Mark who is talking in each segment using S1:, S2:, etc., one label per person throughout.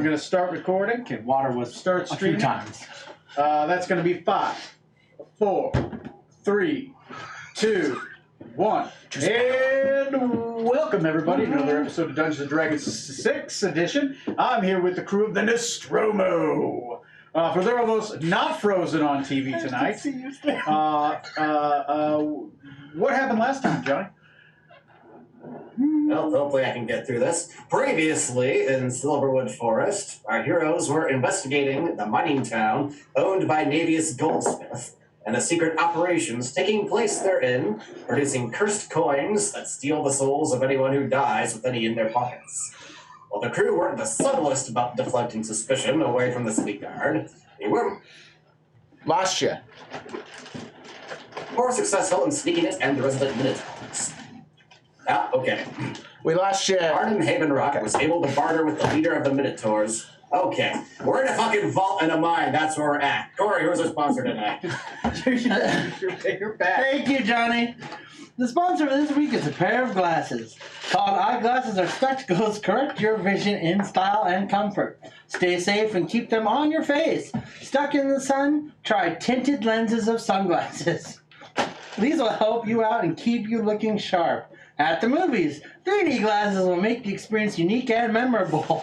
S1: We're going to start recording.
S2: Okay, water was
S1: Start
S2: a few
S1: streaming.
S2: times.
S1: That's going to be 5, 4, 3, 2, 1. And welcome, everybody, to another episode of Dungeons & Dragons 6th edition. I'm here with the crew of the Nostromo. For those of us not frozen on TV tonight, what happened last time, Johnny?
S3: Well, hopefully I can get through this. Previously, in Silverwood Forest, our heroes were investigating the mining town owned by Navius Goldsmith and the secret operations taking place therein, producing cursed coins that steal the souls of anyone who dies with any in their pockets. While the crew weren't the subtlest about deflecting suspicion away from the city guard, they were
S4: Lost you.
S3: more successful in sneaking it and the resident Minotaurs. Okay.
S4: We lost you.
S3: Arnhem Havenrock was able to barter with the leader of the Minotaurs. Okay, we're in a fucking vault and a mine. That's where we're at. Corey, who's our sponsor tonight?
S1: You're back.
S2: Thank you, Johnny. The sponsor of this week is a pair of glasses. Called Eyeglasses or Spectacles, correct your vision in style and comfort. Stay safe and keep them on your face. Stuck in the sun? Try tinted lenses of sunglasses. These will help you out and keep you looking sharp. At the movies, 3D glasses will make the experience unique and memorable.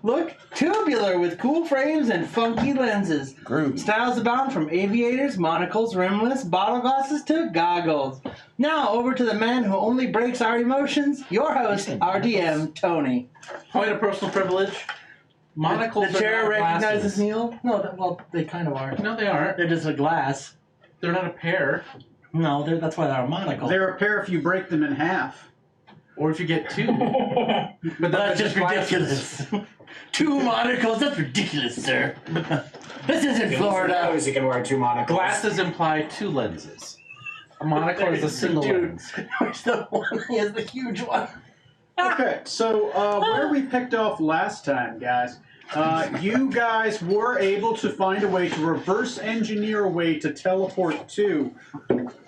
S2: Look tubular with cool frames and funky lenses.
S4: Groovy.
S2: Styles abound from aviators, monocles, rimless, bottle glasses to goggles. Now over to the man who only breaks our emotions, your host, our DM, Tony.
S5: Point of personal privilege. Monocles
S2: The chair
S5: are not
S2: recognizes
S5: glasses.
S2: Neil? No, well, they kind of are.
S5: No, they aren't.
S2: They're just a glass.
S5: They're not a pair.
S2: No, that's why they're a monocle.
S1: They're a pair if you break them in half.
S5: Or if you get two.
S2: But that's just
S5: glasses.
S2: ridiculous. 2 monocles? That's ridiculous, sir. This isn't Florida.
S3: Knows you can wear 2 monocles.
S5: Glasses imply 2 lenses. A monocle is a single
S2: Dude.
S5: lens.
S2: Which the one is the huge one.
S1: Okay, so where we picked off last time, guys, you guys were able to find a way to reverse engineer a way to teleport to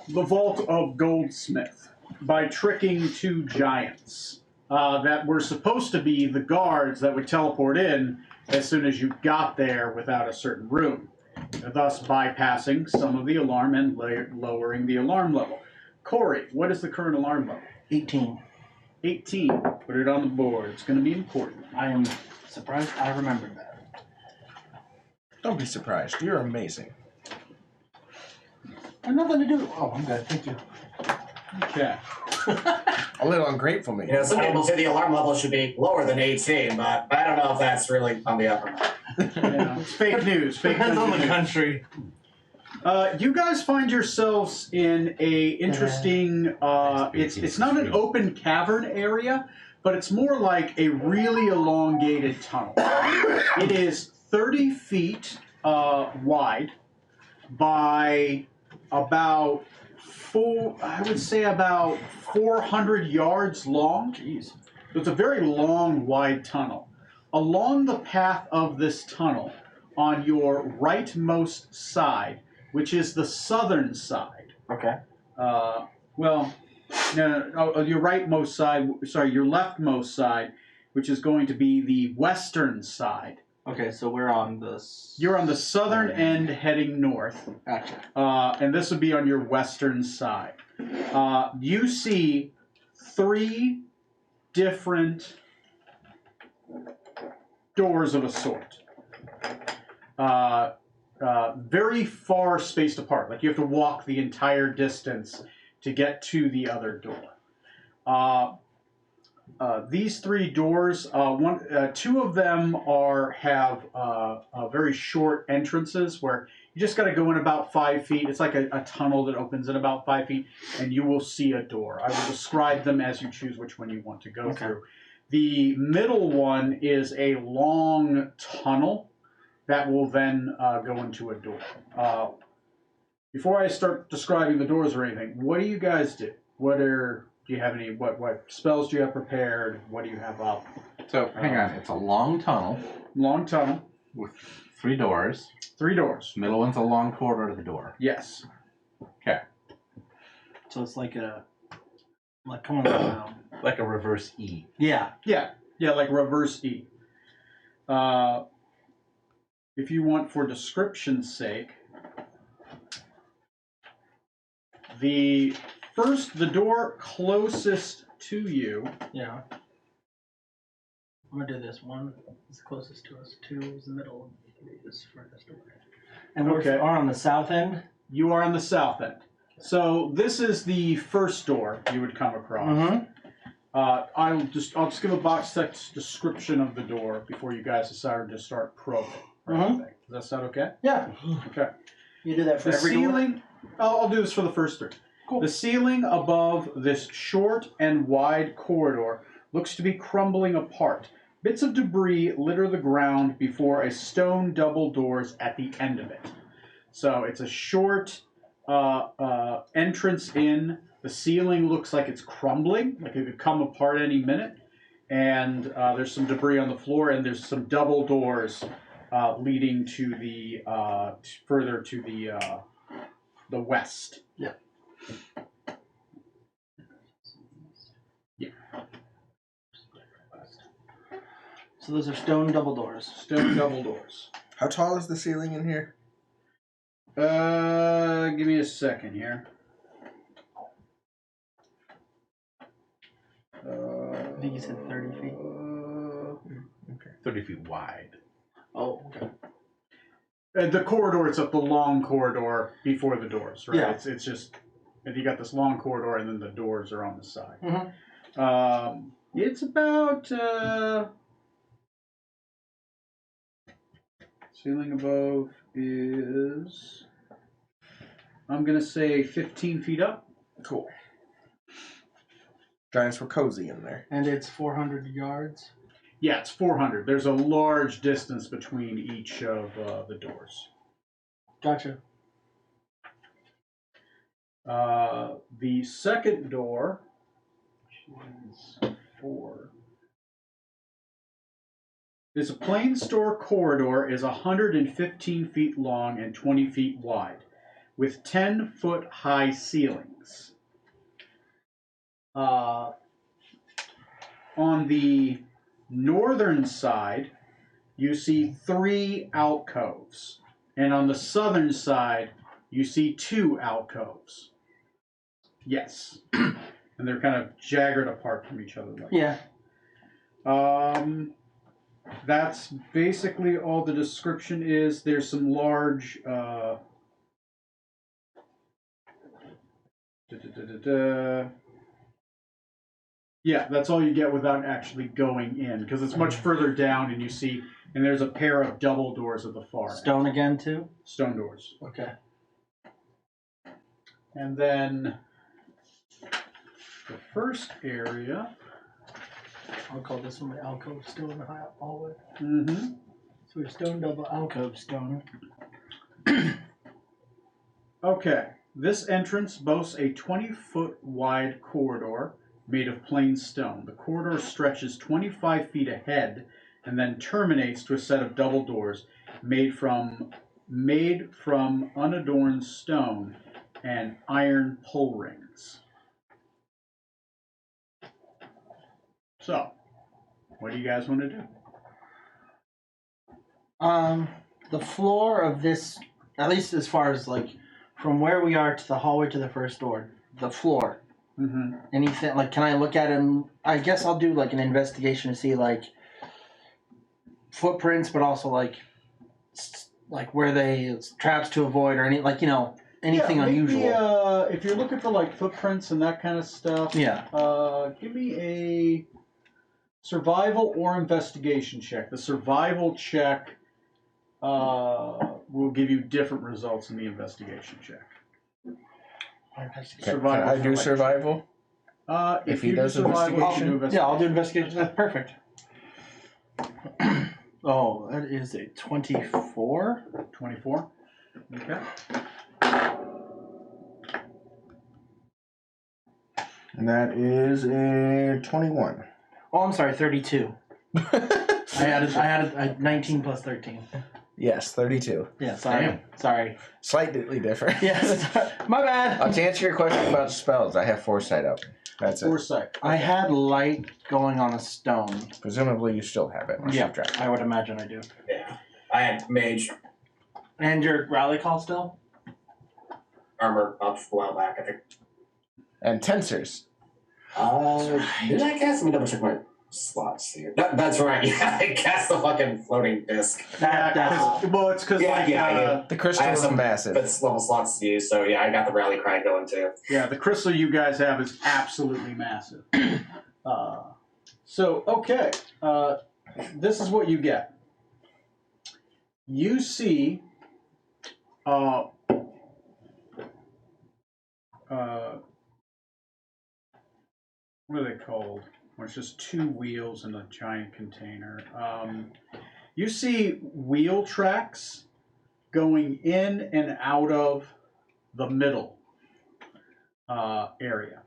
S1: the Vault of Goldsmith by tricking 2 giants that were supposed to be the guards that would teleport in as soon as you got there without a certain room, thus bypassing some of the alarm and lowering the alarm level. Corey, what is the current alarm level?
S2: 18.
S1: 18. Put it on the board. It's going to be important.
S2: I am surprised I remembered that.
S4: Don't be surprised. You're amazing.
S2: I have nothing to do. Oh, I'm good. Thank you.
S1: Okay.
S4: A little ungrateful, me.
S3: You know, some people say the alarm level should be lower than 18, but I don't know if that's really on the upper end.
S1: Yeah, it's fake news. Fake
S2: Depends on the
S1: news.
S2: country.
S1: You guys find yourselves in a interesting. It's not an open cavern area, but it's more like a really elongated tunnel. It is 30 feet wide by about about 400 yards long.
S2: Jeez.
S1: So it's a very long, wide tunnel. Along the path of this tunnel, on your rightmost side, which is the southern side.
S2: Okay.
S1: Your rightmost side, sorry, your leftmost side, which is going to be the western side.
S2: Okay, so we're on this.
S1: You're on the southern end heading north,
S2: Gotcha.
S1: and this would be on your western side. You see 3 different doors of a sort. Very far spaced apart. Like you have to walk the entire distance to get to the other door. These 3 doors, 2 of them have very short entrances where you just got to go in about 5 feet. It's like a tunnel that opens in about 5 feet, and you will see a door. I will describe them as you choose which one you want to go through. The middle one is a long tunnel that will then go into a door. Before I start describing the doors or anything, what do you guys do? Do you have any, what spells do you have prepared? What do you have up?
S5: So, hang on. It's a long tunnel
S1: Long tunnel,
S5: with 3 doors.
S1: 3 doors.
S5: Middle one's a long corridor to the door.
S1: Yes.
S5: Okay.
S2: So it's like coming around.
S5: Like a reverse E.
S2: Yeah.
S1: Yeah, like reverse E. if you want for description's sake, the door closest to you.
S2: Yeah. I'm gonna do this. 1 is closest to us. 2 is the middle. 3 is furthest away. And we're
S1: Okay.
S2: on the south end.
S1: You are on the south end. So this is the first door you would come across.
S2: Mm-hmm.
S1: I'll just give a box text description of the door before you guys decide to start probing.
S2: Mhm.
S1: Does that sound okay?
S2: Yeah.
S1: Okay.
S2: You do that for
S1: The
S2: every door?
S1: ceiling. I'll do this for the first 3.
S2: Cool.
S1: The ceiling above this short and wide corridor looks to be crumbling apart. Bits of debris litter the ground before a stone double doors at the end of it. So it's a short entrance in. The ceiling looks like it's crumbling, like it could come apart any minute. And there's some debris on the floor, and there's some double doors leading to the further to the west.
S2: Yeah.
S1: Yeah.
S2: So those are stone double doors.
S1: Stone double doors.
S4: How tall is the ceiling in here?
S1: Give me a second here.
S2: I think you said 30 feet.
S5: 30 feet wide.
S2: Oh, okay.
S1: The corridor, it's up the long corridor before the doors, right?
S2: Yeah.
S1: It's just, you got this long corridor and then the doors are on the side.
S2: Mhm.
S1: It's about, ceiling above is, I'm going to say 15 feet up.
S4: Cool. Giants were cozy in there.
S2: And it's 400 yards.
S1: Yeah, it's 400. There's a large distance between each of the doors.
S2: Gotcha.
S1: The second door, which is 4, is a plain store corridor, is 115 feet long and 20 feet wide, with 10-foot high ceilings. On the northern side, you see 3 alcoves, and on the southern side, you see 2 alcoves. Yes, and they're kind of jagged apart from each other. Like
S2: Yeah.
S1: That's basically all the description is. There's some large. Yeah, that's all you get without actually going in, because it's much further down, and you see, and there's a pair of double doors at the far end.
S2: Stone again, too?
S1: Stone doors.
S2: Okay.
S1: And then the first area.
S2: I'll call this one the alcove stone hallway.
S1: Mm-hmm.
S2: So we're stone double alcove stone.
S1: Okay, this entrance boasts a 20-foot wide corridor made of plain stone. The corridor stretches 25 feet ahead and then terminates to a set of double doors made from unadorned stone and iron pull rings. So, what do you guys want to do?
S2: The floor of this, at least as far as like from where we are to the hallway to the first door, the floor.
S1: Mm-hmm.
S2: Anything like, can I look at it? And I guess I'll do like an investigation to see like footprints, but also like where they traps to avoid or any anything unusual.
S1: If you're looking for like footprints and that kind of stuff,
S2: Yeah.
S1: Give me a survival or investigation check. The survival check will give you different results than the investigation check.
S4: Can I do survival?
S1: If
S4: he
S1: you
S4: does
S1: do survival, you can do
S2: Yeah, I'll do investigation. That's perfect. Oh, that is a 24.
S1: 24. Okay.
S4: And that is a 21.
S2: Oh, I'm sorry, 32. I added 19 plus 13.
S4: Yes, 32.
S2: Yeah, sorry.
S5: Damn.
S2: Sorry.
S4: Slightly different.
S2: Yes, my bad.
S4: To answer your question about spells, I have foresight up. That's it.
S1: Foresight.
S2: I had light going on a stone.
S4: Presumably, you still have it. Unless
S2: Yeah,
S4: you've dropped it.
S2: I would imagine I do.
S3: Yeah. I had mage
S2: And your rally call still?
S3: armor up a while back, I think.
S4: And tensors.
S3: Did I cast? Let me double check my slots here. That's right. Yeah, I cast the fucking floating disc.
S1: Well, it's because
S4: The crystal
S3: I have
S4: is
S3: some
S4: massive.
S3: That's level slots to use, so yeah, I got the rally cry going too.
S1: yeah, the crystal you guys have is absolutely massive. Okay, this is what you get. You see, what are they called? Well, it's just two wheels in a giant container. You see wheel tracks going in and out of the middle area.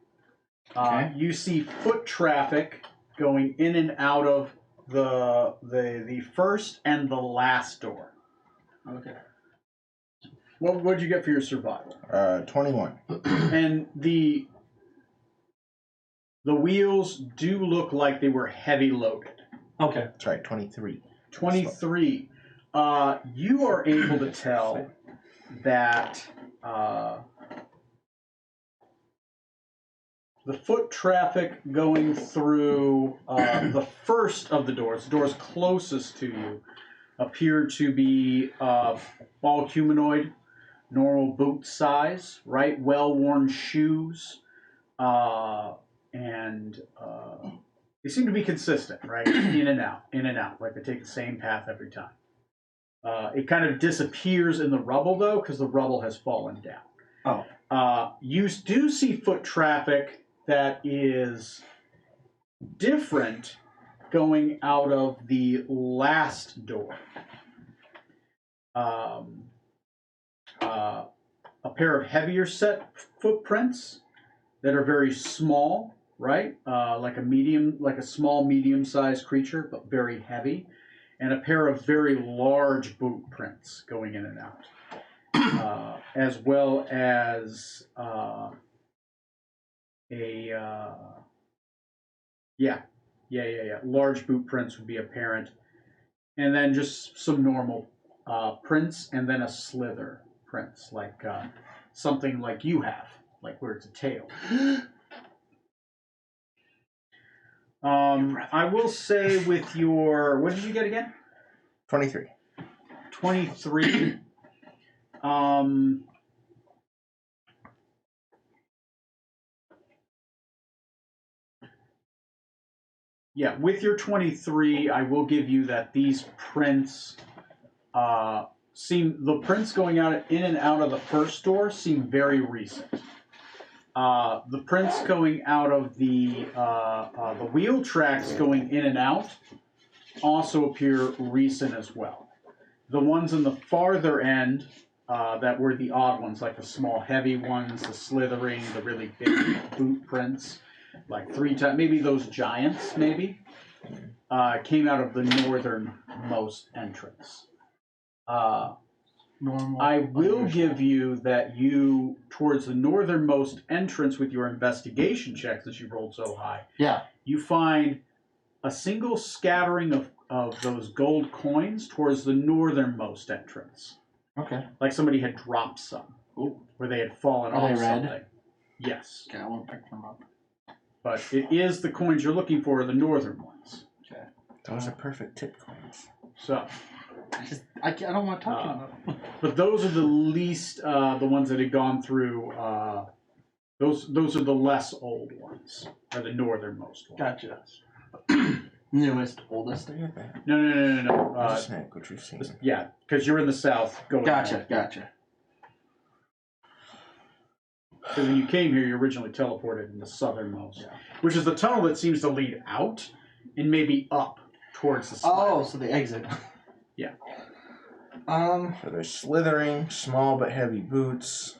S2: Okay.
S1: You see foot traffic going in and out of the first and the last door.
S2: Okay.
S1: What'd you get for your survival?
S4: 21.
S1: And the wheels do look like they were heavy loaded.
S2: Okay.
S4: That's right, 23.
S1: 23. You are able to tell that the foot traffic going through the first of the doors closest to you, appear to be all humanoid, normal boot size, right? Well-worn shoes, and they seem to be consistent, right? In and out, like they take the same path every time. It kind of disappears in the rubble, though, because the rubble has fallen down.
S2: Oh.
S1: You do see foot traffic that is different going out of the last door. A pair of heavier set footprints that are very small, right? Like a small medium-sized creature, but very heavy, and a pair of very large boot prints going in and out, as well as large boot prints would be apparent, and then just some normal prints, and then a slither prints, like something like you have, like where it's a tail. I will say with your, what did you get again?
S4: 23.
S1: 23. Yeah, with your 23, I will give you that these prints the prints going in and out of the first door seem very recent. The prints going out of the wheel tracks going in and out also appear recent as well. The ones on the farther end that were the odd ones, like the small heavy ones, the slithering, the really big boot prints, like 3 times, maybe those giants, came out of the northernmost entrance.
S2: Normal.
S1: I will give you that towards the northernmost entrance with your investigation checks that you rolled so high,
S2: Yeah.
S1: you find a single scattering of those gold coins towards the northernmost entrance.
S2: Okay.
S1: Like somebody had dropped some.
S2: Ooh.
S1: Where they had fallen
S2: Are
S1: off
S2: they red?
S1: something. Yes.
S2: Okay, I won't pick them up.
S1: But it is the coins you're looking for, the northern ones.
S2: Okay.
S4: Those are perfect tip coins.
S1: So,
S2: I don't want to touch them.
S1: but those are the least, the ones that had gone through. Those are the less old ones, or the northernmost ones.
S2: Gotcha. Newest, oldest.
S1: No.
S4: Just snake, what you've seen.
S1: Yeah, because you're in the south. Going
S2: Gotcha.
S1: north.
S2: Gotcha.
S1: Because when you came here, you originally teleported in the southernmost, which is the tunnel that seems to lead out and maybe up towards the slab.
S2: Oh, so the exit.
S1: Yeah.
S4: So they're slithering, small but heavy boots.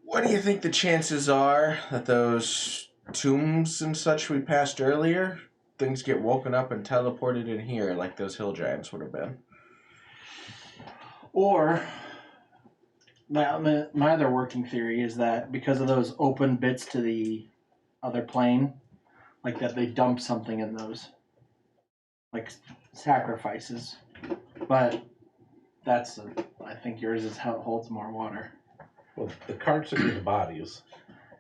S4: What do you think the chances are that those tombs and such we passed earlier, things get woken up and teleported in here like those hill giants would have been?
S2: Or my other working theory is that because of those open bits to the other plane, like that they dump something in those, like sacrifices. But I think yours is how it holds more water.
S5: Well, the cards would be the bodies.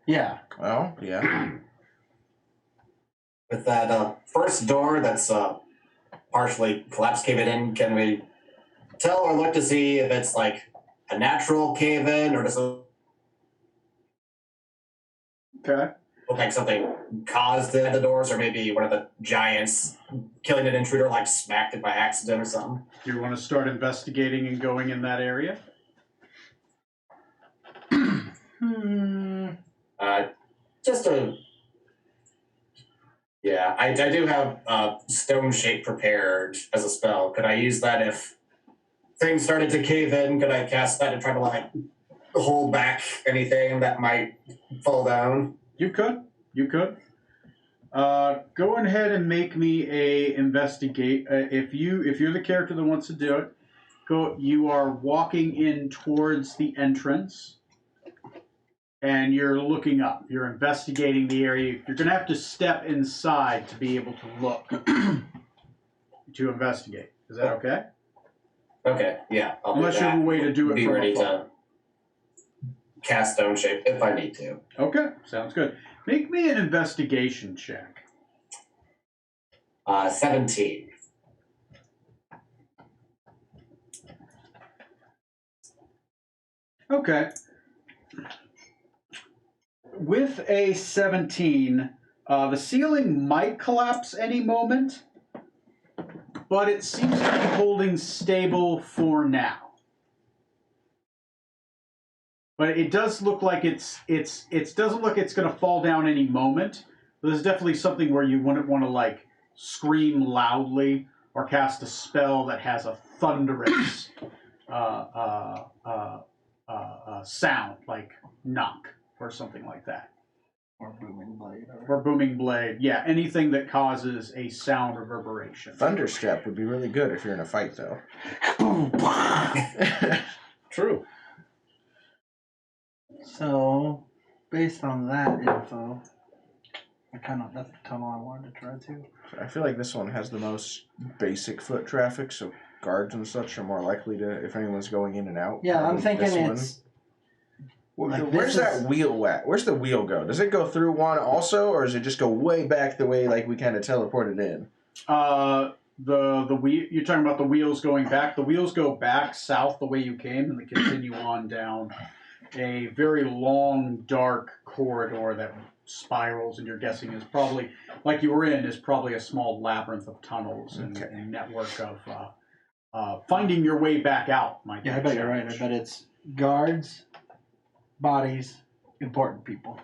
S2: Yeah.
S4: Oh, yeah.
S3: With that first door that's partially collapsed cave in, can we tell or look to see if it's like a natural cave in, or does it
S1: Okay.
S3: look like something caused the doors, or maybe one of the giants killing an intruder like smacked it by accident or something?
S1: Do you want to start investigating and going in that area?
S3: Just a yeah, I do have stone shape prepared as a spell. Could I use that if things started to cave in? Could I cast that to try to like hold back anything that might fall down?
S1: You could. You could. Go ahead and make me a investigate. If you're the character that wants to do it, go. You are walking in towards the entrance, and you're looking up. You're investigating the area. You're going to have to step inside to be able to look to investigate. Is that okay?
S3: Okay, yeah, I'll
S1: Unless
S3: do
S1: you
S3: that.
S1: have a way to do it
S3: Be
S1: from
S3: ready
S1: afar.
S3: to cast stone shape if I need to.
S1: Okay, sounds good. Make me an investigation check.
S3: 17.
S1: Okay. With a 17, the ceiling might collapse any moment, but it seems to be holding stable for now. But it does look like it doesn't look it's going to fall down any moment. But there's definitely something where you wouldn't want to like scream loudly or cast a spell that has a thunderous sound, like knock or something like that.
S2: Or booming blade.
S1: Or booming blade. Yeah, anything that causes a sound reverberation.
S4: Thunderstep would be really good if you're in a fight, though.
S5: True.
S2: So, based on that info, that's the tunnel I wanted to try to.
S4: I feel like this one has the most basic foot traffic, so guards and such are more likely to, if anyone's going in and out.
S2: Yeah, I'm
S4: probably
S2: thinking
S4: this one.
S2: it's. Like,
S4: Where's
S2: this
S4: that
S2: is-
S4: wheel at? Where's the wheel go? Does it go through one also, or does it just go way back the way like we kind of teleported in?
S1: The wheel. You're talking about the wheels going back. The wheels go back south the way you came, and they continue on down a very long, dark corridor that spirals. And you're guessing is probably like you were in is probably a small labyrinth of tunnels and,
S4: Okay.
S1: and network of finding your way back out. Might be
S2: Yeah, I
S1: a
S2: bet you're right. I
S1: challenge.
S2: bet it's guards, bodies, important people.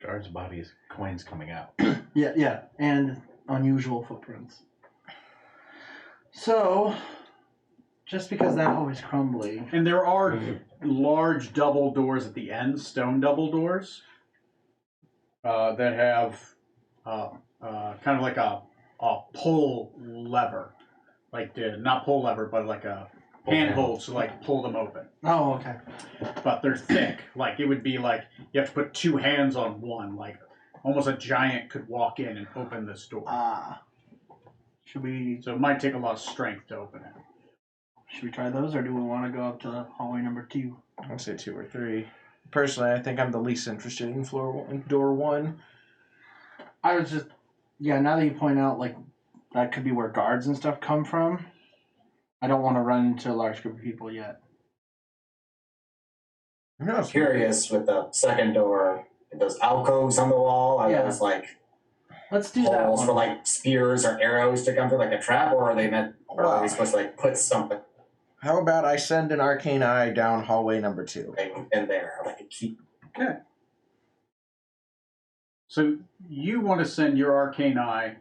S5: Guard's bodies, coins coming out.
S2: Yeah, and unusual footprints. So, just because that hole is crumbly,
S1: And there are large double doors at the end, stone double doors, that have kind of like a pull lever, like not pull lever, but like a handhold to like pull them open.
S2: oh, okay.
S1: But they're thick. Like it would be like you have to put two hands on one. Like almost a giant could walk in and open this door.
S2: Should we
S1: So it might take a lot of strength to open it.
S2: try those, or do we want to go up to hallway number 2?
S4: I'd say 2 or 3. Personally, I think I'm the least interested in door 1.
S2: I was just, now that you point out, like, that could be where guards and stuff come from, I don't want to run into a large group of people yet.
S4: No,
S3: Curious with the second door, those alcoves on the wall, are
S2: Yeah.
S3: those like
S2: Let's do that
S3: holes
S2: one.
S3: for like spears or arrows to come through like a trap, or are they meant, or are we supposed to like put something
S4: How about I send an arcane eye down hallway number 2?
S3: in there, like a key?
S1: Okay. So you want to send your arcane eye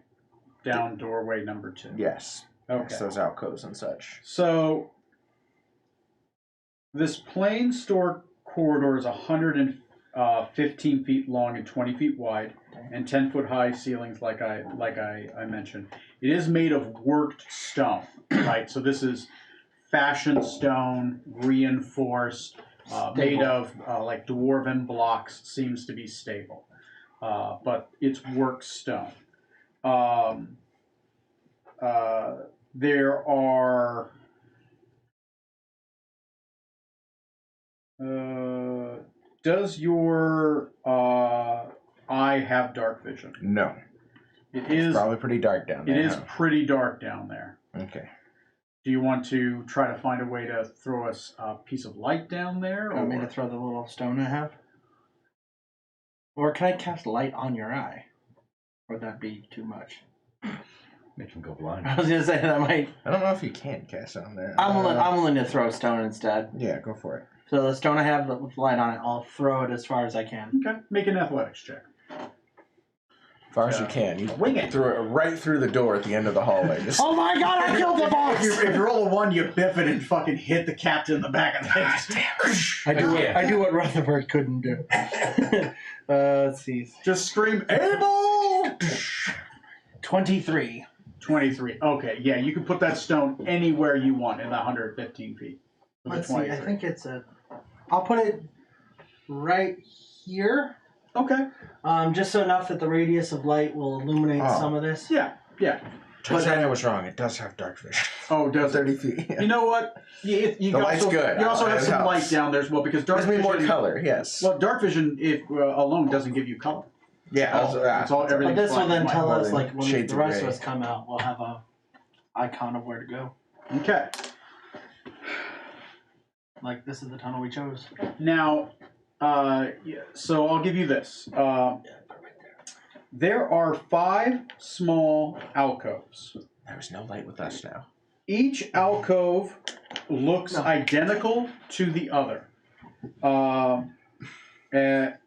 S1: down doorway number 2.
S4: Yes.
S1: Okay.
S4: Yes, those alcoves and such.
S1: So this plain store corridor is 115 feet long and 20 feet wide, and 10-foot high ceilings, like I mentioned. It is made of worked stone, right? So this is fashioned stone, reinforced, made of like dwarven blocks. Seems to be stable, but it's work stone. There are. Does your eye have dark vision?
S4: No.
S1: It is.
S4: Probably pretty dark down there.
S1: It is
S4: huh?
S1: pretty dark down there.
S4: Okay.
S1: Do you want to try to find a way to throw a piece of light down there?
S2: You want me to throw the little stone I have? Or can I cast light on your eye? Or would that be too much?
S5: Make him go blind.
S2: I was gonna say that might.
S4: I don't know if you can cast on there.
S2: I'm willing to throw a stone instead.
S4: Yeah, go for it.
S2: So the stone I have with light on it, I'll throw it as far as I can.
S1: Okay, make an athletics check.
S4: As far as you can. You
S1: Wing it.
S4: threw it right through the door at the end of the hallway. Just
S2: Oh my god! I killed the boss.
S1: If you roll a 1, you biff it and fucking hit the captain in the back of the head.
S2: I do what Rutherford couldn't do. Let's see.
S1: Just scream, Abel!
S2: 23.
S1: 23. Okay, yeah, you can put that stone anywhere you want in the 115 feet. With the
S2: Let's see. I
S1: 23.
S2: think it's a. I'll put it right here.
S1: Okay.
S2: Just so enough that the radius of light will illuminate some of this.
S1: Yeah, yeah.
S4: I was wrong. It does have dark vision.
S1: Oh, does it?
S4: 30 feet. Yeah.
S1: You know what? You
S4: The light's good.
S1: You also have
S4: It
S1: some
S4: helps.
S1: light down there as well because dark
S4: Gives me
S1: vision.
S4: more color, yes.
S1: Well, dark vision alone doesn't give you color.
S4: Yeah,
S1: It's all
S2: But
S1: everything's
S2: this will
S1: black
S2: then
S1: and
S2: tell
S1: white.
S2: us, like, when
S4: Shades
S2: the
S4: of
S2: rest of
S4: gray.
S2: us come out, we'll have a icon of where to go.
S1: Okay.
S2: Like, this is the tunnel we chose.
S1: Now, so I'll give you this. There are 5 small alcoves.
S4: There's no light with us now.
S1: Each alcove looks identical to the other.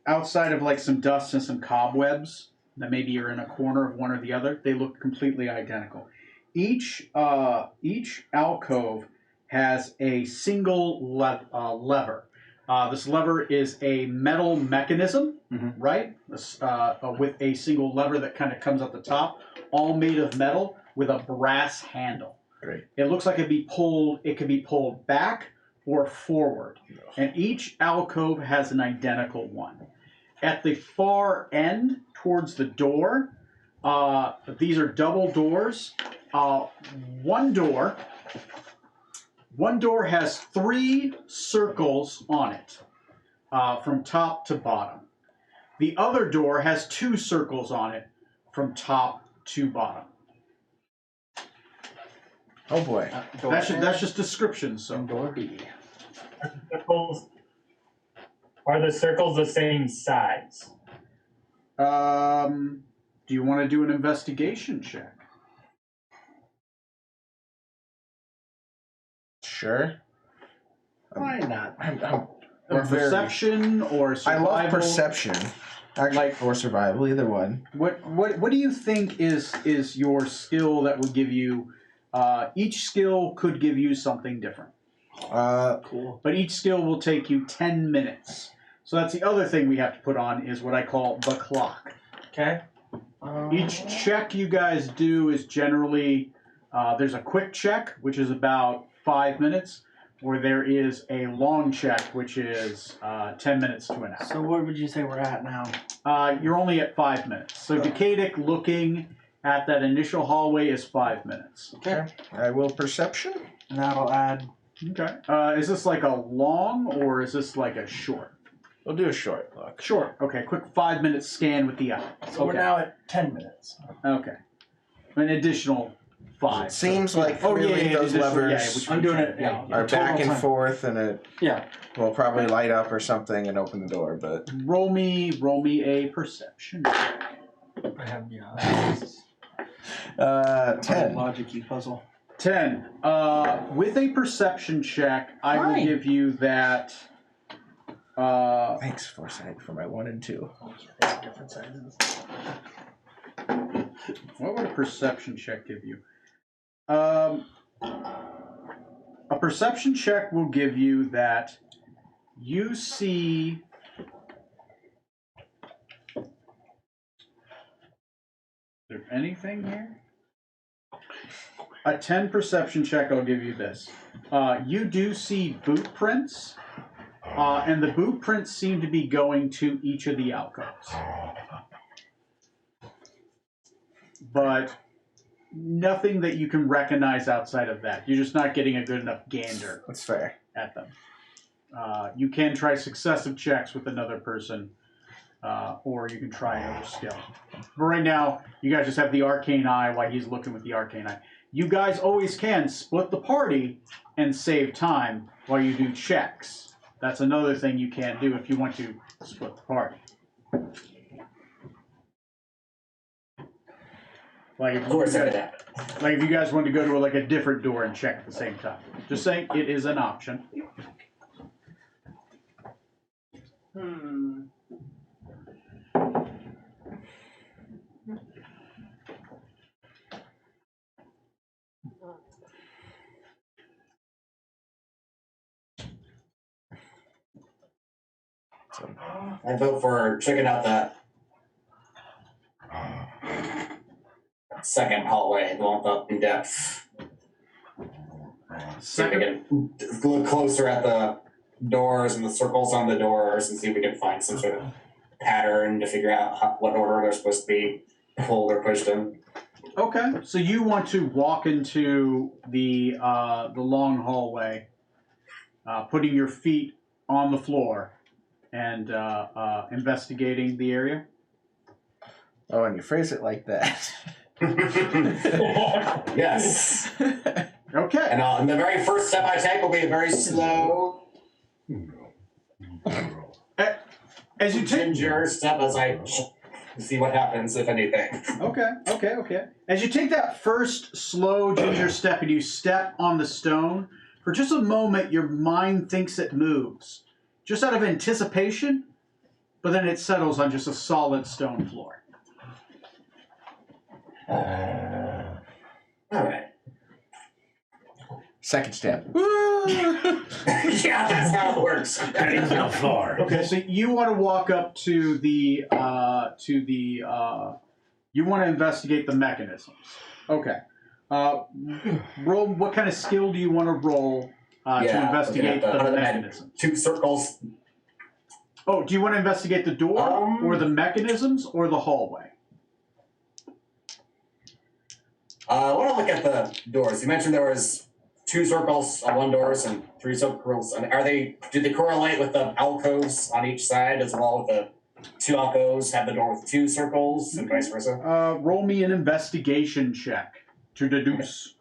S1: Outside of like some dust and some cobwebs that maybe are in a corner of one or the other, they look completely identical. Each alcove has a single lever. This lever is a metal mechanism, right? With a single lever that kind of comes at the top, all made of metal with a brass handle.
S4: Great.
S1: It looks like it can be pulled back or forward, and each alcove has an identical one. At the far end, towards the door, these are double doors. One door has 3 circles on it, from top to bottom. The other door has 2 circles on it, from top to bottom.
S4: Oh boy.
S1: That's just descriptions. So
S2: Door B.
S6: Are the circles the same size?
S1: do you want to do an investigation check?
S4: Sure.
S2: Why not?
S4: I'm
S1: Or
S4: very-
S1: perception or
S4: I
S1: survival?
S4: love perception. Actually, or survival, either one.
S1: What do you think is your skill that would give you? Each skill could give you something different,
S2: Cool.
S1: but each skill will take you 10 minutes. So that's the other thing we have to put on is what I call the clock.
S2: Okay.
S1: Each check you guys do is generally there's a quick check, which is about 5 minutes, or there is a long check, which is 10 minutes to an hour.
S2: So what would you say we're at now?
S1: You're only at 5 minutes. So Decadic looking at that initial hallway is 5 minutes.
S2: Okay.
S4: I will perception.
S2: And that'll add.
S1: Okay. Is this like a long or is this like a short?
S4: We'll do a short look.
S1: Short. Okay. Quick 5 minute scan with the eye.
S2: So we're now at 10 minutes.
S1: Okay. An additional 5.
S4: It seems like
S1: Oh, yeah,
S4: really
S1: yeah,
S4: those
S1: additional-
S4: levers
S1: yeah, which
S2: I'm
S1: we
S2: doing
S1: can-
S2: it, yeah.
S4: are back
S2: total
S4: and
S2: time.
S4: forth, and it
S2: Yeah.
S4: will probably light up or something and open the door. But
S1: Roll me a perception.
S2: I have, yeah.
S4: 10.
S2: Logic-y puzzle.
S1: 10. With a perception check, I will
S2: Fine.
S1: give you that.
S4: Thanks, Foresight, for my 1 and 2.
S2: Oh, yeah, they're different sizes.
S1: What would a perception check give you? A perception check will give you that you see. Is there anything here? a 10 perception check, I'll give you this. You do see boot prints, and the boot prints seem to be going to each of the alcoves. But nothing that you can recognize outside of that. You're just not getting a good enough gander
S4: That's fair.
S1: at them. You can try successive checks with another person, or you can try another skill. But right now, you guys just have the arcane eye while he's looking with the arcane eye. You guys always can split the party and save time while you do checks. That's another thing you can do if you want to split the party. Like if,
S3: Of course,
S1: you
S3: that
S1: guys,
S3: would happen.
S1: like if you guys want to go to like a different door and check at the same time. Just saying, it is an option.
S3: I vote for checking out the second hallway, the one up in depth. See if we can look closer at the doors and the circles on the doors and see if we can find some sort of pattern to figure out what order they're supposed to be pulled or pushed in.
S1: Okay, so you want to walk into the long hallway, putting your feet on the floor and investigating the area.
S4: Oh, and you phrase it like that.
S3: Yes.
S1: Okay.
S3: And the very first step I take will be a very slow
S1: As you take
S3: ginger step as I see what happens, if anything.
S1: Okay. As you take that first slow ginger step and you step on the stone, for just a moment your mind thinks it moves, just out of anticipation, but then it settles on just a solid stone floor.
S3: All right.
S4: Second step.
S3: Yeah, that's how it works.
S5: No floor.
S1: Okay, so you want to walk up to the you want to investigate the mechanisms. Okay. Roll. What kind of skill do you want to roll to investigate the mechanisms?
S3: 2 circles.
S1: Oh, do you want to investigate the door, or the mechanisms, or the hallway?
S3: I want to look at the doors. You mentioned there was 2 circles on one doors and 3 circles. And do they correlate with the alcoves on each side as well? With the 2 alcoves have the door with 2 circles and vice versa.
S1: Roll me an investigation check to deduce.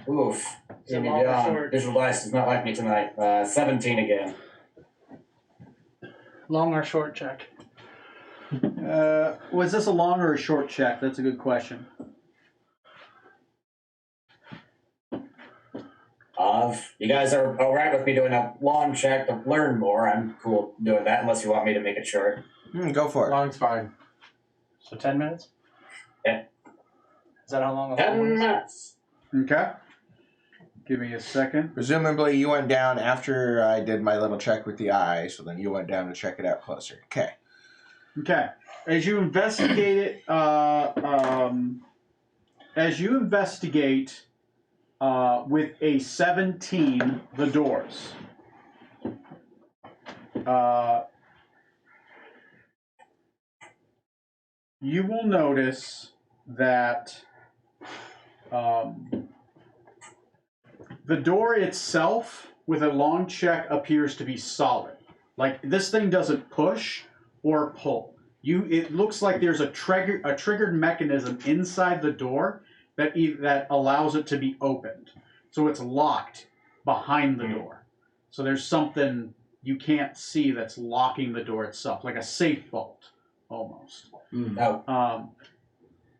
S3: Oof.
S2: Some long or short?
S3: Visual Dice does not like me tonight. 17 again.
S2: Long or short check?
S1: Was this a long or a short check? That's a good question.
S3: You guys are alright with me doing a long check to learn more. I'm cool doing that unless you want me to make it short.
S4: Go for it.
S5: Long's fine.
S2: So 10 minutes?
S3: Yeah.
S2: Is that how long a
S3: 10
S2: long one is?
S3: minutes.
S1: Okay. Give me a second.
S4: Presumably you went down after I did my little check with the eye, so then you went down to check it out closer. Okay.
S1: Okay. As you investigate with a 17 the doors, you will notice that the door itself with a long check appears to be solid. Like this thing doesn't push or pull. It looks like there's a triggered mechanism inside the door that allows it to be opened. So it's locked behind the door. So there's something you can't see that's locking the door itself, like a safe bolt almost.
S3: No.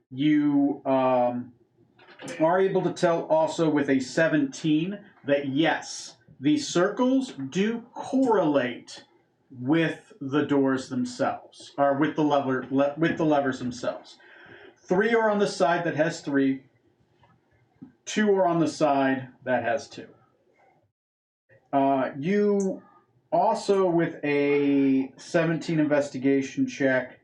S1: You are able to tell also with a 17 that yes, the circles do correlate with the doors themselves, or with the levers themselves. 3 are on the side that has 3. 2 are on the side that has 2. You also, with a 17 investigation check,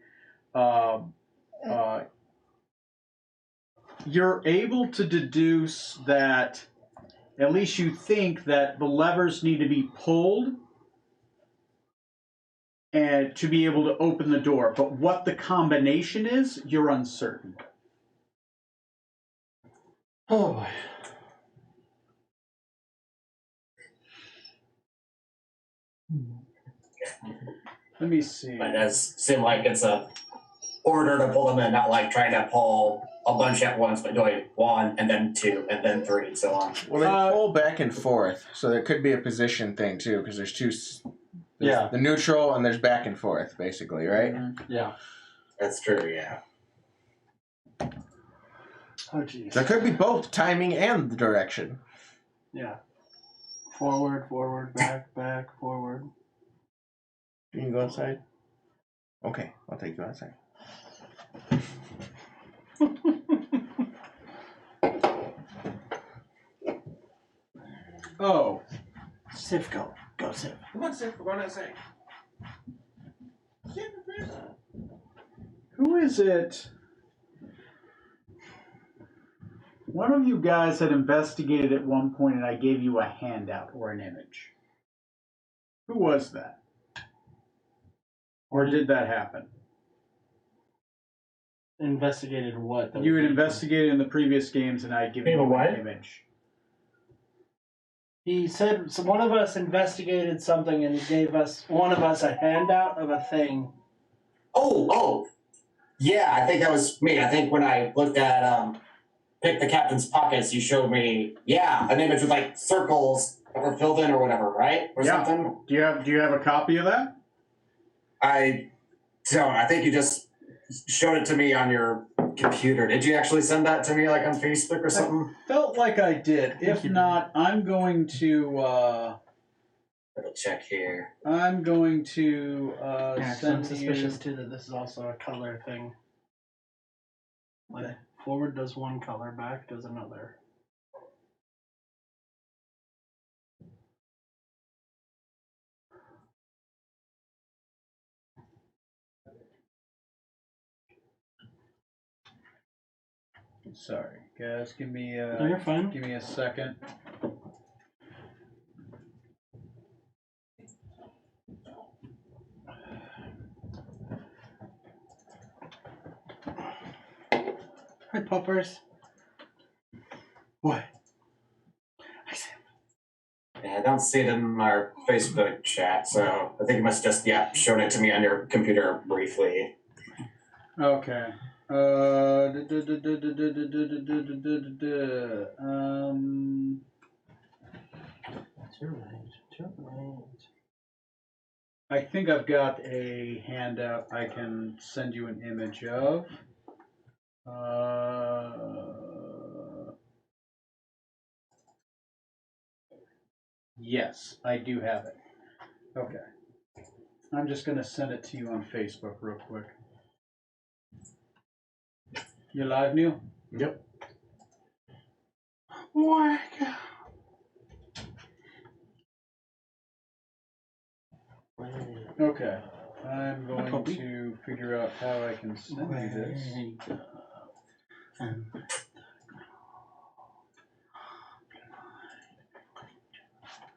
S1: you're able to deduce that, at least you think that the levers need to be pulled and to be able to open the door. But what the combination is, you're uncertain.
S2: Oh boy.
S1: Let me see.
S3: But it does seem like it's a order to pull them in, not like trying to pull a bunch at once, but doing 1 and then 2 and then 3 and so on.
S4: Well, they pull back and forth, so there could be a position thing too, because there's two. There's the neutral and there's back and forth, basically, right?
S2: Yeah.
S3: That's true, yeah.
S2: Oh jeez.
S4: So it could be both timing and the direction.
S2: Yeah. Forward, back, forward.
S4: You can go outside. Okay, I'll take you outside.
S1: Oh,
S2: Sif, go. Go, Sif.
S4: Come on, Sif, we're going outside.
S1: who is it? One of you guys had investigated at one point, and I gave you a handout or an image. Who was that? Or did that happen?
S2: Investigated what?
S1: You had investigated in the previous games, and I had given
S6: Wait,
S1: you
S6: what?
S1: an image.
S2: He said so one of us investigated something and he gave one of us a handout of a thing.
S3: Oh. Yeah, I think that was me. I think when I looked at Pick the Captain's Pockets, you showed me, an image with like circles that were filled in or whatever, right? Or
S1: Yeah.
S3: something?
S1: Do you have a copy of that?
S3: I don't. I think you just showed it to me on your computer. Did you actually send that to me like on Facebook or something?
S1: Felt like I did. If
S2: you
S1: not, I'm going to
S3: Double check here.
S2: Yeah, so I'm
S1: send
S2: suspicious
S1: you.
S2: too that this is also a color thing. Like forward does one color, back does another.
S1: Sorry, guys. Give me
S2: No, you're fine.
S1: give me a second.
S2: Hi, puppers. What? I said.
S3: Yeah, I don't see it in our Facebook chat, so I think you must just shown it to me on your computer briefly.
S1: Okay. I think I've got a handout I can send you an image of. Yes, I do have it. Okay. I'm just going to send it to you on Facebook real quick. You live, Neil?
S4: Yep.
S2: What?
S1: Okay. I'm going to figure out how I can send you this.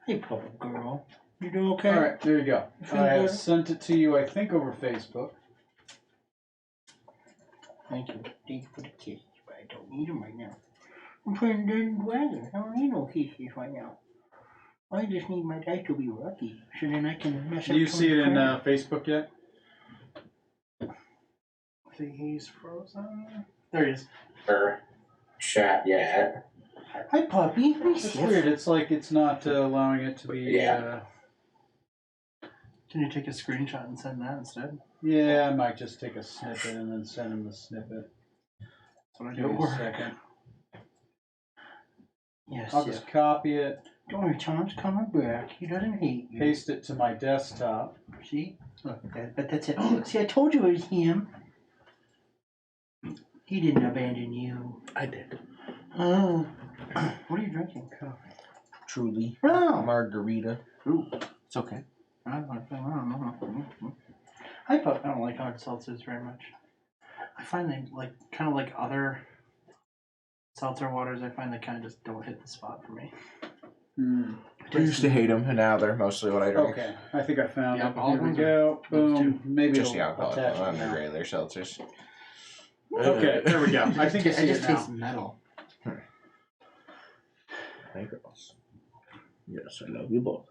S2: Hey, puppy girl. You doing okay?
S1: All right, there you go.
S2: You feel
S1: I have
S2: good?
S1: sent it to you, I think, over Facebook.
S2: Thank you. Thank you for the kisses, but I don't need them right now. I'm playing Dead Dragon. I don't need no kisses right now. I just need my dice to be lucky, so then I can mess up.
S1: Do you see it in
S2: Tony's
S1: Facebook yet?
S2: See, he's frozen. There he is.
S3: Or chat yet.
S2: Hi, puppy. Hi,
S1: It's
S2: Sif.
S1: weird. It's like it's not allowing it to be.
S3: Yeah.
S2: Can you take a screenshot and send that instead?
S1: Yeah, I might just take a snippet and then send him the snippet.
S2: That's what I
S1: Give
S2: do
S1: me
S2: at
S1: a
S2: work.
S1: second.
S2: Yes,
S1: I'll
S2: yes.
S1: just copy it,
S2: Don't worry, Tom's coming back. He doesn't hate you.
S1: paste it to my desktop.
S2: See? Look, but that's it. See, I told you it was him. He didn't abandon you.
S4: I did.
S2: Oh. What are you drinking?
S4: Truly.
S2: Oh.
S4: Margarita.
S2: Ooh.
S4: It's okay.
S2: I don't know. I don't like hard seltzers very much. I find they kind of like other Seltzer waters, I find they kind of just don't hit the spot for me.
S1: Hmm.
S4: I used to hate them, and now they're mostly what I drink.
S1: Okay, I think I found
S2: The
S1: it.
S2: alcohol
S1: Here we
S2: ones
S1: go.
S2: those two?
S1: Boom. Maybe
S4: Just the
S1: it'll
S4: alcohol,
S1: attach
S4: not
S1: it
S4: the
S1: now.
S4: regular seltzers.
S1: Okay, there we go. I think I
S2: It
S1: see
S2: just
S1: it now.
S2: tastes metal.
S5: Hey, girls. Yes, I love you both.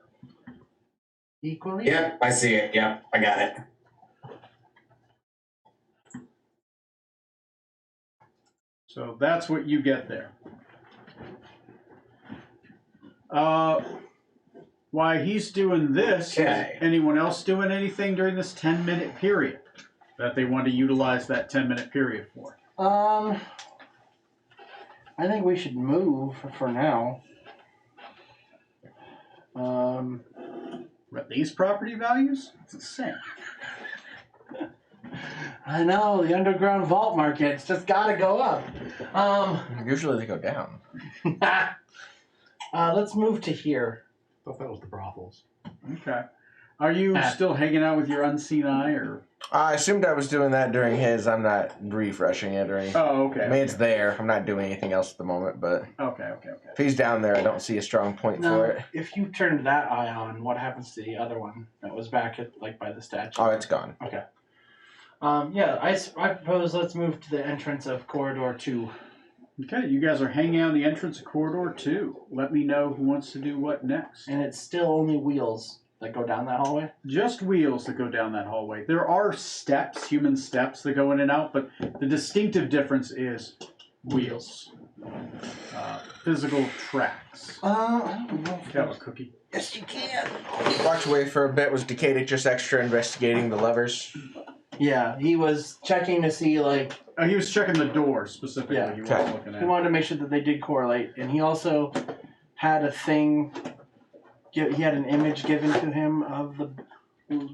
S2: Equally?
S3: Yep, I see it. Yep, I got it.
S1: So that's what you get there. While he's doing this,
S3: Okay.
S1: is anyone else doing anything during this 10-minute period that they want to utilize that 10-minute period for?
S2: I think we should move for now.
S1: But these property values? It's insane.
S2: I know, the underground vault market's just gotta go up.
S4: Usually they go down.
S2: Let's move to here.
S5: I thought that was the brothels.
S1: Okay. Are you still hanging out with your unseen eye, or?
S4: I assumed I was doing that during his. I'm not refreshing it or anything.
S1: Oh, okay.
S4: I mean, it's there. I'm not doing anything else at the moment, but
S1: Okay.
S4: if he's down there, I don't see a strong point
S2: Now,
S4: for it.
S2: if you turned that eye on, what happens to the other one that was back at by the statue?
S4: Oh, it's gone.
S2: Okay. I propose let's move to the entrance of corridor 2.
S1: Okay, you guys are hanging out in the entrance of corridor 2. Let me know who wants to do what next.
S2: And it's still only wheels that go down that hallway?
S1: Just wheels that go down that hallway. There are steps, human steps that go in and out, but the distinctive difference is wheels. Physical tracks.
S2: I don't know.
S1: You have a cookie.
S2: Yes, you can.
S4: Walked away for a bit. Was Decadic just extra investigating the levers?
S2: Yeah, he was checking to see, like,
S1: He was checking the door specifically.
S2: Yeah.
S1: He
S4: Okay.
S1: wasn't looking
S2: he
S1: at.
S2: wanted to make sure that they did correlate. And he also had a thing, he had an image given to him of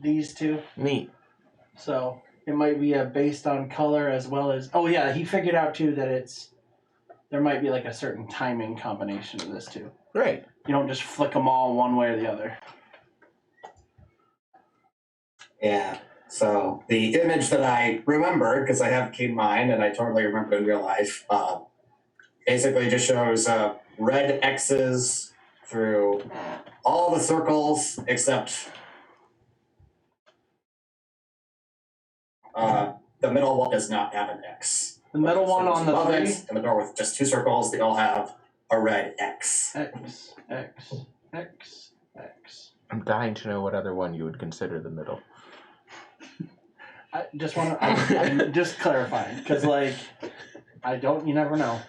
S2: these two.
S4: Neat.
S2: So it might be based on color as well as. Oh yeah, he figured out too that there might be like a certain timing combination of this too.
S4: Great.
S2: You don't just flick them all one way or the other.
S3: Yeah. So the image that I remember, because I have keen mind and I totally remember in real life, basically just shows red X's through all the circles except the middle one does not have an X.
S2: The middle one on the
S3: above
S2: three.
S3: it, and the door with just 2 circles, they all have a red X.
S2: X X X X.
S4: I'm dying to know what other one you would consider the middle.
S2: I just want to. I'm just clarifying because you never know.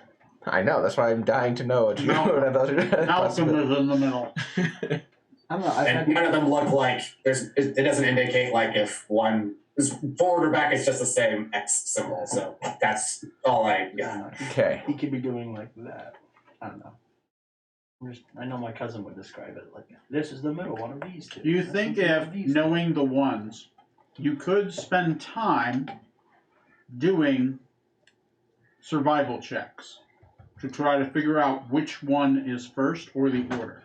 S4: I know. That's why I'm dying to know what you
S1: Malcolm.
S4: what other
S1: Malcolm is in the middle.
S2: I don't know. I've
S3: And
S2: had,
S3: none of them look like it doesn't indicate like if one is forward or back, it's just the same X symbol. So that's all I got.
S4: Okay.
S2: He could be doing like that. I don't know. I know my cousin would describe it like this is the middle one of these two.
S1: You
S2: This
S1: think
S2: is one
S1: if
S2: of these two.
S1: knowing the ones, you could spend time doing survival checks to try to figure out which one is first or the order.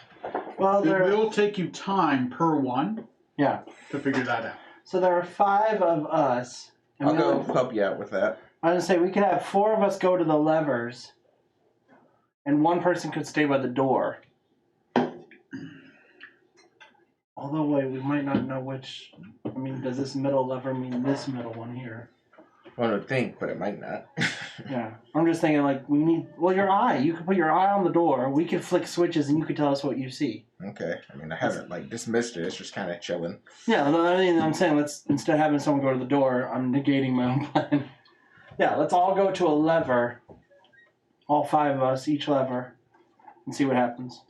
S2: Well,
S1: It
S2: there.
S1: will take you time per one
S2: Yeah.
S1: to figure that out.
S2: So there are 5 of us. And
S4: I'll
S2: we
S4: go
S2: only-
S4: help you out with that.
S2: I was gonna say we could have 4 of us go to the levers, and 1 person could stay by the door. Although, wait, we might not know which. I mean, does this middle lever mean this middle one here?
S4: One would think, but it might not.
S2: Yeah, I'm just thinking like we need. Well, your eye. You could put your eye on the door. We could flick switches, and you could tell us what you see.
S4: Okay. I mean, I haven't dismissed it. It's just kind of chilling.
S2: Yeah, I mean, I'm saying let's instead of having someone go to the door, I'm negating my own plan. Yeah, let's all go to a lever. All 5 of us, each lever, and see what happens.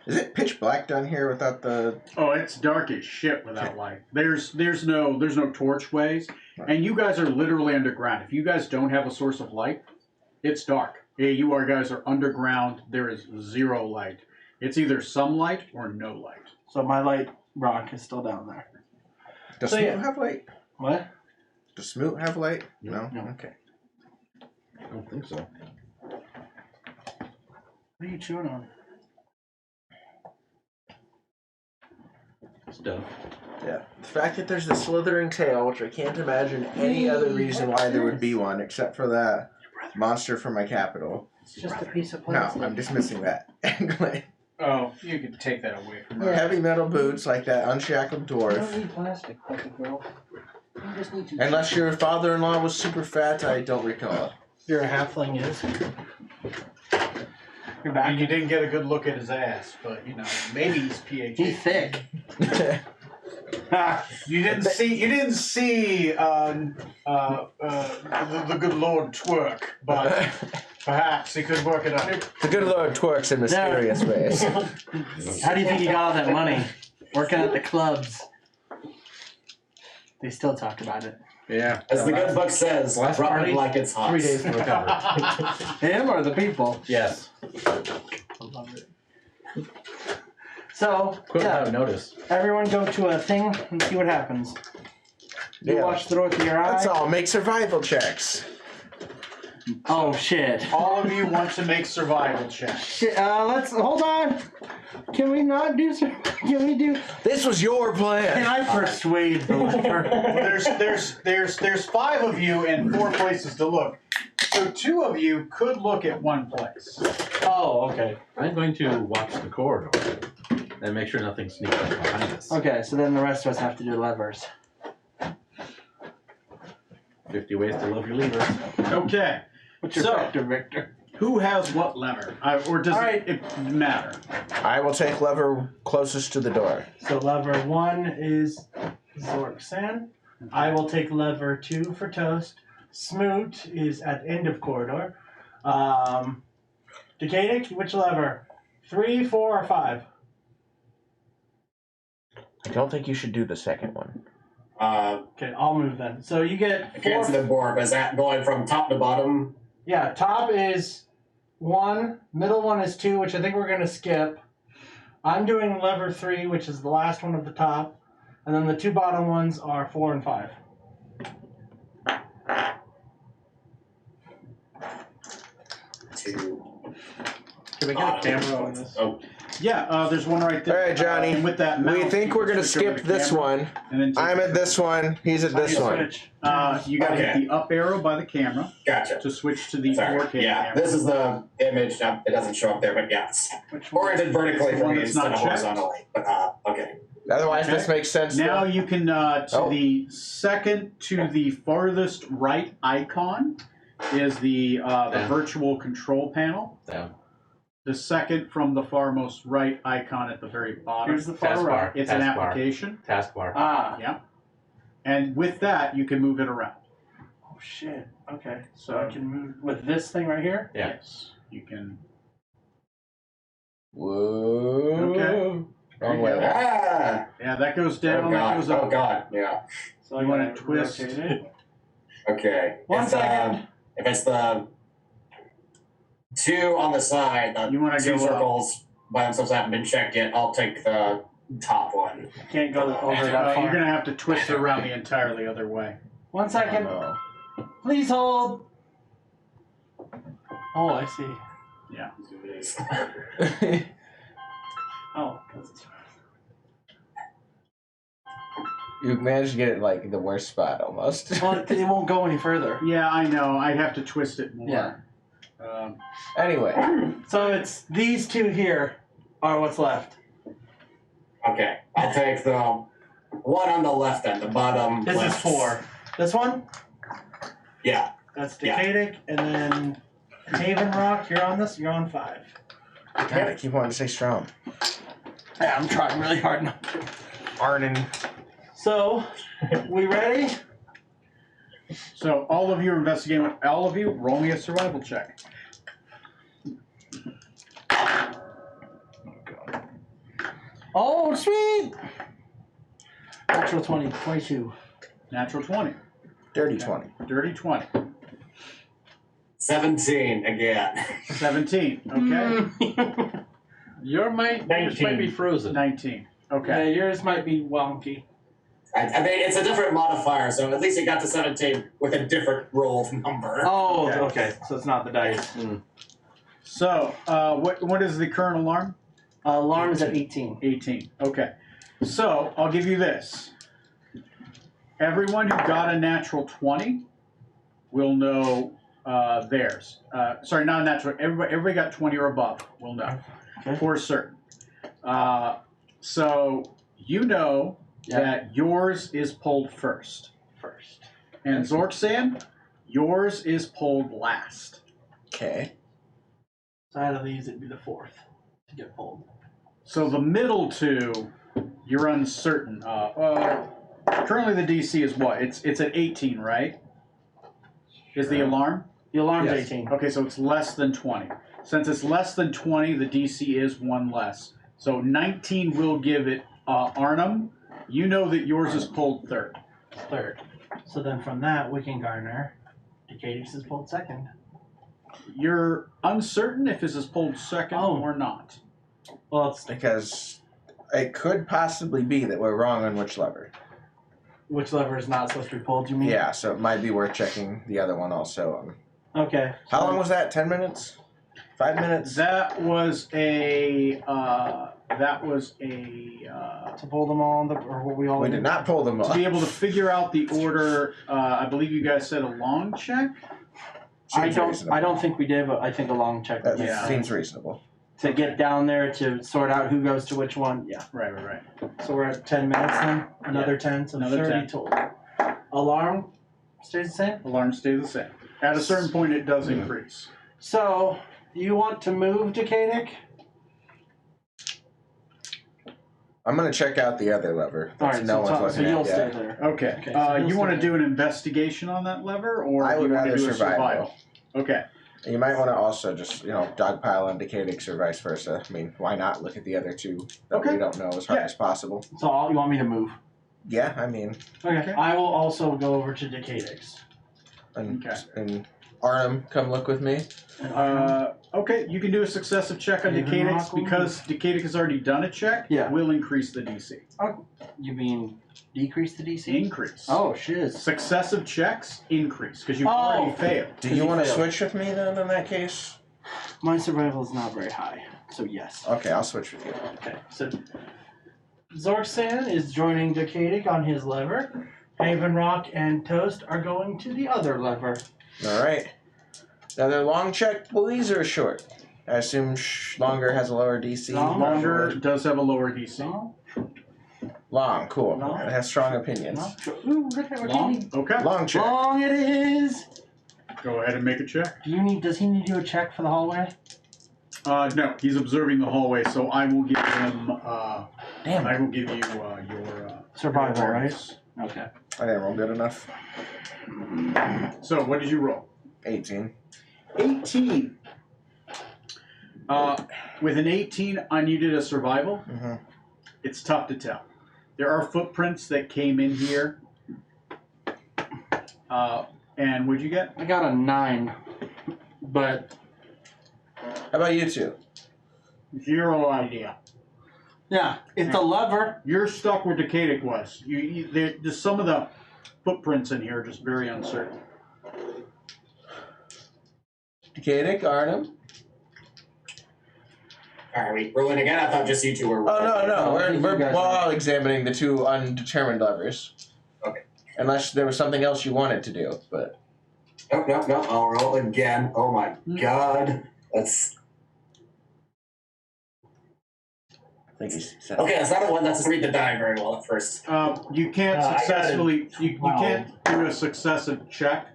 S4: Is it pitch black down here without the?
S1: Oh, it's dark as shit without light. There's no torchways, and you guys are literally underground. If you guys don't have a source of light, it's dark. Yeah, you guys are underground. There is 0 light. It's either some light or no light.
S2: So my light rock is still down there.
S4: Does
S2: So,
S4: Smoot
S2: yeah.
S4: have light?
S2: What?
S4: Does Smoot have light? No.
S2: No.
S4: Okay.
S5: I don't think so.
S2: What are you chewing on?
S5: Stuff.
S4: Yeah. The fact that there's the slithering tail, which I can't imagine any other reason why there would be one except for that monster from my capital.
S2: It's just a piece of
S4: No,
S2: plastic.
S4: I'm dismissing that.
S1: Oh, you can take that away from her.
S4: Heavy metal boots like that unshackled
S2: You don't
S4: dwarf.
S2: need plastic, puppy girl. You just need to.
S4: Unless your father-in-law was super fat, I don't recall.
S2: You're a halfling, is. You're
S1: I
S2: back.
S1: mean, you didn't get a good look at his ass, but you know, maybe he's
S2: He's
S1: PhD.
S2: thick.
S1: You didn't see the good Lord twerk, but perhaps he could work it out.
S4: The good Lord twerks in mysterious ways.
S2: How do you think he got all that money? Working at the clubs. They still talk about it.
S5: Yeah.
S3: As the good book says,
S5: Last
S3: rub
S5: party,
S3: it like it's hot.
S5: 3 days to recover.
S2: Him or the people?
S5: Yes.
S2: I love it. So,
S5: Quit
S2: yeah,
S5: without notice.
S2: everyone go to a thing and see what happens. You
S4: Yeah.
S2: watch through it to your eye.
S4: That's all. Make survival checks.
S2: Oh shit.
S1: All of you want to make survival checks.
S2: Shit. Let's hold on. Can we not do? Can we do?
S4: This was your
S2: Can
S4: plan.
S2: I persuade the leper?
S1: There's 5 of you and 4 places to look. So 2 of you could look at one place.
S2: Oh, okay.
S5: I'm going to watch the corridor and make sure nothing sneaks up behind us.
S2: Okay, so then the rest of us have to do levers.
S5: 50 ways to love your leaders.
S1: Okay.
S2: What's your
S1: So-
S2: factor, Victor?
S1: Who has what lever? Or does
S2: All right.
S1: it matter?
S4: I will take lever closest to the door.
S2: So lever 1 is Zorksan. I will take lever 2 for Toast. Smoot is at end of corridor. Decadic, which lever? 3, 4, or 5?
S4: I don't think you should do the second one.
S2: Okay, I'll move then. So you get
S3: I can't
S2: 4.
S3: see the board, but is that going from top to bottom?
S2: Yeah, top is 1, middle one is 2, which I think we're going to skip. I'm doing lever 3, which is the last one at the top. And then the 2 bottom ones are 4 and 5.
S3: Two.
S2: Can we get a camera on this?
S3: Oh,
S1: Yeah, there's one right there.
S4: All right, Johnny.
S1: And with that
S4: We
S1: mouse,
S4: think
S1: you
S4: we're
S1: can
S4: gonna
S1: switch over
S4: skip
S1: the
S4: this
S1: camera
S4: one.
S1: And then take
S4: I'm at this one. He's at this one.
S2: Switch.
S1: You got to
S3: Okay.
S1: hit the up arrow by the camera
S3: gotcha.
S1: to switch to the
S3: Sorry.
S1: 4K
S3: Yeah,
S1: camera.
S3: this is the image. It doesn't show up there, but yeah, it's
S2: Which one?
S3: oriented vertically
S1: The
S3: for
S1: one
S3: me
S1: that's
S3: instead
S1: not
S3: of
S1: checked?
S3: horizontally. But okay.
S4: Otherwise,
S1: Okay.
S4: this makes sense.
S1: Now you can to
S4: Oh.
S1: the second to the farthest right icon is the
S5: Down.
S1: virtual control panel.
S5: Down.
S1: The second from the farmost right icon at the very bottom.
S2: Here's the far
S5: Taskbar.
S2: right.
S1: It's an
S5: Taskbar.
S1: application.
S5: Taskbar.
S2: Ah.
S1: Yeah. And with that, you can move it around.
S2: Oh shit. Okay. So
S1: So
S2: I can move with this thing right here.
S5: Yeah.
S1: yes, you can.
S4: Whoa.
S1: Okay.
S4: Wrong way.
S3: Ah!
S1: Yeah, that goes down.
S3: Oh
S1: that
S3: god.
S1: goes
S3: Oh
S1: up.
S3: god. Yeah.
S2: So
S1: You
S2: I
S1: wanna
S2: gotta
S1: twist?
S2: rotate it.
S3: Okay.
S2: One
S3: If,
S2: second.
S3: If it's the 2 on the side, the
S1: You wanna
S3: 2
S1: go up.
S3: circles by themselves haven't been checked yet. I'll take the top one.
S2: Can't go over that far.
S1: You're gonna have to twist it around the entirely other way.
S2: 1 second.
S4: Oh,
S2: Please hold. Oh, I see.
S4: no.
S2: Oh. 'cause it's-
S4: You managed to get it like the worst spot almost.
S2: Well, it won't go any further.
S1: Yeah, I know. I'd have to twist it more.
S2: Yeah.
S4: Anyway,
S2: So it's these 2 here are what's left.
S3: Okay. I'll take the one on the left and the bottom.
S2: This
S3: left.
S2: is 4. This one?
S3: Yeah.
S2: That's
S3: Yeah.
S2: Decadic, and then Haven Rock, you're on this, you're on 5.
S4: God, I keep wanting to say strong.
S2: Yeah, I'm trying really hard not to.
S4: Arnon.
S2: So, we ready?
S1: So all of you are investigating. All of you, roll me a survival check.
S2: Oh, sweet! Natural 20, 22.
S1: Natural 20.
S4: Dirty 20.
S1: Dirty 20.
S3: 17 again.
S1: 17. Okay.
S5: Yours might be
S6: 19.
S5: frozen.
S1: 19.
S2: Yeah,
S1: Okay.
S2: yours might be wonky.
S3: I mean, it's a different modifier, so at least it got to 17 with a different roll number.
S2: Oh, okay. So it's not the dice.
S1: So what is the current alarm?
S2: Alarm is at 18.
S1: 18. Okay. So I'll give you this. Everyone who got a natural 20 will know theirs. Sorry, not natural. Everybody got 20 or above. We'll know
S2: Okay.
S1: for certain. So you know that yours is pulled first. And Zorksan, yours is pulled last.
S4: Okay.
S2: So out of these, it'd be the fourth to get pulled.
S1: So the middle two, you're uncertain. Currently the DC is what? It's at 18, right? Is the alarm?
S2: The alarm's
S4: Yes.
S2: 18.
S1: Okay, so it's less than 20. Since it's less than 20, the DC is one less. So 19 will give it Arnhem. You know that yours is pulled third.
S2: Third. So then from that, we can garner Decadix is pulled second.
S1: You're uncertain if this is pulled second or not.
S2: Well, it's
S4: Because it could possibly be that we're wrong on which lever.
S2: which lever is not supposed to be pulled, you mean?
S4: Yeah, so it might be worth checking the other one also.
S2: Okay.
S4: How long was that? 10 minutes? 5 minutes?
S1: That was a
S2: To pull them all, or what we all
S4: We did not pull them
S1: to
S4: off.
S1: be able to figure out the order. I believe you guys said a long check.
S4: Seems reasonable.
S2: I don't think we did, but I think a long check
S4: That
S2: would be
S1: Yeah.
S4: seems reasonable.
S2: to get down there to sort out who goes to which one. Yeah.
S1: Right.
S2: So we're at 10 minutes then. Another 10, so
S1: Another
S2: 30
S1: 10.
S2: total. Alarm stays the same.
S1: Alarm stays the same. At a certain point, it does increase.
S2: So you want to move Decadic?
S4: I'm going to check out the other lever.
S2: All
S4: That's
S2: right.
S4: no one's
S2: So
S4: looking
S2: you'll
S4: at
S2: stay
S4: yet.
S2: there.
S1: Okay.
S2: Okay, so
S1: You
S2: he'll
S1: want to
S2: stay
S1: do an investigation on that lever, or
S4: I
S1: do
S4: would
S1: you want to
S4: rather
S1: do a
S4: survival.
S1: Okay.
S4: You might want to also just, dogpile on Decadix or vice versa. I mean, why not look at the other two that
S1: Okay.
S4: we don't know as hard
S1: Yeah.
S4: as possible?
S2: So you want me to move?
S4: Yeah, I mean,
S2: Okay. I will also go over to Decadix.
S4: and,
S1: Okay.
S4: and Arnhem, come look with me.
S1: Okay, you can do a successive check on
S2: Even
S1: Decadix
S2: rock will
S1: because Decadix has already done a check.
S2: Yeah.
S1: Will increase the DC.
S2: You mean decrease the DC?
S1: Increase.
S2: Oh, shiz.
S1: Successive checks increase because you've
S2: Oh.
S1: already failed.
S4: Do
S2: Because
S4: you
S2: you
S4: want to
S2: failed.
S4: switch with me then in that case?
S2: My survival is not very high, so yes.
S4: Okay, I'll switch with you.
S2: Okay, so Zorksan is joining Decadic on his lever. Haven Rock and Toast are going to the other lever.
S4: All right. Now they're long check pulleys or short? I assume longer has a lower DC.
S2: Long.
S1: Longer does have a lower DC.
S2: No?
S4: Long, cool.
S2: No.
S4: It has strong opinions.
S2: No? Ooh, look at
S1: Long. Okay.
S4: Long check.
S2: Long it is!
S1: Go ahead and make a check.
S2: Does he need to do a check for the hallway?
S1: No, he's observing the hallway, so I will give him.
S4: Damn,
S1: I will give you your
S2: Survival,
S1: your
S2: right?
S1: awareness.
S2: Okay.
S4: I didn't roll good enough.
S1: So what did you roll?
S4: 18.
S1: 18. With an 18, I needed a survival.
S4: Mm-hmm.
S1: It's tough to tell. There are footprints that came in here. And what'd you get?
S2: I got a 9, but
S4: How about you two?
S1: 0 idea.
S2: yeah, it's a lever.
S1: You're stuck where Decadic was. There's some of the footprints in here are just very uncertain.
S4: Decadic, Arnhem?
S3: Are we rolling again? I thought just you two were
S4: Oh,
S3: rolling.
S4: no.
S2: No, I think
S4: We're
S2: you guys
S4: all examining the two undetermined levers.
S3: Okay.
S4: Unless there was something else you wanted to do, but.
S3: No. I'll roll again. Oh my god. That's
S4: I think he's said
S3: okay. That's not a one. That's read the die very well at first.
S1: You can't
S6: I got
S1: successfully. You
S6: 12.
S1: can't do a successive check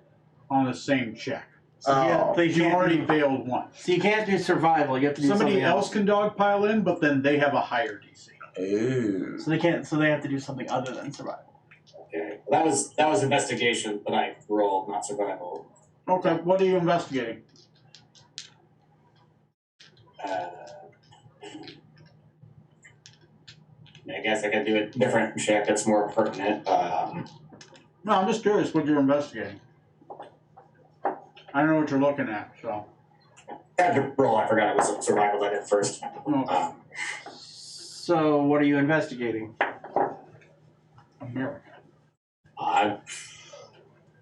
S1: on the same check.
S2: So
S4: Oh.
S1: You already failed once.
S2: So you can't do survival. You have to do
S1: Somebody
S2: something
S1: else can dogpile in, but then they have a higher DC.
S4: Ooh.
S2: So they can't. So they have to do something other than survival.
S3: Okay. That was investigation that I rolled, not survival.
S1: Okay, what are you investigating?
S3: I guess I could do a different check that's more pertinent.
S1: No, I'm just curious what you're investigating. I don't know what you're looking at, so.
S3: I had to roll. I forgot it was survival that I did first.
S1: Okay.
S2: So what are you investigating?
S1: America.
S3: I'm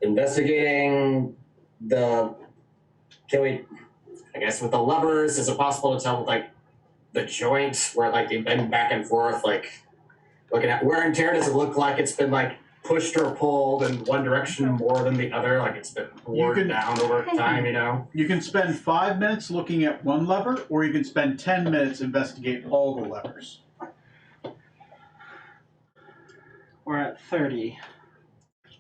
S3: investigating the. Can we? I guess with the levers, is it possible to tell like the joint where like they bend back and forth, like looking at wear and tear? Does it look like it's been like pushed or pulled in one direction more than the other, like it's been worn
S1: can-
S3: down over time, you know?
S1: You can spend 5 minutes looking at one lever, or you can spend 10 minutes investigating all the levers.
S2: We're at 30.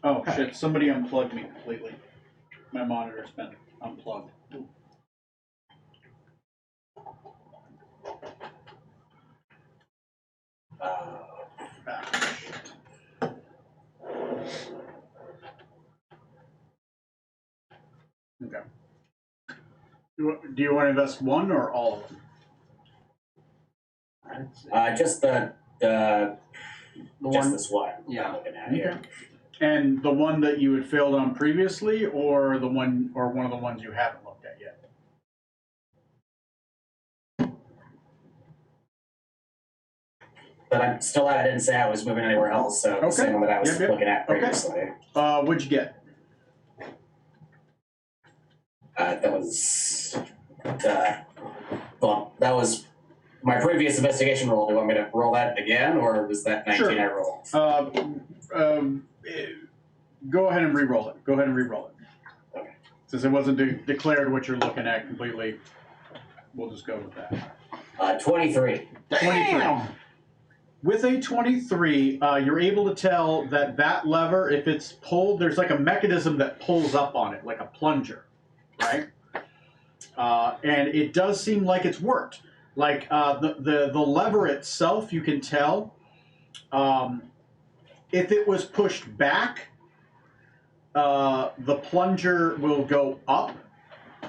S1: Oh shit! Somebody unplugged me completely. My monitor's been unplugged. Ah, shit. Okay. Do you want to invest one or all of them?
S3: Just the
S2: The
S3: just
S2: one,
S3: this one
S2: yeah.
S3: I'm looking at here.
S1: And the one that you had failed on previously, or the one, or one of the ones you haven't looked at yet?
S3: But I'm still I didn't say I was moving anywhere else, so the
S1: Okay.
S3: same one that I was
S1: Yep.
S3: looking at
S1: Okay.
S3: previously.
S1: What'd you get?
S3: That was well, that was my previous investigation roll. Do you want me to roll that again, or was that 19
S1: Sure.
S3: I rolled?
S1: Go ahead and re-roll it. Go ahead and re-roll it.
S3: Okay.
S1: Since it wasn't declared what you're looking at completely, we'll just go with that.
S3: 23.
S1: 23. With a 23, you're able to tell that that lever, if it's pulled, there's like a mechanism that pulls up on it, like a plunger, right? And it does seem like it's worked. Like the lever itself, you can tell if it was pushed back, the plunger will go up,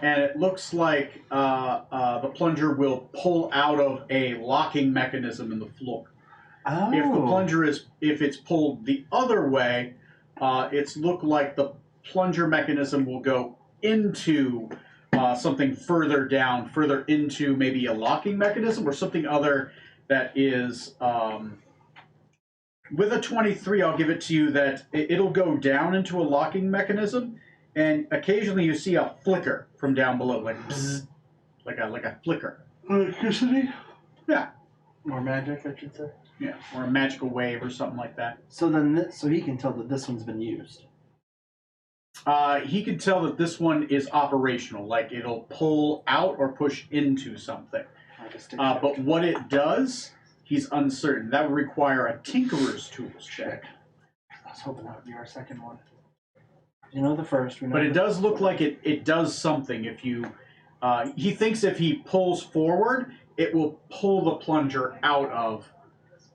S1: and it looks like the plunger will pull out of a locking mechanism in the floor.
S2: Oh.
S1: If the plunger if it's pulled the other way, it's look like the plunger mechanism will go into something further down, further into maybe a locking mechanism or something other that is. With a 23, I'll give it to you that it'll go down into a locking mechanism, and occasionally you see a flicker from down below, like bzzz, like a flicker.
S2: Electricity?
S1: Yeah.
S2: More magic, I should say.
S1: Yeah, or a magical wave or something like that.
S2: So then, so he can tell that this one's been used.
S1: He can tell that this one is operational, like it'll pull out or push into something.
S2: Like a stick
S1: But
S2: shift.
S1: what it does, he's uncertain. That would require a Tinkerer's Tools check.
S2: I was hoping that would be our second one. You know the first. We know
S1: But it
S2: the-
S1: does look like it does something. If you, he thinks if he pulls forward, it will pull the plunger out of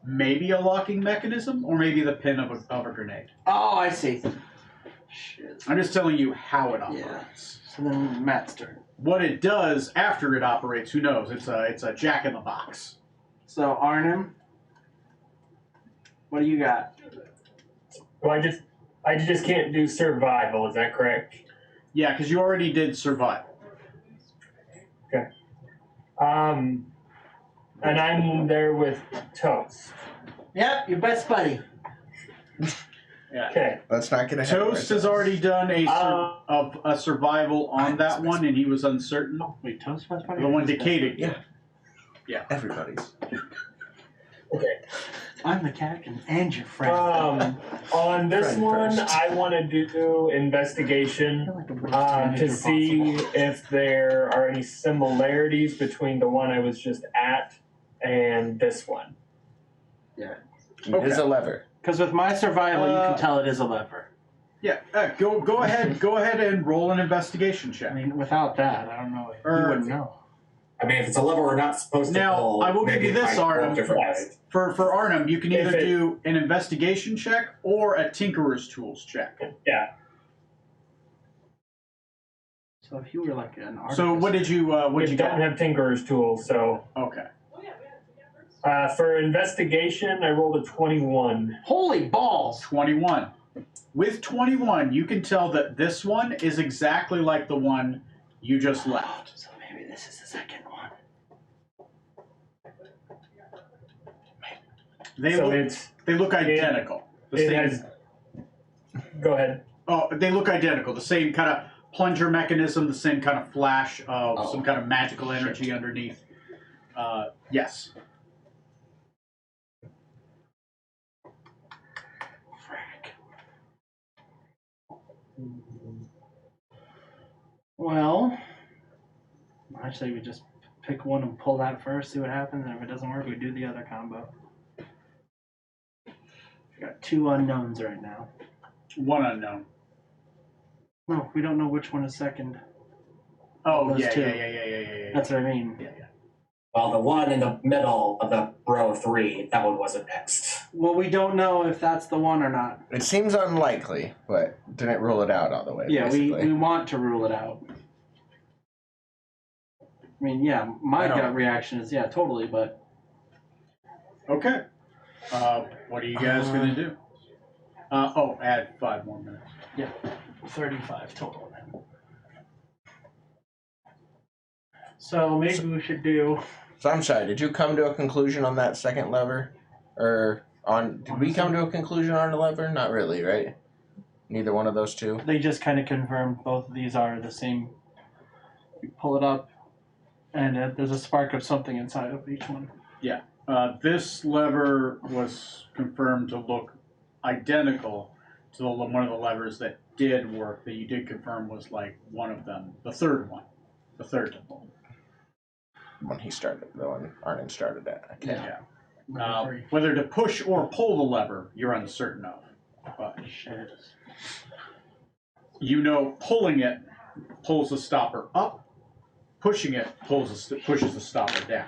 S1: maybe a locking mechanism or maybe the pin of a grenade.
S2: Oh, I see. Shit.
S1: I'm just telling you how it operates.
S2: So then Matt's turn.
S1: What it does after it operates, who knows? It's a jack in the box.
S2: So Arnim, what do you got?
S6: Well, I just can't do survival. Is that correct?
S1: Yeah, because you already did survival.
S6: And I'm there with Toast.
S2: Yep, your best buddy.
S1: Yeah.
S6: Okay.
S4: Let's not get ahead of
S1: Toast has
S4: ourselves.
S1: already done
S6: Um,
S1: a survival on that one, and he was uncertain.
S2: Wait, Toast best buddy?
S1: The
S2: or
S1: one
S2: his best
S1: Decaded.
S4: Yeah.
S1: Yeah.
S4: Everybody's.
S2: buddy? I'm the captain and your friend.
S6: On this
S4: Friend
S6: one,
S4: first.
S6: I want to do investigation
S2: You're like the worst
S6: to
S2: manager
S6: see
S2: possible.
S6: if there are any similarities between the one I was just at and this one.
S4: It is a lever.
S2: Because with my survival, you can
S1: Uh,
S2: tell it is a lever.
S1: Yeah. Go ahead. Go ahead and roll an investigation
S2: I
S1: check.
S2: mean, without that, I don't know. You wouldn't know.
S3: I mean, if it's a lever we're not supposed to
S1: Now,
S3: pull,
S1: I will give
S3: maybe
S1: you this,
S3: it might roll
S1: Artem.
S3: differently.
S1: For Arnhem, you can
S6: If
S1: either
S6: it-
S1: do an investigation check or a Tinkerer's Tools check.
S6: Yeah.
S2: So if you were like an artist.
S1: So what did you
S6: We
S1: get?
S6: don't have Tinkerer's tools, so
S1: Okay.
S6: for investigation, I rolled a 21.
S2: Holy balls!
S1: 21. With 21, you can tell that this one is exactly like the one you just left.
S2: So maybe this is the second one.
S6: So it's
S1: They look identical. The
S6: it
S1: same.
S6: has. Go ahead.
S1: Oh, they look identical. The same kind of plunger mechanism, the same kind of flash of some kind of magical energy underneath. Yes.
S2: Frack. Well, actually, we just pick one and pull that first, see what happens, and if it doesn't work, we do the other combo. We got 2 unknowns right now.
S1: One unknown.
S2: No, we don't know which one is second.
S1: Oh,
S2: Those
S1: yeah,
S2: two.
S1: yeah.
S2: That's what I mean.
S1: Yeah.
S3: Well, the one in the middle of the row 3, that one wasn't next.
S2: Well, we don't know if that's the one or not.
S4: It seems unlikely, but didn't rule it out all the way.
S2: Yeah,
S4: basically.
S2: we want to rule it out. I mean, yeah, my
S4: I don't-
S2: gut reaction is yeah, totally, but
S1: Okay. What are you guys gonna do? Add 5 more minutes.
S2: 35 total then. So maybe we should do.
S4: So I'm sorry. Did you come to a conclusion on that second lever, or on? Did we come to a conclusion on the lever? Not really, right? Neither one of those two.
S2: They just kind of confirmed both of these are the same. You pull it up, and there's a spark of something inside of each one.
S1: This lever was confirmed to look identical to one of the levers that did work, that you did confirm was like one of them. The third one. The third one.
S4: When he started, the one Arnon started at. Okay.
S1: Yeah.
S2: Number 3.
S1: Whether to push or pull the lever, you're uncertain of. But
S2: Shit.
S1: you know pulling it pulls the stopper up, pushing it pushes the stopper down.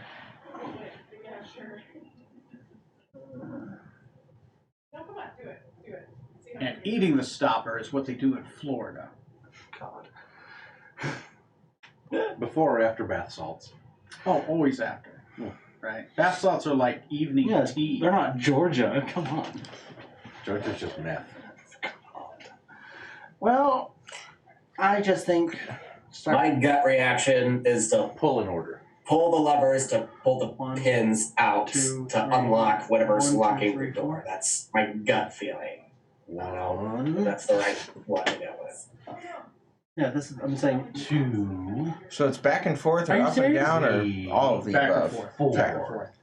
S1: And eating the stopper is what they do in Florida.
S2: God.
S5: Before or after bath salts?
S1: Oh, always after. Right? Bath salts are like evening
S2: Yeah,
S1: tea.
S2: they're not Georgia. Come on.
S5: Georgia's just meth.
S2: Well, I just think.
S3: My gut reaction is to
S5: Pull in order.
S3: pull the levers to pull the
S2: One,
S3: pins out
S2: two,
S3: to
S2: three.
S3: unlock whatever's
S2: 1, 2,
S3: locking
S2: 3,
S3: the door.
S2: 4.
S3: That's my gut feeling.
S5: One,
S3: That's the right one to go with.
S2: Yeah, this is. I'm saying.
S5: 2,
S4: So it's back and forth,
S2: Are
S4: or
S2: you
S4: up
S2: serious?
S4: and down, or all of the
S1: Back
S4: above.
S1: and forth.
S5: 4.
S1: Back and forth.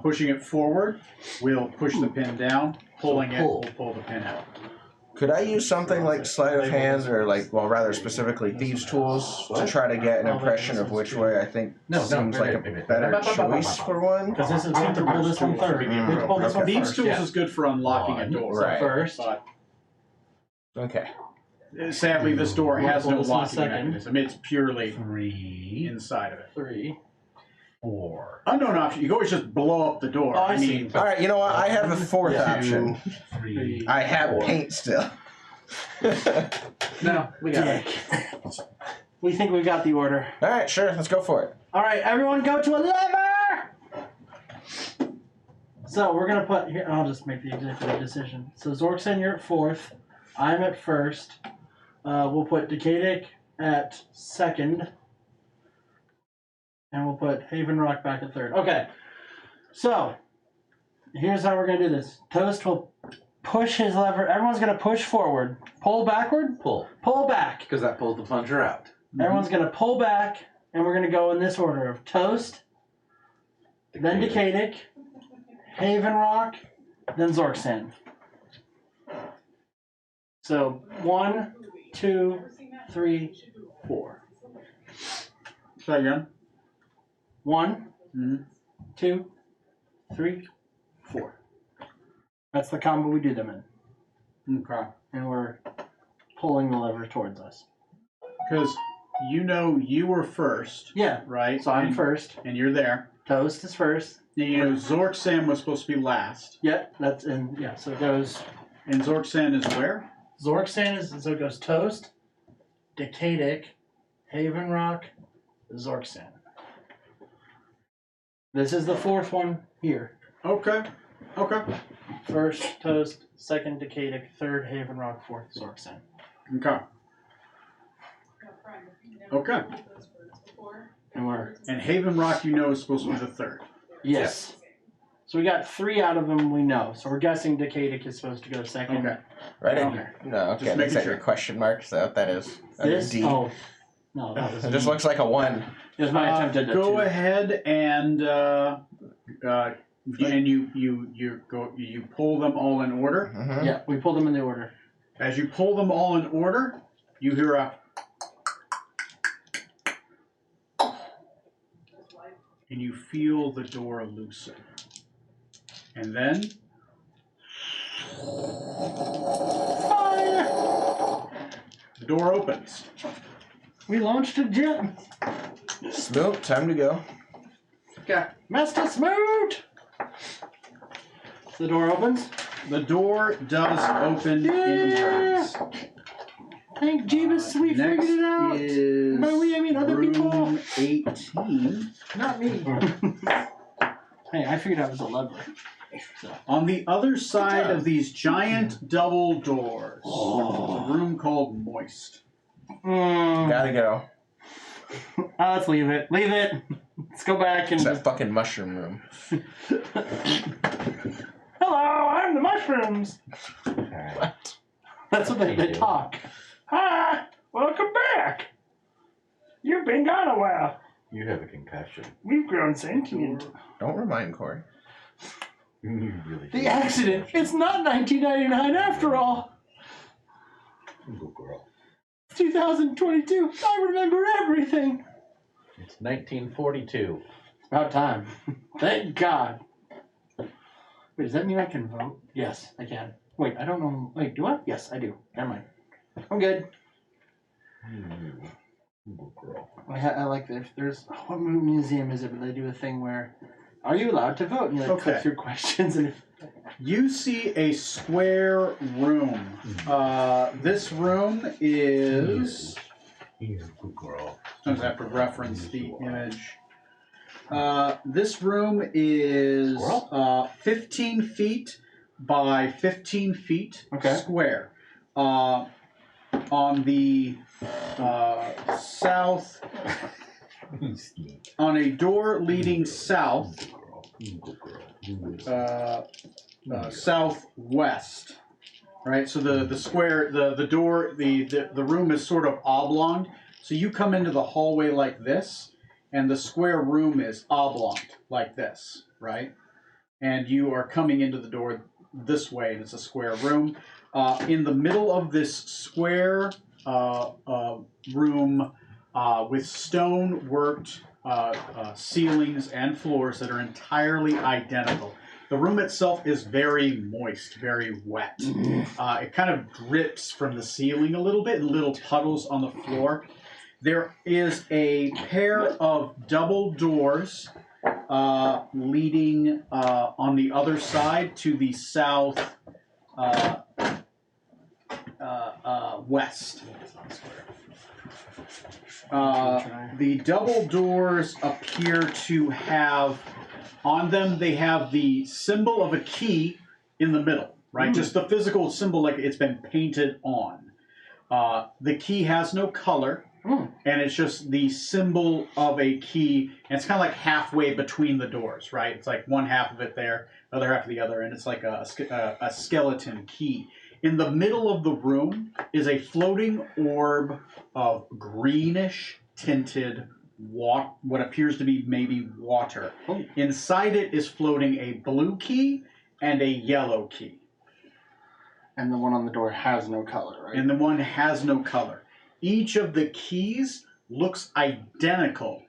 S1: Pushing it forward, we'll push the pin down. Pulling it, we'll pull the pin out.
S4: Could I use something like sleight of hand, or like, well, rather specifically thieves' tools, to try to get an impression of which way I think seems like a better choice for one?
S2: Because this is we have to pull this one third. We have to pull this one
S1: Thieves'
S2: first.
S1: tools
S2: Yeah.
S1: is good for unlocking a door.
S4: Right.
S2: First.
S1: But
S4: Okay.
S1: sadly, this door
S2: We'll
S1: has
S2: pull
S1: no
S2: this one
S1: locking
S2: second.
S1: mechanism. It's purely
S5: 3,
S1: inside of it.
S2: 3.
S5: 4.
S1: Unknown option. You can always just blow up the door.
S2: Oh, I see.
S4: All right. You know what? I have a fourth option.
S5: 3.
S4: I have paint still.
S5: No, we got it.
S2: Dick. We think we got the order.
S4: All right. Sure. Let's go for it.
S2: All right, everyone, go to a lever. So we're gonna put here. I'll just make the executive decision. So Zorkson, you're at 4th. I'm at 1st. We'll put Decadic at 2nd. And we'll put Haven Rock back at 3rd. Okay. So, here's how we're going to do this. Toast will push his lever. Everyone's going to push forward. Pull backward.
S5: Pull.
S2: Pull back.
S5: Because that pulls the plunger out.
S2: Everyone's going to pull back. And we're going to go in this order of Toast, then Decadic, Haven Rock, then Zorksan. So, 1, 2, 3, 4.
S1: Say again.
S2: 1,
S1: Mhm.
S2: 2, 3, 4. That's the combo we do them in.
S1: Okay.
S2: And we're pulling the lever towards us.
S1: Because you know you were first,
S2: Yeah.
S1: right?
S2: So I'm
S1: and,
S2: first.
S1: and you're there.
S2: Toast is first.
S1: And you know Zorksan was supposed to be last.
S2: Yep. That's in. Yeah. So it goes.
S1: And Zorksan is where?
S2: Zorksan is so it goes Toast, Decadic, Haven Rock, Zorksan. This is the 4th one here.
S1: Okay. Okay.
S2: First Toast, 2nd Decadic, 3rd Haven Rock, 4th Zorksan.
S1: Okay. Okay.
S2: And we're
S1: And Haven Rock, you know, is supposed to be the 3rd.
S2: yes. So we got 3 out of them we know. So we're guessing Decadic is supposed to go 2nd.
S1: Okay.
S4: Right?
S2: Okay.
S4: No. Okay.
S1: Just
S4: Is
S1: making
S4: that
S1: sure.
S4: your question mark? Is that what that is? That's
S2: This
S4: D.
S2: oh no, that was
S4: It just looks like a 1.
S2: it was my attempt at a
S1: Go
S2: 2.
S1: ahead and you pull them all in order.
S4: Mhm.
S2: Yeah, we pulled them in the order.
S1: As you pull them all in order, You hear a... And you feel the door loosen. And then... Fire! The door opens.
S2: We launched a jet.
S4: Smoot, time to go.
S2: Okay. Master Smoot! The door opens.
S1: The door does open
S2: Yeah.
S1: inwards.
S2: Thank Jeebus, we
S1: Next
S2: figured it out.
S1: is
S2: By we, I mean other
S1: room
S2: people.
S1: 18.
S2: Not me. Hey, I figured out it was a lever. So.
S1: On the other side of these giant double doors, is a room called Moist.
S4: Gotta go.
S2: Let's leave it. Leave it. Let's go back and.
S4: It's that fucking mushroom room.
S2: Hello, I'm the mushrooms.
S4: What?
S2: That's what they talk. Hi, welcome back. You've been gone a while.
S5: You have a concussion.
S2: We've grown sentient.
S4: Don't remind Corey.
S5: You really
S2: The accident. It's not 1999 after all.
S5: Good girl.
S2: 2022. I remember everything.
S5: It's 1942.
S2: About time. Thank God. Wait, does that mean I can vote? Yes, I can. Wait, I don't know. Wait, do I? Yes, I do. Never mind. I'm good.
S5: Good girl.
S2: I like this. There's what museum is it? But they do a thing where, are you allowed to vote? And you like click through questions and.
S1: You see a square room. This room is...
S5: Good girl.
S1: Sometimes I have to reference the image. This room is 15 feet by 15 feet square. On the south, on a door leading south, southwest. Right, so the square, the door, the room is sort of oblong. So you come into the hallway like this, and the square room is oblong like this, right? And you are coming into the door this way, and it's a square room. In the middle of this square room with stone-worked ceilings and floors that are entirely identical. The room itself is very moist, very wet. It kind of drips from the ceiling a little bit, and little puddles on the floor. There is a pair of double doors leading on the other side to the south west. The double doors appear to have on them, they have the symbol of a key in the middle, right? Just the physical symbol, like it's been painted on. The key has no color, and it's just the symbol of a key, and it's kind of like halfway between the doors, right? It's like one half of it there, the other half of the other, and it's like a skeleton key. In the middle of the room is a floating orb of greenish tinted what appears to be maybe water. Inside it is floating a blue key and a yellow key.
S2: And the one on the door has no color, right?
S1: And the one has no color. Each of the keys looks identical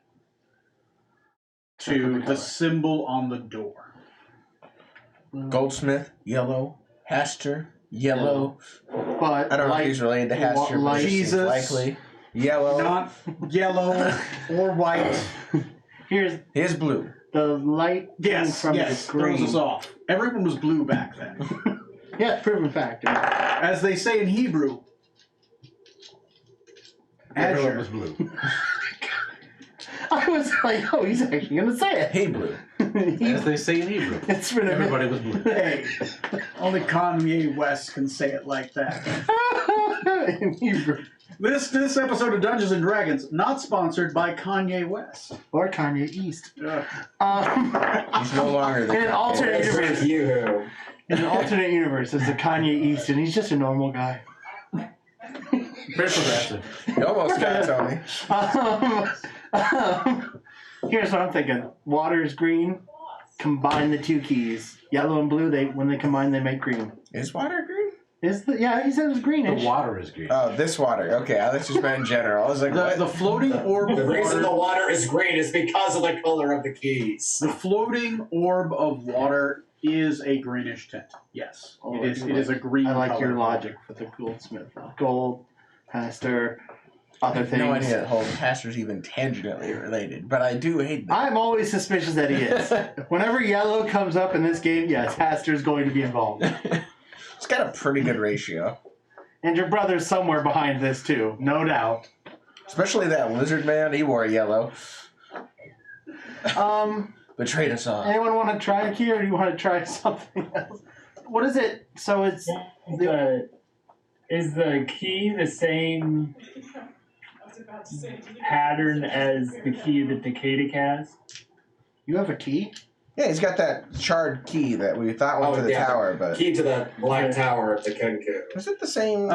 S1: to the symbol on the door.
S4: Goldsmith, yellow. Haster, yellow.
S2: But
S4: I don't know if he's related to Haster, but
S1: Jesus.
S4: likely. Yellow.
S1: Not yellow or white.
S2: here's
S4: He is blue.
S2: the light
S1: Yes,
S2: from
S1: yes,
S2: the screen.
S1: throws us off. Everyone was blue back then.
S2: Yeah, proven fact.
S1: As they say in Hebrew,
S5: Everyone was
S1: azure.
S5: blue.
S2: I was like, oh, he's actually gonna say it.
S4: Hey, blue.
S5: As they say in Hebrew.
S2: It's been a
S5: Everybody was blue.
S1: Hey, only Kanye West can say it like that.
S2: in Hebrew.
S1: This episode of Dungeons and Dragons not sponsored by Kanye West.
S2: Or Kanye East.
S1: Ugh.
S4: He's no longer the
S2: In an alternate universe,
S3: You.
S2: in an alternate universe, it's a Kanye East, and he's just a normal guy.
S5: Very progressive.
S4: You almost got Tony.
S2: Here's what I'm thinking: water is green. Combine the two keys, yellow and blue. When they combine, they make green.
S4: Is water green?
S2: Yeah, he said it was
S5: The
S2: greenish.
S5: water is green.
S4: Oh, this water. Okay, I just meant in general. I was like, what?
S1: The floating orb
S3: The
S1: of
S3: reason the
S1: water.
S3: water is green is because of the color of the keys.
S1: The floating orb of water is a greenish tint. Yes,
S2: Oh,
S1: it is.
S2: I do
S1: It is a green.
S2: I like
S1: color.
S2: your logic for the goldsmith. Gold, pastor,
S4: I
S2: other
S4: have
S2: things.
S4: no idea that whole pastor's even tangentially related, but I do hate that.
S2: I'm always suspicious that he is. Whenever yellow comes up in this game, yes, pastor's going to be involved.
S4: It's got a pretty good ratio.
S2: And your brother's somewhere behind this too, no doubt.
S4: Especially that lizard man, he wore yellow.
S2: Um,
S4: Betrayed us all.
S2: anyone want to try a key, or do you want to try something else? What is it? So it's
S6: Is the key the same pattern as the key that Decadic has?
S2: you have a key.
S4: Yeah, he's got that charred key that we thought went
S3: Oh,
S4: to the
S3: yeah.
S4: tower, but
S3: Key to the Black Tower of the Kenku.
S4: is it the same?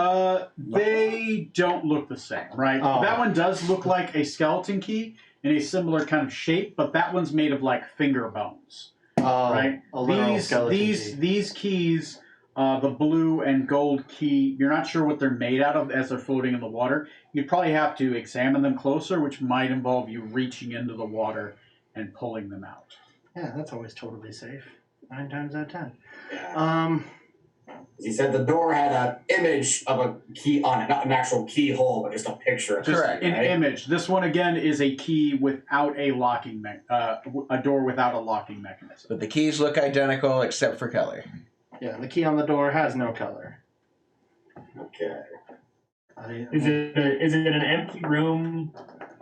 S1: They don't look the same, right?
S2: Oh.
S1: That one does look like a skeleton key in a similar kind of shape, but that one's made of like finger bones, right?
S2: A literal
S1: These
S2: skeleton
S1: these
S2: key.
S1: these keys, the blue and gold key, you're not sure what they're made out of as they're floating in the water. You'd probably have to examine them closer, which might involve you reaching into the water and pulling them out.
S2: Yeah, that's always totally safe. 9 times out of 10.
S3: Yeah. He said the door had an image of a key on it, not an actual keyhole, but just a picture of
S1: Just
S3: it.
S4: Correct.
S1: an
S3: right?
S1: image. This one again is a key without a locking a door without a locking mechanism.
S4: But the keys look identical except for color.
S2: Yeah, the key on the door has no color.
S3: Okay.
S6: Is it an empty room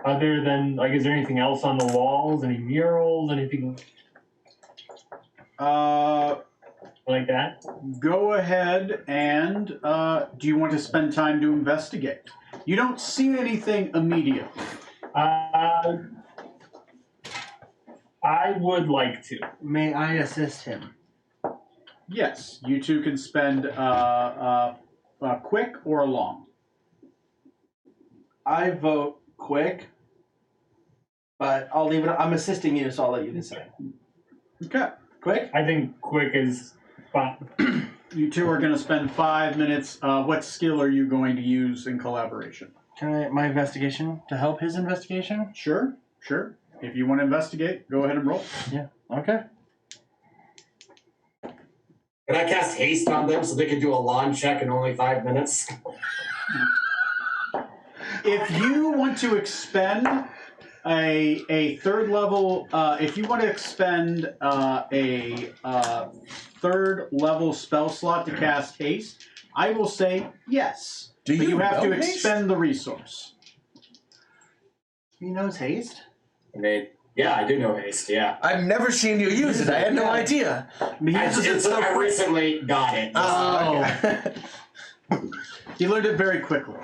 S6: other than, like, is there anything else on the walls? Any murals? Anything like that?
S1: Go ahead and do you want to spend time to investigate? You don't see anything immediately.
S6: I would like to.
S2: May I assist him?
S1: Yes, you two can spend quick or long.
S2: I vote quick, but I'll leave it. I'm assisting you, so I'll let you decide.
S1: Okay.
S2: Quick?
S6: I think quick is fine.
S1: You two are going to spend 5 minutes. What skill are you going to use in collaboration?
S2: Can I my investigation to help his investigation?
S1: Sure, sure. If you want to investigate, go ahead and roll.
S2: Yeah. Okay.
S3: Can I cast haste on them so they can do a lawn check in only 5 minutes?
S1: If you want to expend a third level, if you want to expend a third level spell slot to cast haste, I will say yes.
S4: Do
S1: But you have to
S4: know haste?
S1: expend the resource.
S2: He knows haste.
S3: I mean, yeah, I do know haste, yeah.
S4: I've never seen you use it. I had no idea.
S1: He uses it so
S3: I
S1: quick.
S3: recently got it.
S4: Oh.
S1: He learned it very quickly.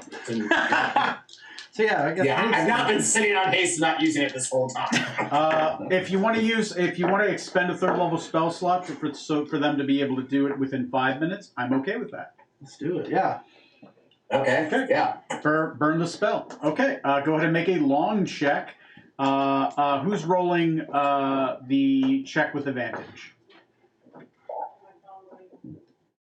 S2: So yeah, I guess.
S3: Yeah,
S2: haste.
S3: I've not been sitting on haste and not using it this whole time.
S1: If you want to expend a third level spell slot for them to be able to do it within 5 minutes, I'm okay with that.
S2: Let's do it. Yeah.
S3: Okay, yeah.
S1: Burn the spell. Okay, go ahead and make a long check. Who's rolling the check with advantage?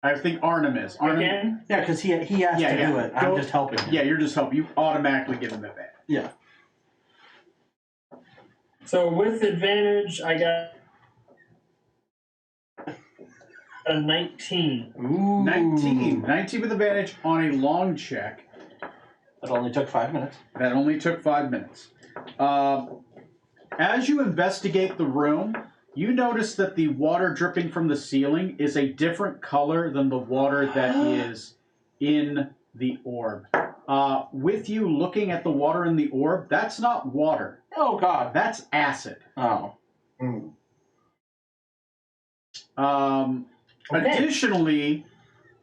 S1: I think Arnhem is. Arnhem,
S6: Again?
S2: Yeah, because he has to do it. I'm
S1: Go-
S2: just helping him.
S1: Yeah, you're just helping. You automatically give him advantage.
S2: Yeah.
S6: So with advantage, I got a 19.
S2: Ooh.
S1: 19 with advantage on a long check.
S2: It only took 5 minutes.
S1: That only took 5 minutes. As you investigate the room, you notice that the water dripping from the ceiling is a different color than the water that is in the orb. With you looking at the water in the orb, that's not water.
S2: Oh God.
S1: That's acid.
S2: Oh.
S3: Hmm.
S6: Okay.
S1: Additionally,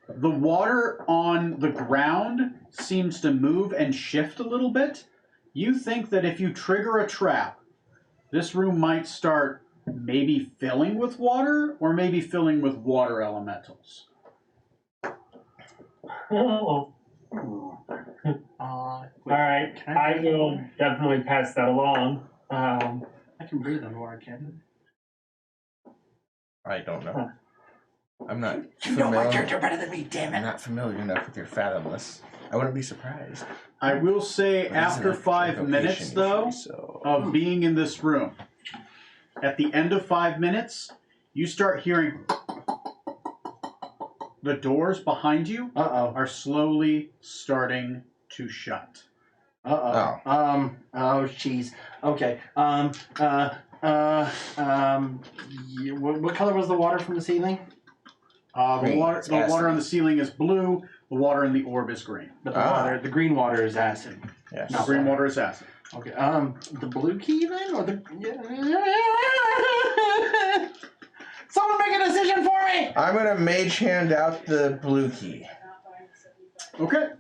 S1: the water on the ground seems to move and shift a little bit. You think that if you trigger a trap, this room might start maybe filling with water or maybe filling with water elementals.
S6: Oh.
S2: Wait,
S6: Alright,
S2: can I
S6: I will definitely pass that along.
S2: I can breathe underwater, can't
S4: I don't know. I'm not
S2: You know my
S4: familiar.
S2: character better than me, damn
S4: I'm
S2: it.
S4: not familiar enough with your Fathomless. I wouldn't be surprised.
S1: I will say
S4: But isn't
S1: after
S4: it
S1: 5
S4: vocation
S1: minutes,
S4: usually,
S1: though,
S4: so...
S1: of being in this room, at the end of 5 minutes, you start hearing the doors behind you
S2: Uh-oh.
S1: are slowly starting to shut.
S2: Uh-oh. Oh, jeez. Okay. What color was the water from the ceiling?
S1: The
S4: Green.
S1: water,
S4: It's
S1: the
S4: acid.
S1: water on the ceiling is blue. The water in the orb is green.
S2: But the green water is acid.
S4: Yes.
S1: The green water is acid.
S2: Okay. The blue key then, or the? Someone make a decision for me.
S4: I'm gonna mage hand out the blue key.
S1: Okay.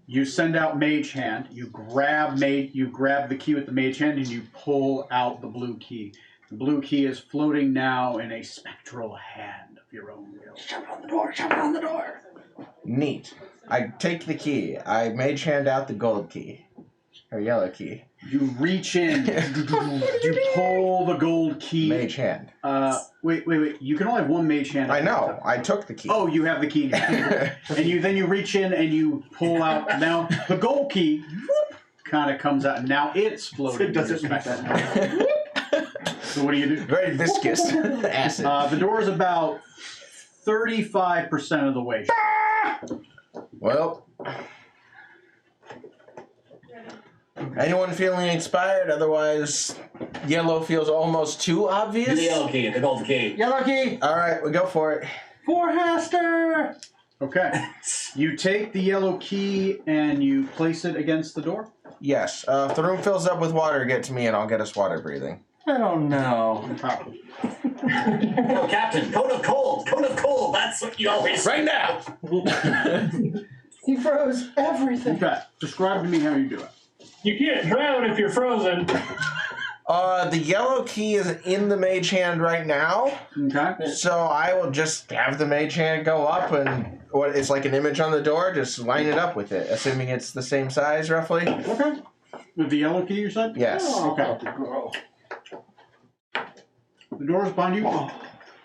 S1: You send out Mage Hand. You grab the key with the Mage Hand, and you pull out the blue key. The blue key is floating now in a spectral hand of your own will.
S2: Shove it on the door. Shove it on the door.
S4: Neat. I take the key. I mage hand out the gold key. Or yellow key.
S1: You reach in. You pull the gold key.
S4: Mage hand.
S1: Wait. You can only have one Mage Hand.
S4: I know. I took the key.
S1: Oh, you have the key in your hand. And then you reach in and you pull out. Now the gold key kind of comes out, and now it's floating.
S2: It doesn't make that
S1: noise. So what do you do?
S4: Very viscous. Acid.
S1: The door is about 35% of the way.
S4: Well. Anyone feeling inspired? Otherwise, yellow feels almost too obvious.
S3: The yellow key, the gold key.
S2: Yellow key.
S4: All right, we go for it.
S2: For Hester.
S1: Okay. You take the yellow key and you place it against the door.
S4: Yes. If the room fills up with water, get to me and I'll get us water breathing.
S2: I don't know.
S3: Oh, Captain, cone of cold, cone of cold. That's what you always.
S4: Right now.
S2: He froze everything.
S1: Okay. Describe to me how you do it.
S6: You can't drown if you're frozen.
S4: The yellow key is in the mage hand right now,
S1: Okay.
S4: so I will just have the mage hand go up and what it's like an image on the door. Just line it up with it, assuming it's the same size roughly.
S1: Okay. With the yellow key, you said?
S4: Yes.
S1: Okay. The doors behind you,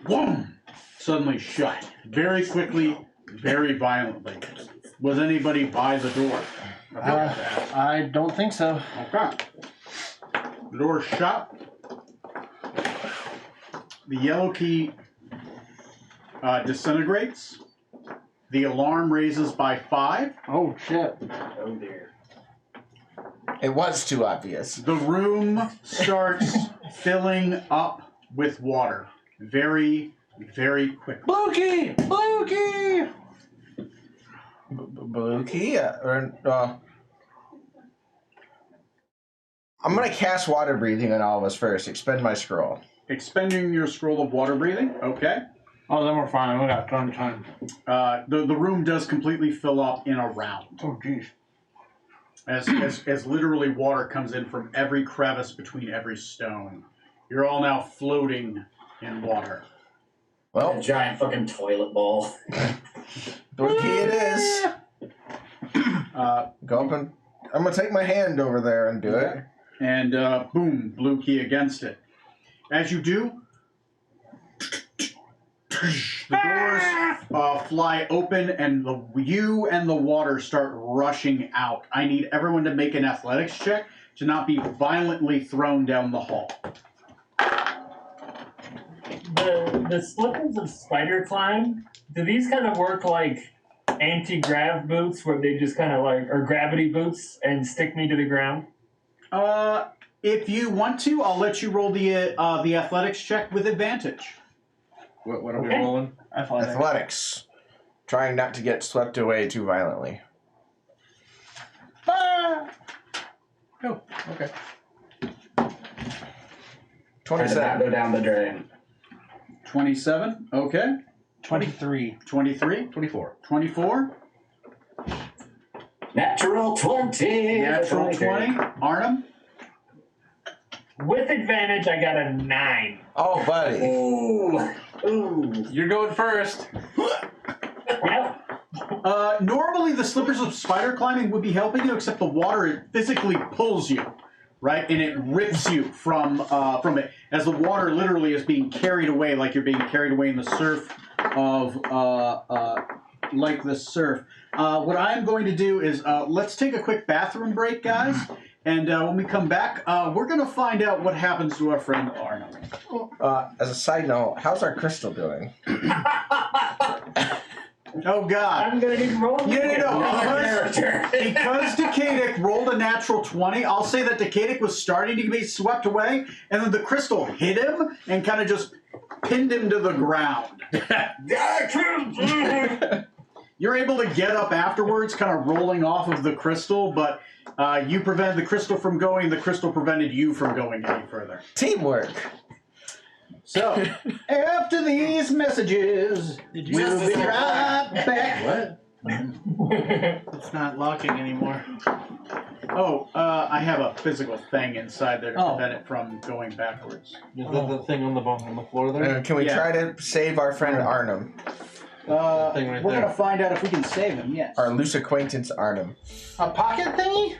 S1: boom, suddenly shut. Very quickly, very violently. Was anybody by the door?
S2: I don't think so.
S1: Okay. The door is shut. The yellow key disintegrates. The alarm raises by 5.
S2: Oh shit.
S3: Oh dear.
S4: It was too obvious.
S1: The room starts filling up with water very, very quickly.
S2: Blue key. Blue key.
S4: Blue key? I'm gonna cast water breathing on all of us first. Expend my scroll.
S1: Expending your scroll of water breathing. Okay.
S2: Oh, then we're fine. We got ton of time.
S1: The room does completely fill up in a round.
S2: Oh jeez.
S1: As literally water comes in from every crevice between every stone. You're all now floating in water.
S3: A
S4: Well,
S3: giant fucking toilet bowl.
S4: blue key it is. Go up and I'm gonna take my hand over there and do it.
S1: And boom, blue key against it. As you do, the doors fly open and you and the water start rushing out. I need everyone to make an athletics check to not be violently thrown down the hall.
S6: The slippers of spider climb, do these kind of work like anti-grav boots where they just kind of like, or gravity boots and stick me to the ground?
S1: If you want to, I'll let you roll the athletics check with advantage.
S5: What are we
S6: Okay.
S5: rolling?
S4: Athletics. Trying not to get swept away too violently.
S2: Ah!
S5: Oh, okay.
S3: Try to not
S4: 27.
S3: go down the drain.
S1: 27, okay.
S2: 23.
S1: 23,
S5: 24.
S1: 24,
S3: Natural 20.
S1: natural 20. Arnhem?
S6: With advantage, I got a 9.
S4: Oh, buddy.
S3: Ooh. Ooh.
S5: You're going first.
S6: Yep.
S1: Normally the slippers of spider climbing would be helping you, except the water physically pulls you, right? And it rips you from it as the water literally is being carried away, like you're being carried away in the surf of like the surf. What I'm going to do is let's take a quick bathroom break, guys. And when we come back, we're going to find out what happens to our friend Arno.
S4: As a side note, how's our crystal doing?
S1: Oh, God.
S6: I'm gonna need to roll.
S1: Because Decadic rolled a natural 20, I'll say that Decadic was starting to be swept away, and then the crystal hit him and kind of just pinned him to the ground. You're able to get up afterwards, kind of rolling off of the crystal, but you prevented the crystal from going, the crystal prevented you from going any further.
S4: Teamwork.
S1: So, after these messages, we'll be right back.
S5: What?
S2: It's not locking anymore.
S1: Oh, I have a physical thing inside there to
S2: Oh.
S1: prevent it from going backwards.
S5: Is that the thing on the floor there?
S4: And can we
S1: Yeah.
S4: try to save our friend Arnhem?
S5: Thing right
S1: We're
S5: there.
S1: gonna find out if we can save him. Yes.
S4: Our loose acquaintance Arnhem.
S2: A pocket thingy?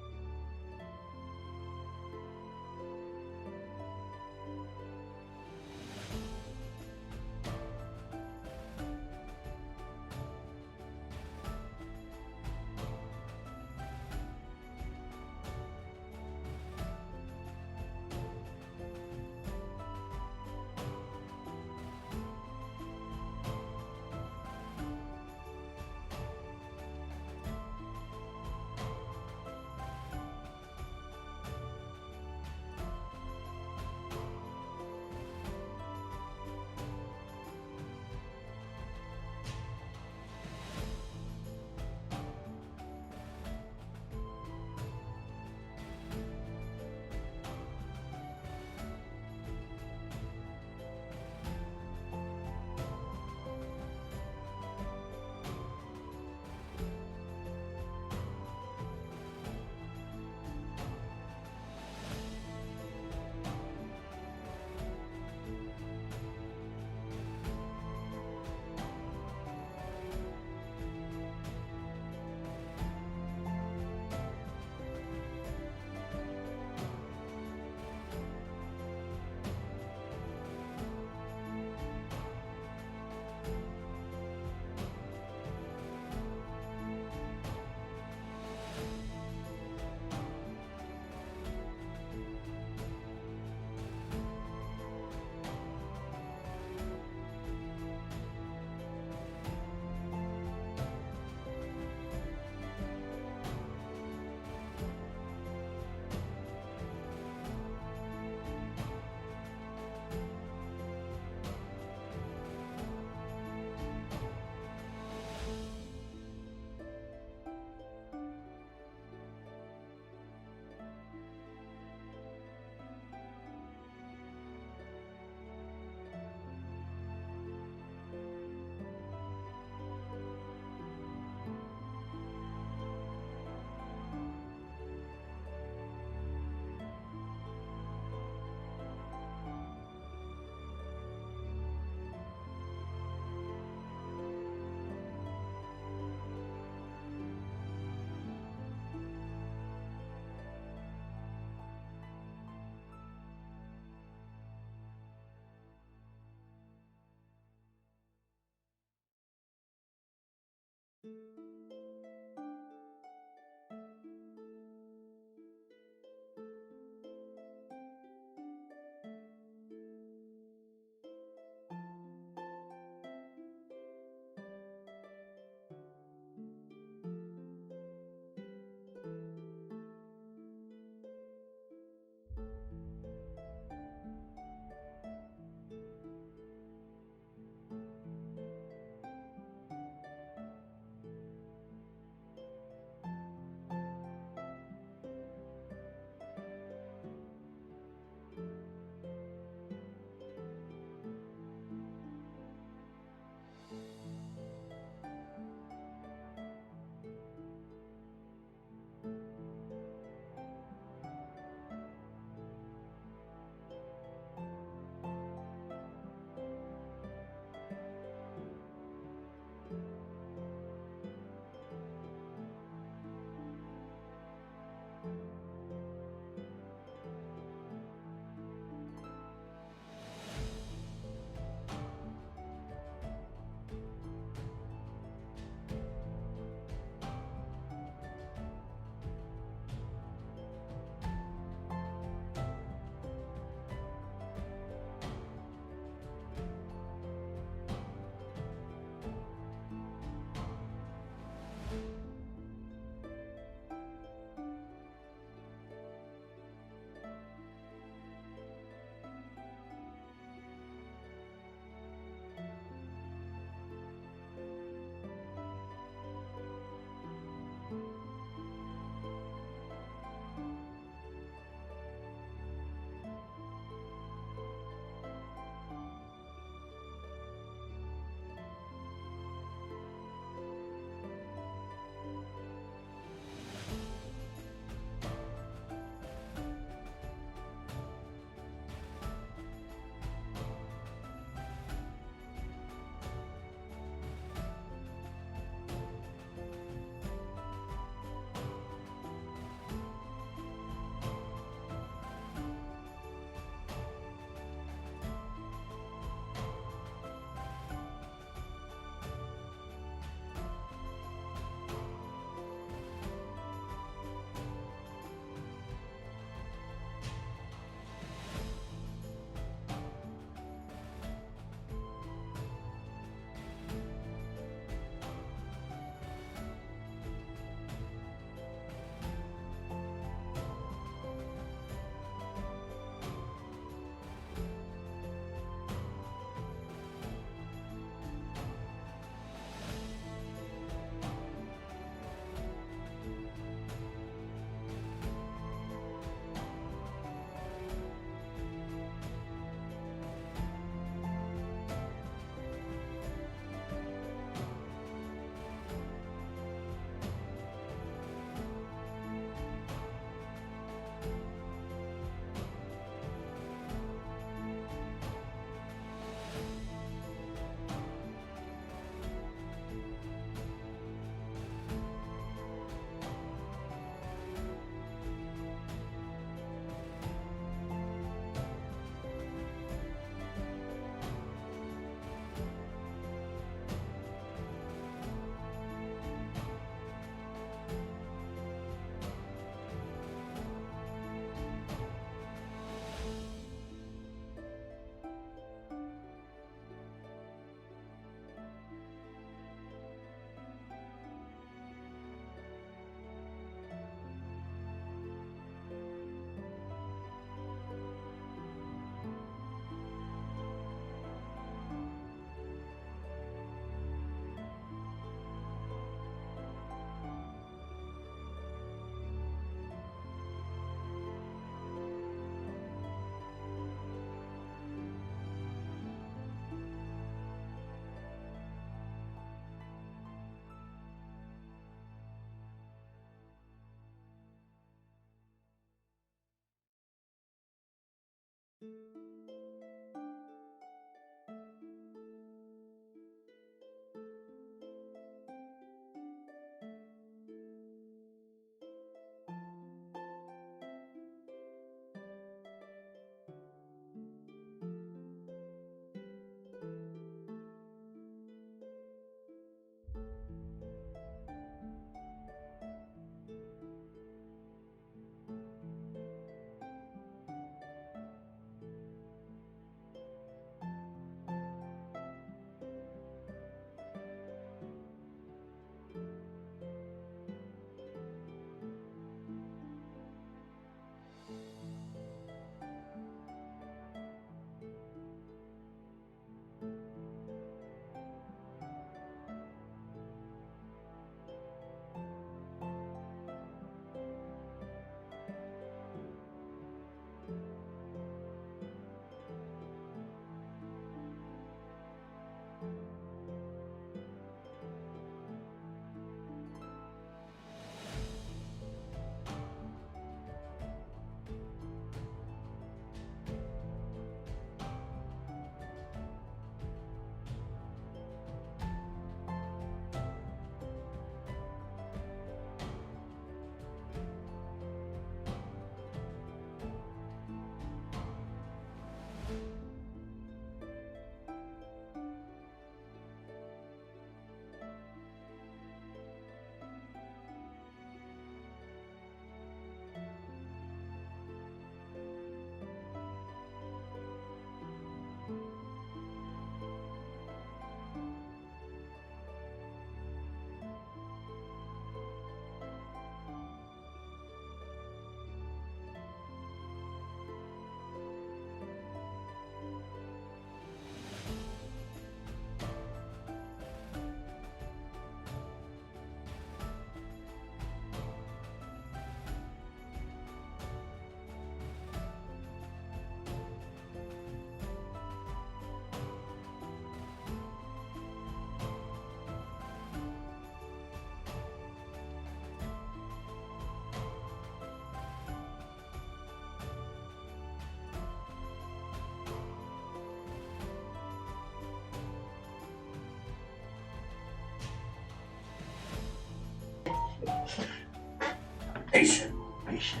S3: Imagination.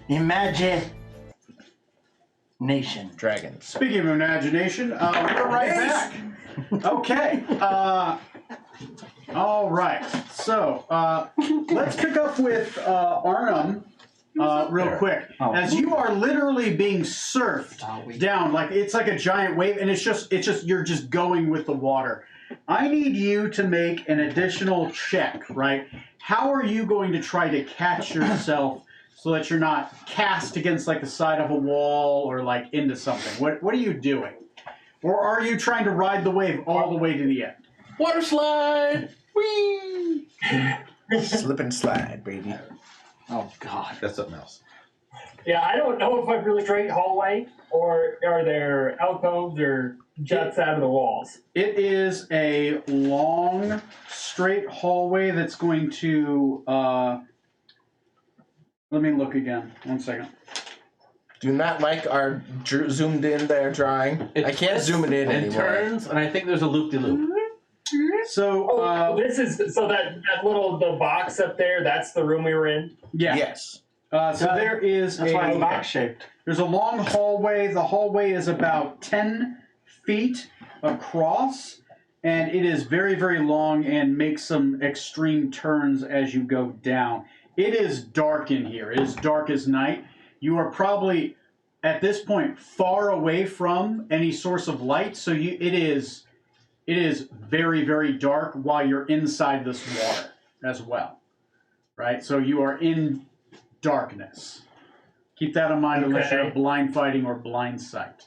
S2: Imagine. Nation.
S4: Dragons.
S1: Speaking of imagination, we're right back. Okay. All right. So let's pick up with Arnhem real quick.
S2: Oh.
S1: As you are literally being surfed down, like it's like a giant wave, and it's just you're just going with the water. I need you to make an additional check, right? How are you going to try to catch yourself so that you're not cast against like the side of a wall or like into something? What are you doing? Or are you trying to ride the wave all the way to the end?
S5: Water slide! Whee!
S4: Slip and slide, baby.
S2: Oh God.
S5: That's something else.
S6: Yeah, I don't know if I'm really straight hallway or are there alcoves or juts out of the walls.
S1: It is a long, straight hallway that's going to. Let me look again. 1 second.
S4: Do not like our zoomed in there drawing. I can't zoom it in
S5: and
S4: anymore.
S5: turns, and I think there's a loop-de-loop.
S1: So,
S6: This is so that little the box up there. That's the room we were in.
S1: yeah.
S4: Yes.
S1: So there is
S2: That's why it's
S1: a.
S2: box shaped.
S1: There's a long hallway. The hallway is about 10 feet across, and it is very, very long and makes some extreme turns as you go down. It is dark in here. It is dark as night. You are probably, at this point, far away from any source of light, so it is very, very dark while you're inside this water as well, right? So you are in darkness. Keep that in mind unless you're
S6: Okay.
S1: blind fighting or blind sight.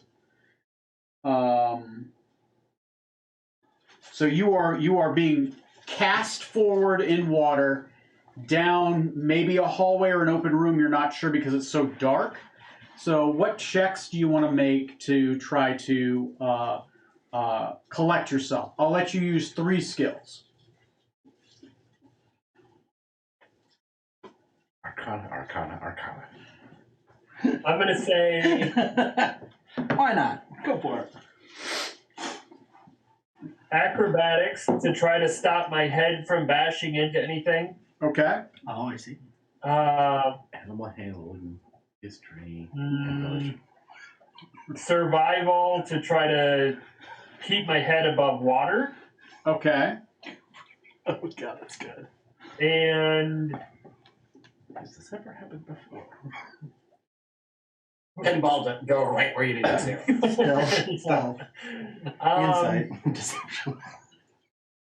S1: So you are being cast forward in water, down maybe a hallway or an open room. You're not sure because it's so dark. So what checks do you want to make to try to collect yourself? I'll let you use 3 skills.
S5: Arcana.
S6: I'm gonna say
S2: Why not? Go for it.
S6: acrobatics to try to stop my head from bashing into anything.
S1: Okay.
S2: Oh, I see.
S5: Animal handling, history,
S6: Survival to try to keep my head above water,
S1: Okay.
S2: Oh God, that's good.
S6: and
S5: Has this ever happened before?
S3: Pinball to go right where you need it to.
S2: Stealth. Insight. Deception.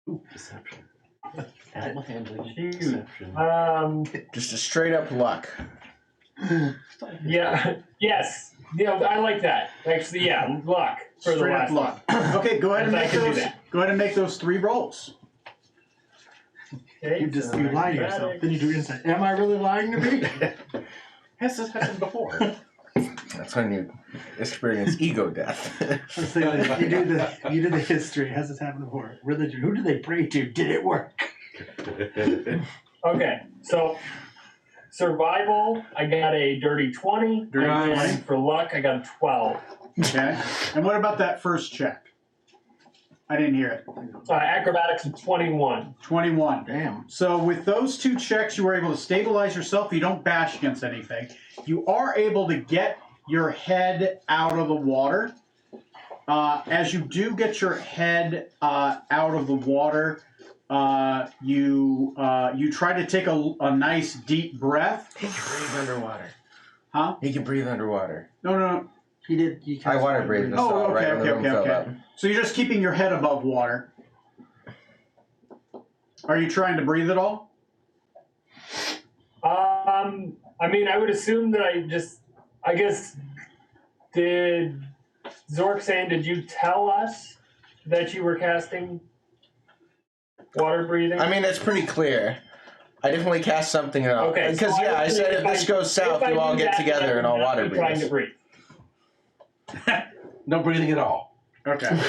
S5: Ooh, deception. Animal handling,
S6: Shoot.
S5: deception.
S4: Just a straight up luck.
S6: Yeah. Yes. I like that. Actually, yeah. Luck for the
S1: Straight up
S6: last
S1: luck. Okay, go ahead and
S6: Yes, I
S1: make
S6: can do
S1: those.
S6: that.
S1: Go ahead and make those 3 rolls.
S6: Okay, so
S2: You lie to yourself.
S6: acrobatics.
S2: Then you do insight. Am I really lying to me?
S5: Has this happened before?
S4: That's when you experience ego death.
S2: Let's say that you do the history. Has this happened before? Religion. Who did they pray to? Did it work?
S6: Okay, so survival, I got a dirty 20.
S1: Dirty
S6: And
S1: 20.
S6: for luck, I got a 12.
S1: Okay. And what about that first check? I didn't hear it.
S6: Acrobatics of 21.
S1: 21.
S2: Damn.
S1: So with those 2 checks, you were able to stabilize yourself. You don't bash against anything. You are able to get your head out of the water. As you do get your head out of the water, you try to take a nice deep breath.
S4: He can breathe underwater.
S1: Huh?
S4: He can breathe underwater.
S1: No.
S2: He did. You
S4: I water breathed.
S1: Oh,
S4: saw it right
S1: okay,
S4: when the room filled up.
S1: So you're just keeping your head above water. Are you trying to breathe at all?
S6: I mean, I would assume that I guess, did Zorksan, did you tell us that you were casting water breathing?
S4: I mean, it's pretty clear. I definitely cast something out.
S6: Okay,
S4: Because,
S6: so
S4: I said if this goes south, you all get together and all water
S6: trying to
S4: breathe.
S6: breathe.
S5: No breathing at all.
S1: Okay.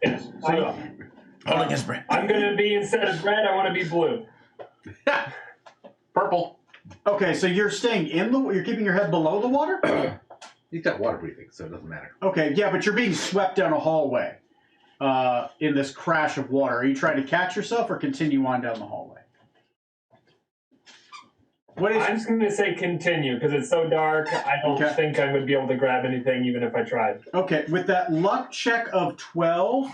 S6: Yes.
S4: Holding his breath.
S6: I'm gonna be, instead of red, I want to be blue.
S5: Purple.
S1: Okay, so you're staying you're keeping your head below the water?
S5: He's got water breathing, so it doesn't matter.
S1: Okay, yeah, but you're being swept down a hallway in this crash of water. Are you trying to catch yourself or continue on down the hallway? What is?
S6: I'm just going to say continue because it's so dark. I don't
S1: Okay.
S6: think I would be able to grab anything even if I tried.
S1: Okay, with that luck check of 12,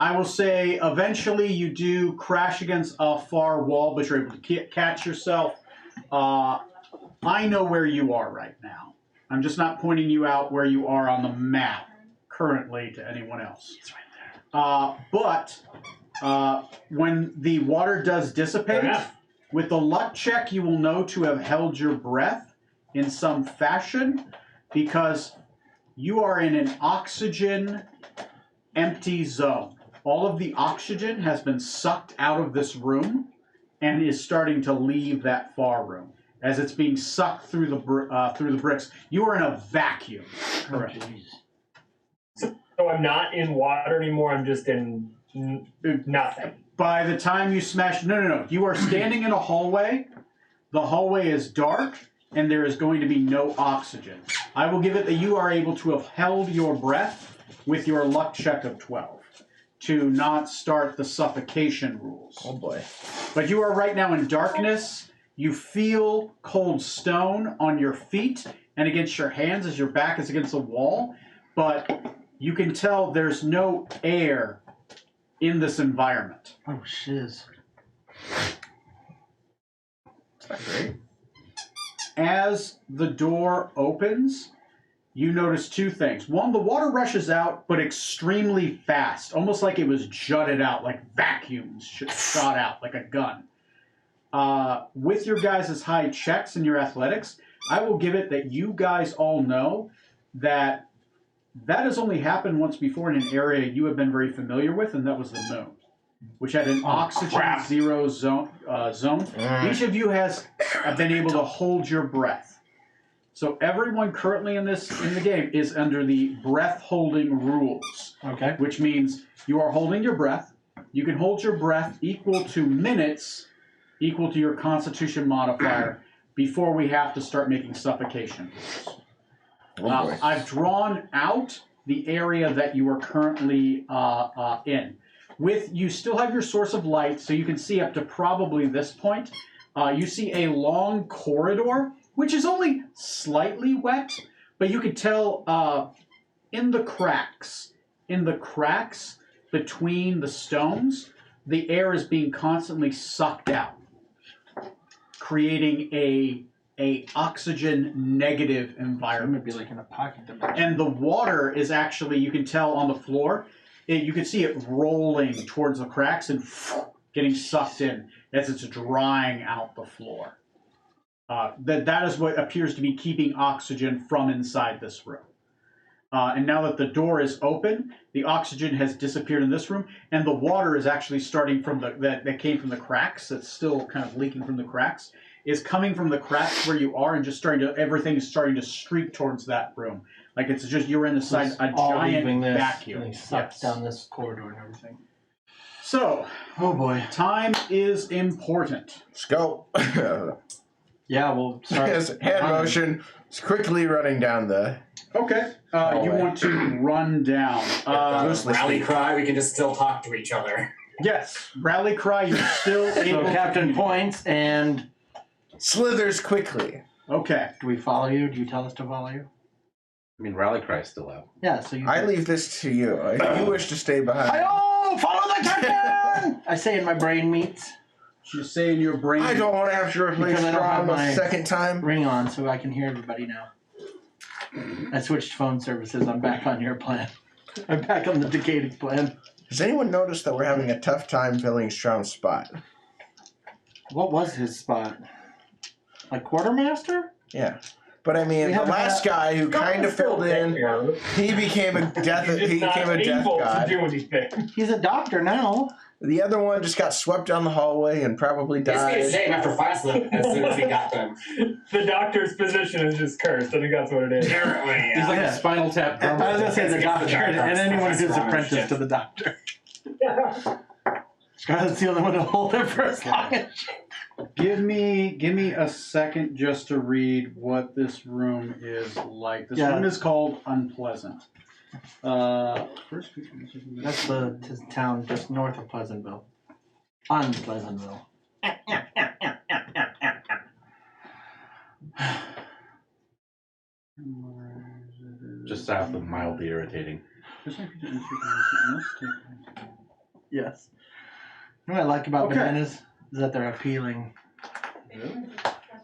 S1: I will say eventually you do crash against a far wall, but you're able to catch yourself. I know where you are right now. I'm just not pointing you out where you are on the map currently to anyone else.
S2: It's right there.
S1: But when the water does
S6: Fair
S1: dissipate,
S6: enough.
S1: with the luck check, you will know to have held your breath in some fashion because you are in an oxygen empty zone. All of the oxygen has been sucked out of this room and is starting to leave that far room. As it's being sucked through the bricks, you are in a vacuum. Correct.
S6: So I'm not in water anymore. I'm just in nothing.
S1: By the time you smash, no. You are standing in a hallway. The hallway is dark, and there is going to be no oxygen. I will give it that you are able to have held your breath with your luck check of 12 to not start the suffocation rules.
S4: Oh boy.
S1: But you are right now in darkness. You feel cold stone on your feet and against your hands as your back is against the wall, but you can tell there's no air in this environment.
S2: Oh, shiz.
S4: That's not great.
S1: As the door opens, you notice two things. One, the water rushes out, but extremely fast, almost like it was jutted out, like vacuums shot out, like a gun. With your guys' high checks and your athletics, I will give it that you guys all know that has only happened once before in an area you have been very familiar with, and that was the moon, which had an oxygen zero zone. Each of you have been able to hold your breath. So everyone currently in the game is under the breath holding rules.
S2: Okay.
S1: Which means you are holding your breath. You can hold your breath equal to minutes, equal to your Constitution modifier, before we have to start making suffocation rules.
S4: Oh boy.
S1: I've drawn out the area that you are currently in. You still have your source of light, so you can see up to probably this point. You see a long corridor, which is only slightly wet, but you can tell in the cracks between the stones, the air is being constantly sucked out, creating a oxygen negative
S2: I'm
S1: environment.
S2: gonna be like in a pocket dimension.
S1: And the water is actually, you can tell on the floor, you can see it rolling towards the cracks and getting sucked in as it's drying out the floor. That is what appears to be keeping oxygen from inside this room. And now that the door is open, the oxygen has disappeared in this room, and the water is actually starting from that came from the cracks. That's still kind of leaking from the cracks. Is coming from the cracks where you are and just everything is starting to streak towards that room. Like it's just you're inside a
S2: All
S1: giant
S2: leaving this,
S1: vacuum.
S2: and sucks
S1: Yes.
S2: down this corridor and everything.
S1: So,
S2: Oh boy.
S1: time is important.
S4: Let's go.
S2: Yeah, we'll start.
S4: His hand motion is quickly running down the.
S1: Okay. You want to run down.
S4: Loosely
S3: Rally
S4: speak.
S3: cry, we can just still talk to each other.
S1: Yes. Rally cry, you're still
S2: So
S1: able
S2: Captain
S1: to...
S2: points, and
S4: Slithers quickly.
S1: Okay.
S2: do we follow you? Do you tell us to follow you?
S5: I mean, Rally Cry's still out.
S2: Yeah, so you.
S4: I leave this to you. If you wish to stay behind.
S2: Hi-oh! Follow the captain! I say in my brain meets.
S1: You say in your brain...
S4: I don't want to have to replace
S2: Because I don't have
S4: Strom
S2: my-
S4: a second time.
S2: Ring on so I can hear everybody now. I switched phone services. I'm back on your plan. I'm back on the Decaded plan.
S4: Has anyone noticed that we're having a tough time filling Strom's spot?
S2: What was his spot? Like quartermaster?
S4: Yeah. But I mean,
S2: We
S4: the
S2: haven't
S4: last guy who kind of filled in, he became a death.
S6: You're just
S4: He
S6: not
S4: became a death
S6: able to
S4: god.
S6: do anything.
S2: He's a doctor now.
S4: The other one just got swept down the hallway and probably
S3: It's be a
S4: died.
S3: shame after fights them as soon as we got them.
S6: The doctor's position is just cursed. I think that's what it is.
S3: Apparently,
S5: He's
S3: yeah.
S5: like
S2: Yeah.
S5: a Spinal Tap
S2: I
S5: drummer.
S2: was gonna say the
S3: It's the
S2: doctor
S3: dark
S2: and
S3: arts
S2: anyone who's
S3: professor on
S2: apprentice
S3: shit.
S2: to the doctor. Scarlett's the only one to hold it for as long as
S1: Give me a second just to read what this room is like. This
S2: Yeah.
S1: room is called Unpleasant. First,
S2: That's the town just north of Pleasantville. On Pleasantville.
S5: just south of mildly irritating.
S2: Yes. What I like about
S1: Okay.
S2: bananas is that they're appealing.
S1: Really?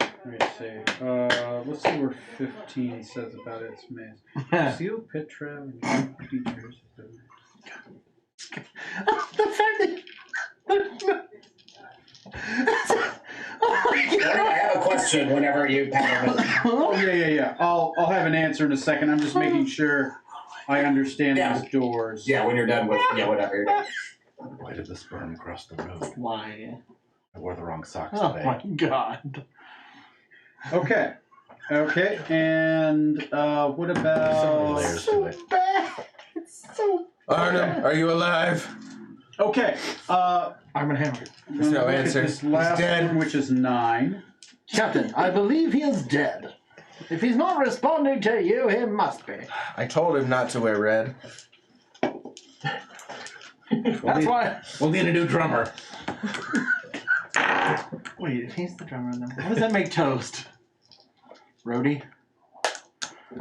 S1: Let me see. Let's see where 15 says about its maze. Seal, pit trap, and features.
S2: The fact that. Oh my
S3: I have a question whenever you pattern it.
S1: Oh yeah. I'll have an answer in a second. I'm just making sure I understand
S3: Yeah.
S1: these doors.
S3: Yeah, when you're done with whatever you're done.
S5: Why did the sperm cross the road?
S2: Why?
S5: I wore the wrong socks
S2: Oh
S5: today.
S2: my god.
S1: Okay. And what
S5: There's so many
S1: about?
S5: layers to it.
S2: bad. It's so.
S4: Arnhem, are you alive?
S1: Okay.
S2: Arm and Hammer.
S4: There's no
S1: look at
S4: answer.
S1: This
S4: He's
S1: last
S4: dead.
S1: one, which is 9.
S2: Captain, I believe he is dead. If he's not responding to you, he must be.
S4: I told him not to wear red.
S2: That's why.
S5: We'll need a new drummer.
S2: Wait, if he's the drummer, then how does that make Toast? Roadie?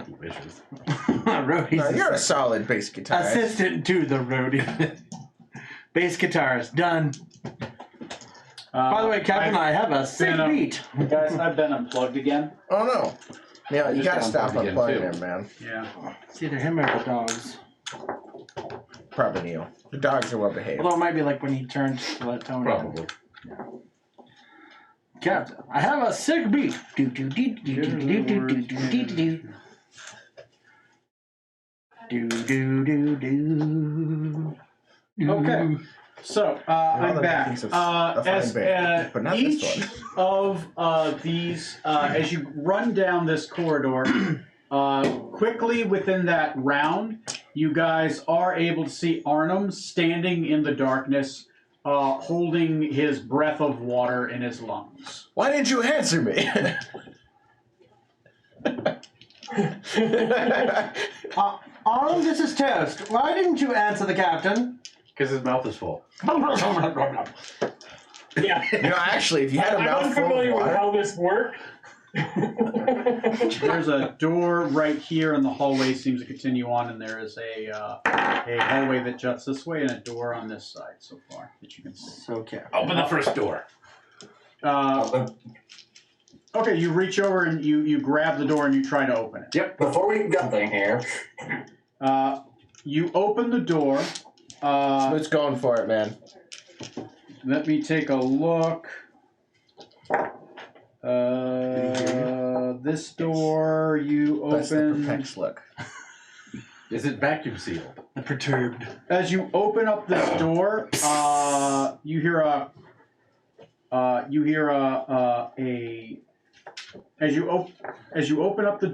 S5: He wishes.
S2: Roadie's
S4: No, you're a solid bass guitarist.
S2: assistant to the roadie. Bass guitarist, done. By the way, Captain, I have a sick
S1: been,
S2: beat.
S1: Guys, I've been unplugged again.
S4: Oh no. Yeah, you
S5: just
S4: gotta
S5: got
S4: stop
S5: unplugged
S4: unplugging
S5: again,
S4: him, man.
S1: Yeah.
S2: It's either him or the dogs.
S4: Probably Neil. The dogs are well behaved.
S2: Although it might be like when he turns to let Tony.
S5: Probably.
S2: Captain, I have a sick beat. Do do do do do do do do do do do. Do do do do.
S1: Okay. So I'm
S4: the
S1: back.
S4: makings of a fine
S1: As
S4: band, but not this
S1: each of these, as you run down this corridor, quickly within that round, you guys are able to see Arnhem standing in the darkness, holding his breath of water in his lungs.
S4: Why didn't you answer me?
S2: Arnold, this is Toast. Why didn't you answer the captain?
S5: Because his mouth is full.
S6: Yeah.
S4: You know, actually, if you had a
S6: I'm
S4: mouthful of
S6: unfamiliar with
S4: water,
S6: how this works.
S1: There's a door right here in the hallway, seems to continue on, and there is a hallway that juts this way and a door on this side so far that you can see.
S2: So careful.
S5: Open the first door.
S1: Okay, you reach over and you grab the door and you try to open it.
S3: Yep, before we get there here,
S1: You open the door.
S4: Smoot's going for it, man.
S1: Let me take a look. This door you
S4: That's the
S1: open.
S4: perplexed look.
S5: Is it vacuum sealed?
S2: The perturbed.
S1: As you open up this door, you hear a. As you open up the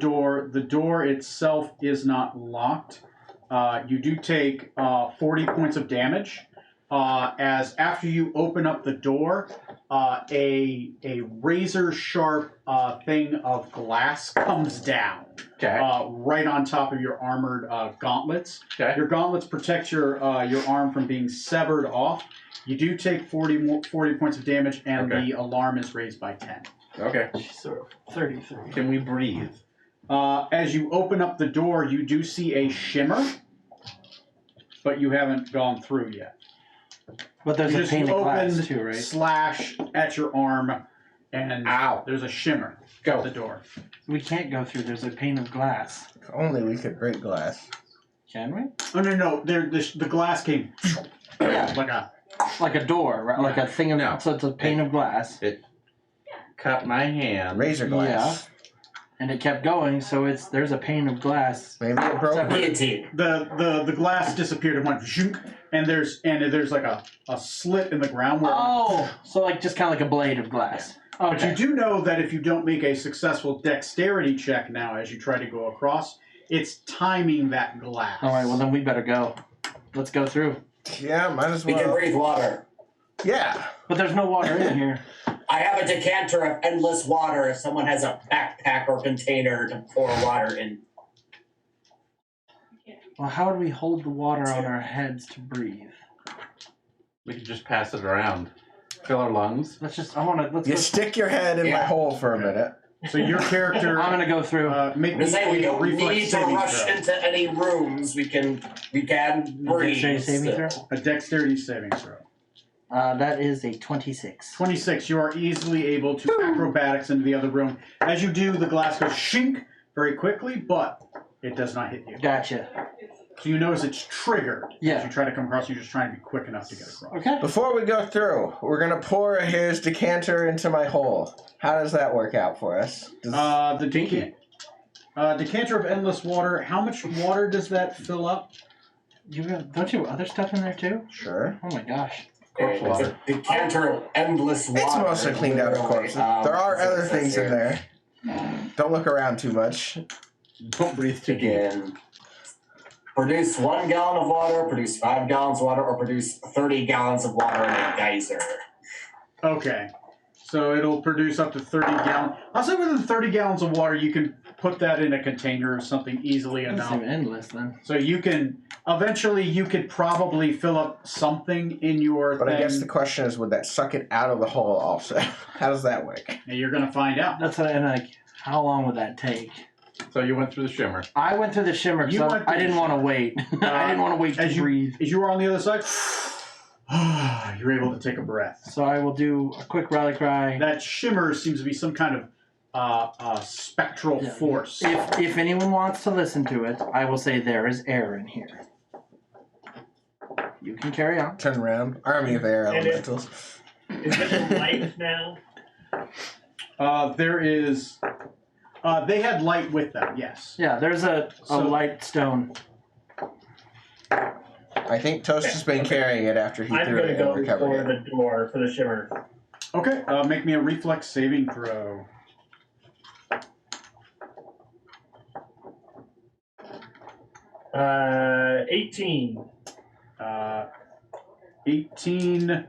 S1: door itself is not locked. You do take 40 points of damage. As after you open up the door, a razor sharp thing of glass comes down
S5: Okay.
S1: right on top of your armored gauntlets.
S5: Okay.
S1: Your gauntlets protect your arm from being severed off. You do take 40 points of damage, and
S5: Okay.
S1: the alarm is raised by 10.
S5: Okay.
S2: So 33.
S5: Can we breathe?
S1: As you open up the door, you do see a shimmer, but you haven't gone through yet.
S2: But there's
S1: You
S2: a
S1: just
S2: pane of glass
S1: opened,
S2: too, right?
S1: slash at your arm, and
S5: Ow.
S1: there's a shimmer
S5: Go.
S1: at the door.
S2: We can't go through. There's a pane of glass.
S4: If only we could break glass.
S2: Can we?
S1: Oh no! The glass came
S2: Yeah.
S1: like a
S2: door, right? Like a thing of.
S5: No.
S2: So it's a pane of glass.
S5: It cut my hand.
S4: Razor glass.
S2: And it kept going, so there's a pane of glass.
S4: Maybe it broke.
S3: guillotine.
S1: the glass disappeared and went zhunk, and there's like a slit in the ground where.
S2: Oh, so like just kind of like a blade of glass.
S1: But you
S2: Okay.
S1: do know that if you don't make a successful dexterity check now as you try to go across, it's timing that glass.
S2: All right. Well, then we better go. Let's go through.
S4: Yeah, might as
S3: We can
S4: well.
S3: breathe water.
S4: Yeah.
S2: But there's no water in here.
S3: I have a decanter of endless water if someone has a backpack or container to pour water in.
S2: Well, how do we hold the water on our heads to breathe?
S5: We could just pass it around. Fill our lungs.
S2: Let's
S4: You
S2: go.
S4: stick your head in my
S3: Yeah.
S4: hole for a minute.
S1: So your character,
S2: I'm gonna go through.
S1: make
S3: I'm
S1: me
S3: just saying we
S1: a
S3: don't
S1: reflex
S3: need to
S1: saving
S3: rush
S1: throw.
S3: into any rooms. We can breathe.
S2: Dexterity saving
S3: still.
S2: throw.
S1: A dexterity saving throw.
S2: That is a 26.
S1: 26. You are easily able to acrobatics into the other room. As you do, the glass goes shink very quickly, but it does not hit you.
S2: Gotcha.
S1: So you notice it's triggered.
S2: Yeah.
S1: As you try to come across, you're just trying to be quick enough to get across.
S2: Okay.
S4: Before we go through, we're gonna pour his decanter into my hole. How does that work out for us?
S1: The decanter of endless water. How much water does that fill up?
S2: Don't you have other stuff in there too?
S4: Sure.
S2: Oh my gosh.
S5: Corpse
S3: It's
S5: water.
S3: a decanter of endless water.
S4: It's mostly cleaned out, of course. There are
S3: that's what
S4: other
S3: it says
S4: things in
S3: here.
S4: there. Don't look around too much.
S5: Don't breathe too deep.
S3: Again. Produce 1 gallon of water, produce 5 gallons of water, or produce 30 gallons of water in a geyser.
S1: Okay. So it'll produce up to 30 gallons. I'll say within 30 gallons of water, you can put that in a container or something easily
S2: That
S1: enough.
S2: seems endless then.
S1: So you can, eventually you could probably fill up something in your
S4: But
S1: thing.
S4: I guess the question is, would that suck it out of the hole also? How does that work?
S1: And you're going to find out.
S2: That's what, and like, how long would that take?
S5: So you went through the shimmer.
S2: I went through the shimmer
S1: You
S2: because
S1: went
S2: I
S1: through
S2: didn't
S1: the
S2: want to wait. I didn't want to wait to
S1: as you-
S2: breathe.
S1: As you are on the other side, you're able to take a breath.
S2: So I will do a quick rally cry.
S1: That shimmer seems to be some kind of spectral
S2: Yeah.
S1: force.
S2: If anyone wants to listen to it, I will say there is air in here. You can carry on.
S4: Turn around. Army of Air
S6: And it-
S4: Elementals.
S6: Is it light now?
S1: There is. They had light with them, yes.
S2: Yeah, there's a
S1: So-
S2: light stone.
S4: I think Toast has been carrying it after he
S6: I'm
S4: threw
S6: gonna
S4: it
S6: go
S4: and recovered
S6: for
S4: it.
S6: the door for the shimmer.
S1: Okay, make me a reflex saving throw.
S6: Uh, 18.
S1: 18.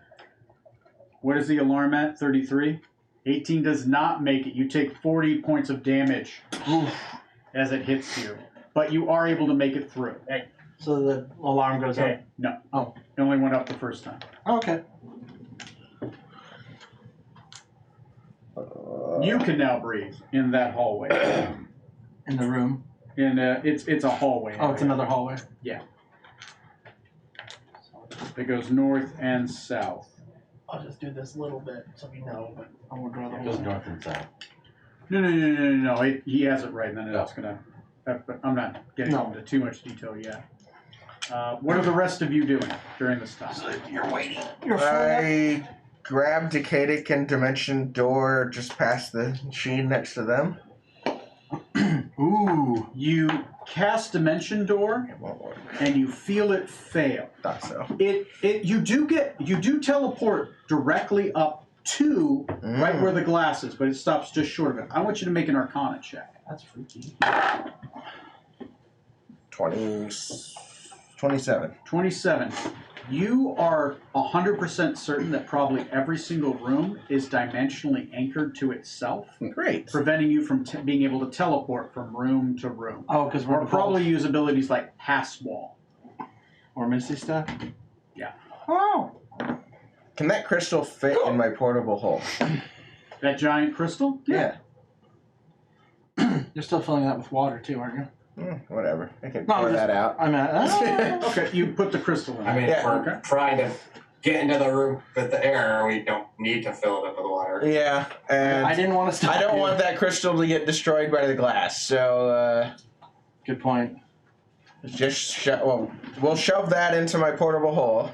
S1: What is the alarm at? 33? 18 does not make it. You take 40 points of damage as it hits you. But you are able to make it through.
S2: So the alarm goes
S6: Okay.
S1: No.
S2: Oh.
S1: It only went up the first time.
S2: up. Okay.
S1: You can now breathe in that hallway.
S2: In the room.
S1: And it's a hallway.
S2: Oh, it's another hallway.
S1: It goes north and south.
S2: I'll just do this little bit so we know, but I won't draw the
S5: It
S2: whole
S5: goes
S2: thing.
S5: north and south.
S1: No. He has it right, and then it's gonna. But I'm not getting
S2: No.
S1: into too much detail yet. What are the rest of you doing during this time?
S2: You're waiting. You're full.
S4: I grabbed Decadic and Dimension Door just past the machine next to them.
S2: Ooh.
S1: You cast Dimension Door,
S4: It won't work.
S1: and you feel it fail.
S4: Thought so.
S1: You do teleport directly up to right where the glass is, but it stops just short of it. I want you to make an Arcana check.
S2: That's freaky.
S4: 27.
S1: 27. You are 100% certain that probably every single room is dimensionally anchored to itself,
S4: Great.
S1: preventing you from being able to teleport from room to room.
S2: Oh, because we're
S1: Or probably use abilities like Pass Wall.
S2: or Misty stuff.
S1: Yeah.
S2: Oh.
S4: Can that crystal fit in my portable hole?
S1: That giant crystal?
S4: Yeah.
S2: You're still filling that with water too, aren't you?
S4: Whatever. I can
S2: No,
S4: pour
S2: just-
S4: that out.
S2: I'm at.
S1: Okay, you put the crystal in.
S3: I mean,
S4: Yeah.
S3: if we're
S1: Okay.
S3: trying to get into the room with the air, we don't need to fill it up with water.
S4: Yeah, and
S2: I didn't want to stop.
S4: I don't
S2: you.
S4: want that crystal to get destroyed by the glass, so
S2: Good point.
S4: we'll shove that into my portable hole.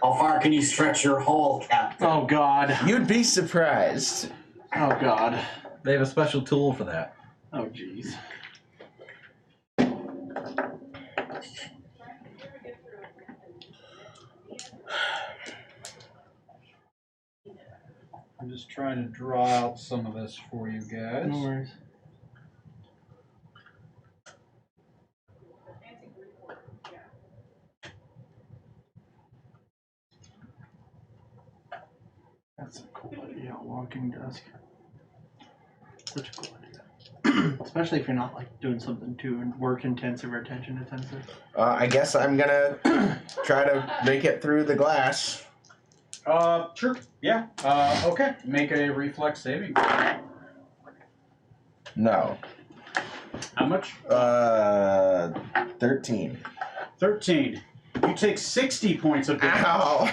S3: How far can you stretch your hole, Captain?
S2: Oh God.
S4: You'd be surprised.
S2: Oh God.
S5: They have a special tool for that.
S2: Oh jeez.
S1: I'm just trying to draw out some of this for you guys.
S2: No worries. That's a cool idea, walking desk. Such a cool idea. Especially if you're not like doing something too work intensive or attention intensive.
S4: I guess I'm gonna try to make it through the glass.
S1: Sure. Yeah. Okay. Make a reflex saving.
S4: No.
S1: How much?
S4: 13.
S1: 13. You take 60 points of damage
S4: Ow!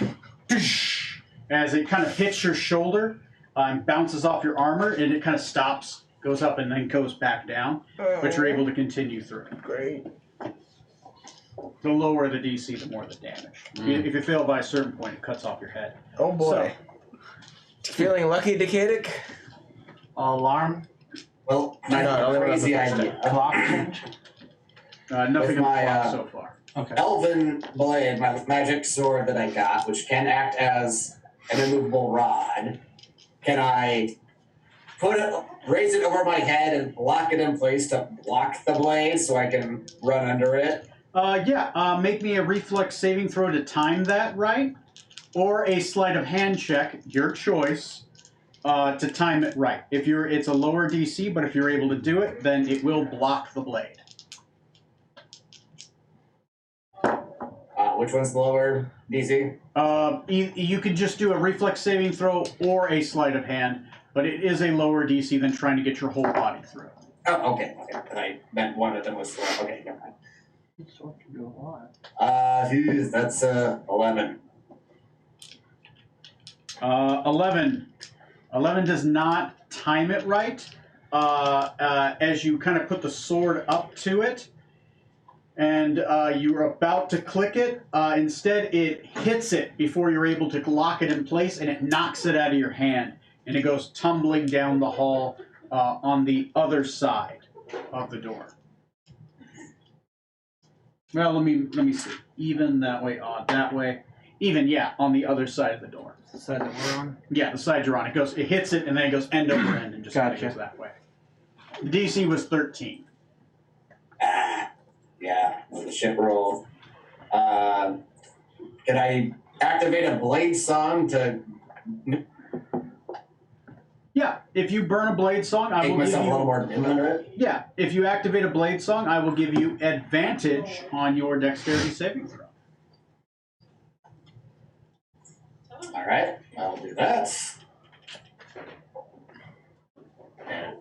S1: as it kind of hits your shoulder and bounces off your armor, and it kind of stops, goes up, and then goes back down. But you're able to continue through.
S4: Great.
S1: The lower the DC, the more the damage. If you fail by a certain point, it cuts off your head.
S4: Oh boy. Feeling lucky, Decadic?
S2: Alarm.
S3: Well,
S4: No, I don't think
S3: crazy
S4: that's
S3: idea.
S2: Clock change.
S1: Nothing
S3: With
S1: on the
S3: my,
S1: clock so far.
S2: Okay.
S3: Elven blade, my magic sword that I got, which can act as an immovable rod. Can I raise it over my head and lock it in place to block the blade so I can run under it?
S1: Make me a reflex saving throw to time that right, or a sleight of hand check, your choice, to time it right. It's a lower DC, but if you're able to do it, then it will block the blade.
S3: Which one's the lower DC?
S1: You could just do a reflex saving throw or a sleight of hand, but it is a lower DC than trying to get your whole body through.
S3: Oh, okay. I meant one of them was slow. Okay, never mind. That's 11.
S1: 11. 11 does not time it right. As you kind of put the sword up to it, and you're about to click it, instead it hits it before you're able to lock it in place, and it knocks it out of your hand, and it goes tumbling down the hall on the other side of the door. Well, let me see. Even that way, odd that way. Even, yeah, on the other side of the door.
S2: The side that we're on.
S1: Yeah, the side you're on. It hits it, and then it goes end over end, and just
S2: Gotcha.
S1: goes that way. DC was 13.
S3: Yeah, the ship roll. Can I activate a blade song to
S1: Yeah, if you burn a blade song, I
S3: make
S1: will give
S3: myself a little
S1: you.
S3: more dim under it?
S1: Yeah, if you activate a blade song, I will give you advantage on your dexterity saving throw.
S3: All right, I'll do that. And,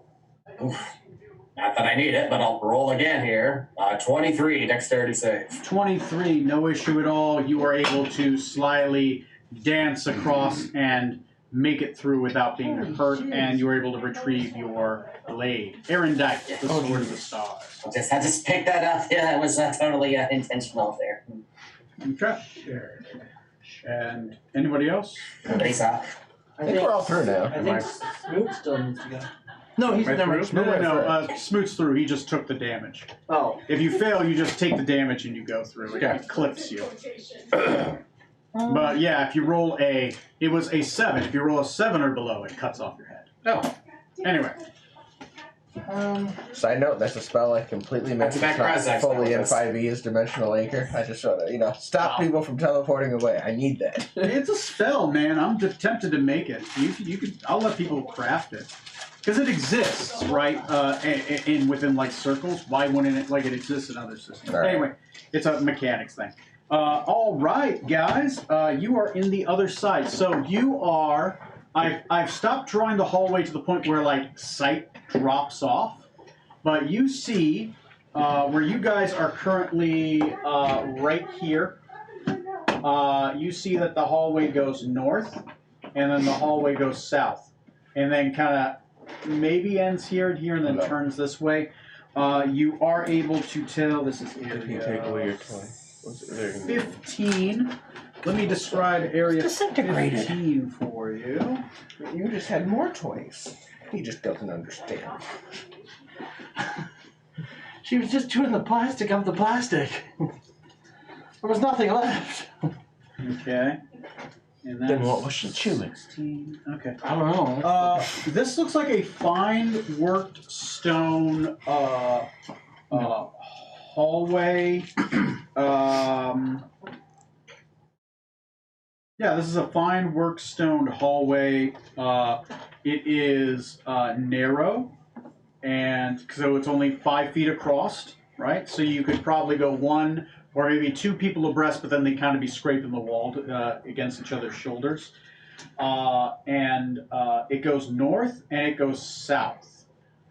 S3: not that I need it, but I'll roll again here. 23 dexterity save.
S1: 23, no issue at all. You are able to slyly dance across and make it through without being hurt, and you're able to retrieve your blade. Erendite, the Sword of the Stars.
S3: I just picked that up. Yeah, it was totally intentional there.
S1: Okay. And anybody else?
S3: Face off.
S4: I think we're all through now.
S2: I think Smoot still needs to go. No, he's
S1: Right
S2: never.
S1: through? No. Smoot's through. He just took the damage.
S2: Oh.
S1: If you fail, you just take the damage and you go through. It clips you. But yeah, if you roll it was a 7. If you roll a 7 or below, it cuts off your head.
S5: Oh.
S1: Anyway.
S4: Side note, that's a spell I completely missed.
S3: That's
S4: It's
S3: back
S4: not
S3: spell,
S4: fully in
S3: yes.
S4: 5e's Dimensional Anchor. I just want to, stop people from teleporting away. I need that.
S1: It's a spell, man. I'm just tempted to make it. You could. I'll let people craft it because it exists, right? Within like circles. Why wouldn't it it exists in other systems?
S4: All right.
S1: Anyway, it's a mechanics thing. All right, guys. You are in the other side. So you are. I've stopped drawing the hallway to the point where sight drops off, but you see where you guys are currently right here. You see that the hallway goes north, and then the hallway goes south, and then kind of maybe ends here and here, and then turns this way. You are able to tell this is area
S4: Take away your toy.
S1: 15. Let me describe area
S2: Disintegrated.
S1: 15 for you.
S4: You just had more toys. He just doesn't understand.
S2: She was just chewing the plastic of the plastic. There was nothing left.
S1: Okay. And that's
S4: Then what was she chewing?
S1: 16. Okay.
S2: I don't know.
S1: This looks like a fine worked stone hallway. Yeah, this is a fine worked stone hallway. It is narrow, and so it's only 5 feet across, right? So you could probably go 1 or maybe 2 people abreast, but then they kind of be scraping the wall against each other's shoulders. And it goes north and it goes south.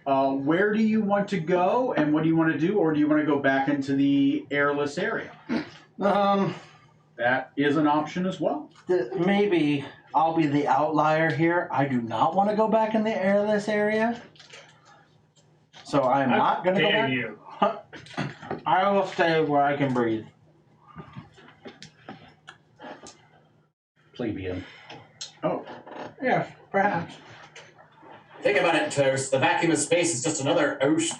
S1: Where do you want to go, and what do you want to do, or do you want to go back into the airless area? That is an option as well.
S2: Maybe I'll be the outlier here. I do not want to go back in the airless area. So I'm not going to go back.
S6: You.
S2: I will stay where I can breathe.
S5: Plebeian.
S1: Oh,
S2: Yes, perhaps.
S3: Think about it, Toast. The vacuum of space is just another ocean.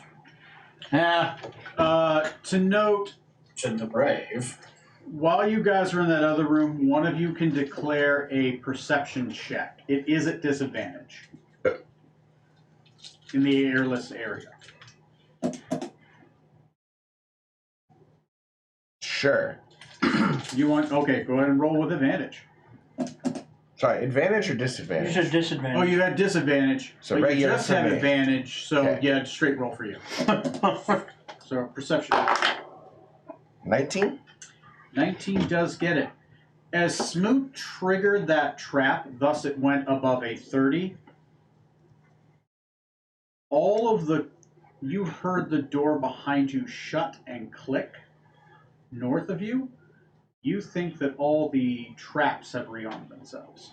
S2: Yeah.
S1: to note,
S3: Ocean to brave.
S1: while you guys are in that other room, one of you can declare a perception check. It is at disadvantage in the airless area.
S4: Sure.
S1: You want? Okay, go ahead and roll with advantage.
S4: Sorry, advantage or
S2: You
S4: disadvantage?
S2: should disadvantage.
S1: Oh, you had disadvantage,
S4: So
S1: but you
S4: regular
S1: just
S4: for
S1: had
S4: me.
S1: advantage, so
S4: Okay.
S1: yeah, straight roll for you. So perception.
S4: 19?
S1: 19 does get it. As Smoot triggered that trap, thus it went above a 30. You heard the door behind you shut and click north of you. You think that all the traps have rearmed themselves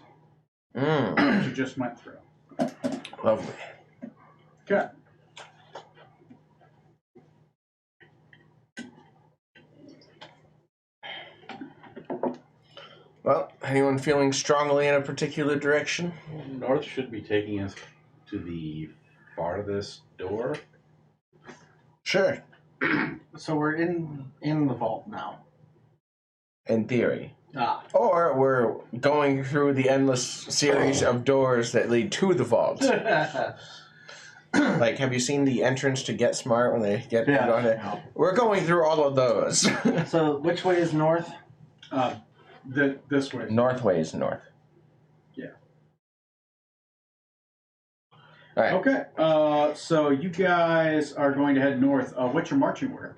S1: that you just went through.
S4: Lovely.
S1: Okay.
S4: Well, anyone feeling strongly in a particular direction?
S5: North should be taking us to the farthest door.
S4: Sure.
S2: So we're in the vault now.
S4: In theory.
S2: Ah.
S4: Or we're going through the endless series of doors that lead to the vault. Like, have you seen the entrance to Get Smart when they get
S2: Yeah.
S4: going there? We're going through all of those.
S2: So which way is north?
S1: This way.
S4: Northway is north.
S1: Yeah.
S4: All right.
S1: Okay. So you guys are going to head north. What's your marching order?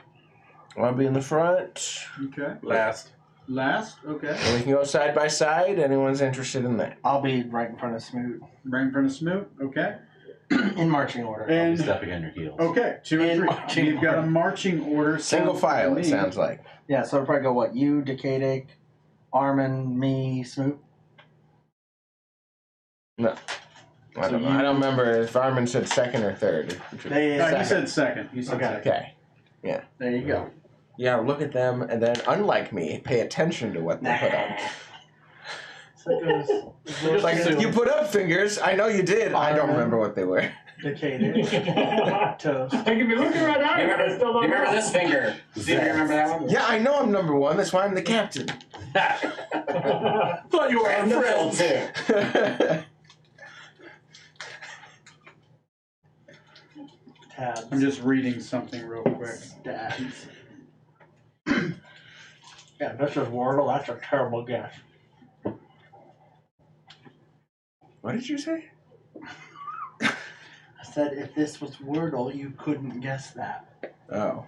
S4: I'll be in the front.
S1: Okay.
S5: Last.
S1: Last. Okay.
S4: And we can go side by side. Anyone's interested in that?
S2: I'll be right in front of Smoot.
S1: Right in front of Smoot. Okay.
S2: In marching order.
S5: I'll be
S1: And
S5: stepping on your heels.
S1: okay, 2 and
S2: In
S1: 3.
S2: marching
S1: You've got a
S2: order.
S1: marching order.
S4: Single
S1: sounds
S4: file,
S1: to
S4: it
S1: me.
S4: sounds like.
S2: Yeah, so it'll probably go what? You, Decadic, Armin, me, Smoot.
S4: No. I don't know. I don't remember if Armin said second or third.
S2: They
S1: No, you said second. You said
S2: Okay.
S1: second.
S4: Okay.
S2: There you go.
S4: Yeah, look at them, and then, unlike me, pay attention to what they put up.
S2: So it goes
S4: Like, you put up fingers. I know you did. I don't remember what they were.
S2: Decadic, Toast.
S6: I could be looking right at it, but I still don't
S3: You remember
S6: know.
S3: this finger? See if you remember that one?
S4: Yeah, I know I'm number one. That's why I'm the captain.
S5: Thought you were
S3: And the middle, too.
S2: Tabs.
S1: I'm just reading something real quick.
S2: Tabs. Yeah, this is Wordle. That's a terrible guess.
S4: What did you say?
S2: I said if this was Wordle, you couldn't guess that.
S4: Oh.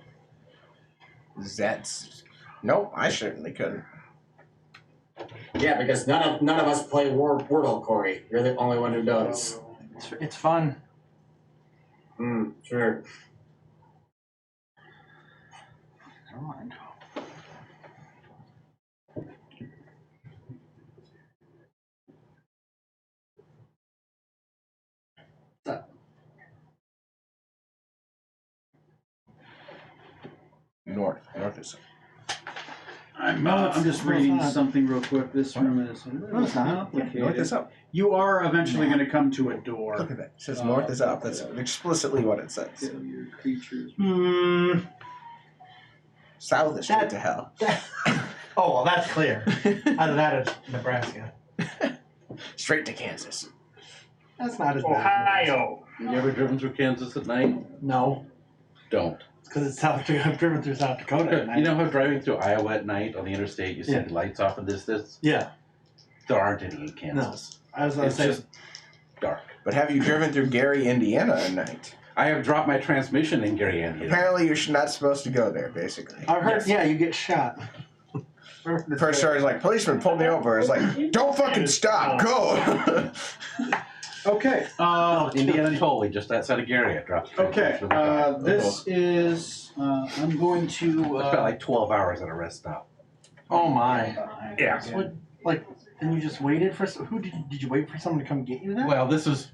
S4: That's... Nope, I certainly couldn't.
S3: Yeah, because none of us play Wordle, Corey. You're the only one who does.
S2: It's fun.
S3: Sure.
S2: Never mind.
S4: North. North is...
S1: I'm just reading
S2: not.
S1: something real quick. This room is
S2: No, it's not.
S1: complicated.
S4: North is up.
S1: You are eventually going to come to a door.
S4: Look at that. It says north is up. That's explicitly what it says.
S1: Your creatures.
S4: South is straight to hell.
S2: Oh, well, that's clear. Either that or Nebraska.
S4: Straight to Kansas.
S2: That's not as bad.
S6: Ohio.
S5: You ever driven through Kansas at night?
S2: No,
S5: Don't.
S2: it's because it's South Dakota. I've driven through South Dakota. at
S5: You
S2: night.
S5: know how driving through Iowa at night on the interstate, you see
S2: Yeah.
S5: the lights off in the distance?
S2: Yeah,
S5: There aren't any in Kansas.
S2: I was gonna
S5: It's
S2: say.
S5: just dark.
S4: But have you driven through Gary, Indiana at night?
S5: I have dropped my transmission in Gary Ann.
S4: Apparently, you're not supposed to go there. Basically,
S2: I've heard.
S1: Yes.
S2: Yeah, you get shot.
S4: the first story is like policeman pulled me over. It's like, don't fucking stop, go.
S1: Okay.
S5: Indiana Tolley, just outside of Gary. I dropped the
S1: Okay.
S5: transmission in my car.
S1: This is. I'm going to.
S5: I spent like 12 hours at a rest stop.
S2: Oh my.
S5: Yeah.
S2: So what, like, and you just waited for who did you wait for someone to come get you then?
S5: Well, this was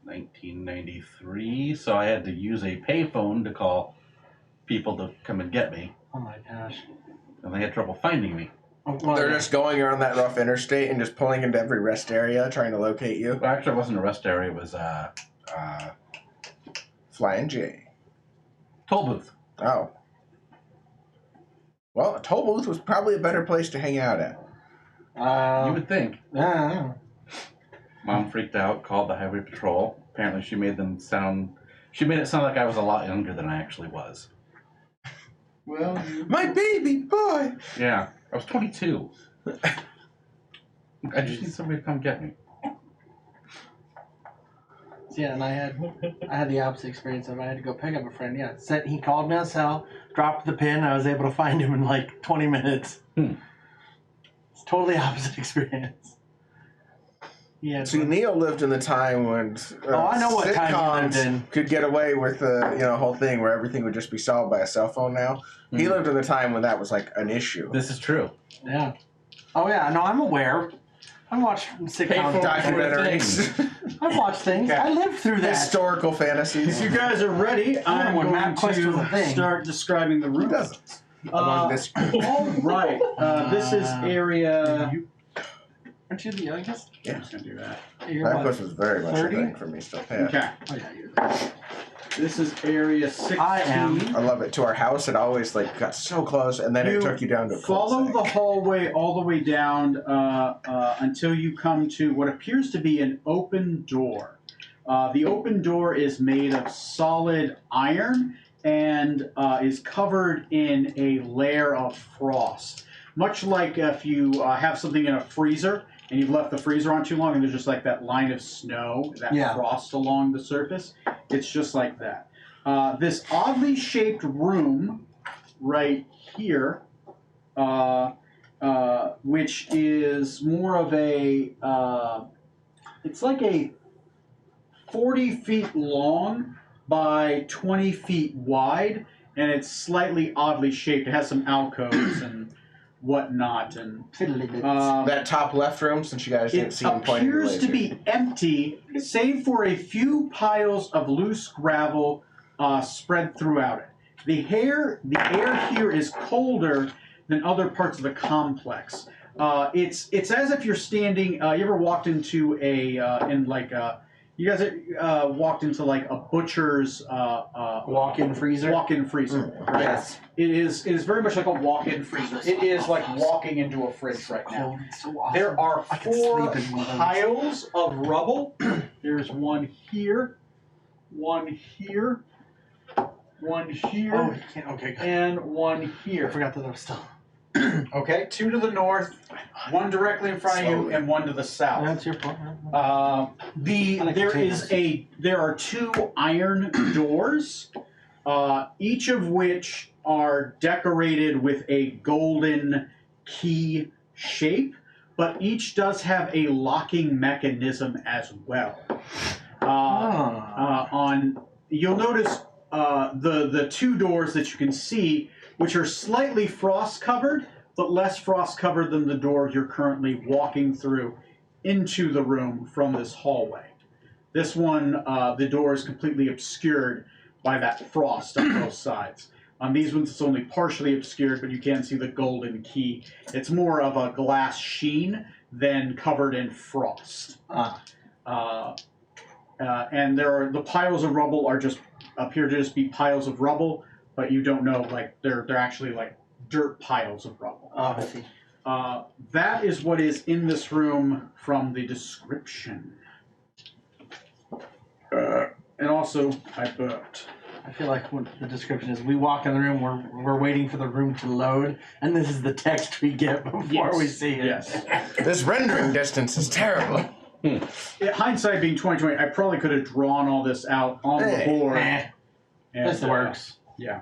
S5: 1993, so I had to use a payphone to call people to come and get me,
S2: Oh my gosh.
S5: and they had trouble finding me.
S2: Oh, well,
S4: They're just going around that rough interstate and just pulling into every rest area trying to locate you.
S5: Well, actually, it wasn't a rest area; it was
S4: Flying J.
S5: toll booth.
S4: Oh. Well, a toll booth was probably a better place to hang out at.
S5: You would think.
S2: Yeah.
S5: Mom freaked out, called the highway patrol. Apparently, she made it sound like I was a lot younger than I actually was.
S1: Well.
S4: My baby boy!
S5: Yeah, I was 22. I just need somebody to come get me.
S2: Yeah, and I had the opposite experience of I had to go pick up a friend. Yeah, he called me on cell, dropped the pin. I was able to find him in like 20 minutes. It's totally opposite experience. Yeah.
S4: See, Neil lived in the time when
S2: I know what time he lived
S4: sitcoms
S2: in.
S4: could get away with the whole thing where everything would just be solved by a cell phone now. He lived in the time when that was like an issue.
S5: This is true.
S2: Yeah. Oh yeah. No, I'm aware. I watched sitcoms.
S4: Documentaries.
S2: I've watched things.
S4: Yeah.
S2: I lived through that.
S4: Historical fantasies.
S1: If you guys are ready, I'm
S2: when
S1: going
S2: Map Quest was a
S1: to
S2: thing.
S1: start describing the room.
S4: doesn't. Among this
S1: All right. This is area.
S2: Aren't you the youngest?
S1: I'm just gonna do that.
S2: You're
S4: That
S2: what?
S4: quest was very much
S2: 30?
S4: a thing for me still. Yeah.
S1: Okay.
S2: Oh yeah, you're there.
S1: This is area 16.
S2: I am.
S4: I love it. To our house, it always like got so close, and then
S1: You
S4: it took you down to a
S1: Follow
S4: cul-de-sac.
S1: the hallway all the way down until you come to what appears to be an open door. The open door is made of solid iron and is covered in a layer of frost. Much like if you have something in a freezer and you've left the freezer on too long and there's just like that line of snow, that frost along the surface, it's just like that. This oddly shaped room right here, which is more of a, it's like a 40 feet long by 20 feet wide, and it's slightly oddly shaped. It has some alcoves and whatnot, and
S4: That top left room, since you guys didn't
S1: it
S4: see him pointing the
S1: appears to
S4: laser.
S1: be empty, save for a few piles of loose gravel spread throughout it. The air here is colder than other parts of the complex. It's as if you're standing. You ever walked into you guys walked into like a butcher's
S2: Walk-in freezer.
S1: Walk-in freezer, right?
S2: Yes.
S1: It is very much like a walk-in freezer. It is like walking into a fridge right now.
S2: Oh, it's so awesome.
S1: There are
S2: I could
S1: 4
S2: sleep in one of those.
S1: piles of rubble. There's one here, one here, one here,
S2: Oh, you can't. Okay. Good.
S1: and one here.
S2: I forgot that I was still.
S1: Okay, 2 to the north, 1 directly in front of you, and 1 to the south.
S2: That's your point.
S1: There are 2 iron doors, each of which are decorated with a golden key shape, but each does have a locking mechanism as well. You'll notice the 2 doors that you can see, which are slightly frost covered, but less frost covered than the door you're currently walking through into the room from this hallway. This one, the door is completely obscured by that frost on both sides. On these ones, it's only partially obscured, but you can see the golden key. It's more of a glass sheen than covered in frost. And the piles of rubble appear to just be piles of rubble, but you don't know, like they're actually like dirt piles of rubble.
S2: Oh, I see.
S1: That is what is in this room from the description. And also, I burped.
S2: I feel like what the description is, we walk in the room, we're waiting for the room to load, and this is the text we get before we see it.
S1: Yes.
S4: This rendering distance is terrible.
S1: Hindsight being 2020, I probably could have drawn all this out on the board.
S2: Eh,
S1: and,
S2: this works.
S1: Yeah.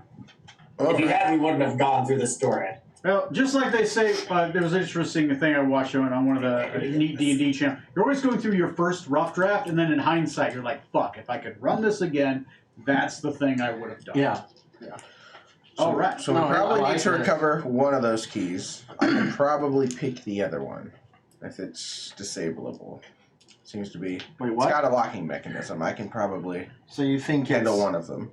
S3: If you had, we wouldn't have gone through this door.
S1: Well, just like they say, there was an interesting thing I watched on one of the neat D&D channel. You're always going through your first rough draft, and then in hindsight, you're like, fuck, if I could run this again, that's the thing I would have done.
S2: Yeah.
S1: All right.
S4: So
S2: No,
S4: we
S2: I
S4: probably
S2: like
S4: need to
S2: this.
S4: recover one of those keys. I can probably pick the other one if it's disableable. Seems to be.
S2: Wait,
S4: It's
S2: what?
S4: got a locking mechanism. I can probably
S2: So you think
S4: handle
S2: it's
S4: one of them.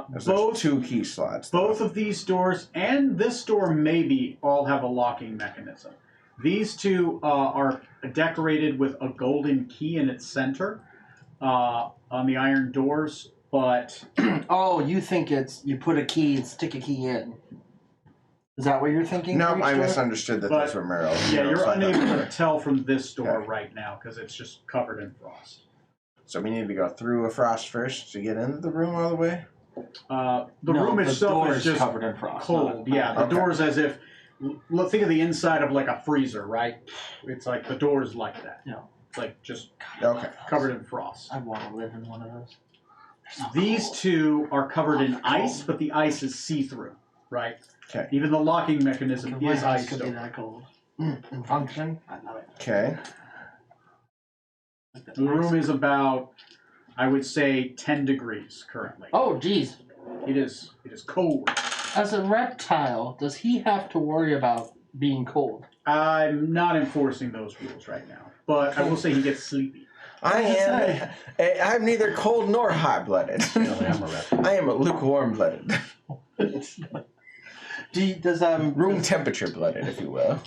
S4: There's
S1: Both
S4: 2 key slots.
S1: Both of these doors and this door maybe all have a locking mechanism. These two are decorated with a golden key in its center on the iron doors, but
S2: Oh, you think it's you put a key and stick a key in? Is that what you're thinking?
S4: No,
S2: Breach
S4: I
S2: door?
S4: misunderstood that
S1: But-
S4: those were Merrill.
S1: yeah, you're
S4: so I thought-
S1: unable to tell from this door
S4: Okay.
S1: right now because it's just covered in frost.
S4: So we need to go through a frost first to get into the room all the way?
S1: The
S2: No,
S1: room
S2: the
S1: itself
S2: door
S1: is just
S2: covered in frost.
S1: cold.
S2: not-
S1: Yeah, the
S4: Okay.
S1: door's as if. Think of the inside of like a freezer, right? It's like the door's like that.
S2: Yeah.
S1: It's like just
S4: Okay.
S1: covered in frost.
S2: I want to live in one of those.
S1: These two are covered in ice, but the ice is see-through, right?
S4: Okay.
S1: Even the locking mechanism
S2: My
S1: is
S2: house
S1: ice.
S2: could be that cold. In function, I love it.
S4: Okay.
S2: Like that
S1: The room is about, I would say, 10 degrees currently.
S2: Oh, geez.
S1: It is cold.
S2: As a reptile, does he have to worry about being cold?
S1: I'm not enforcing those rules right now, but I will say he gets sleepy.
S4: I'm neither cold nor hot blooded.
S5: Really, I'm a rep.
S4: I am lukewarm blooded.
S2: Does
S4: Room temperature blooded, if you will.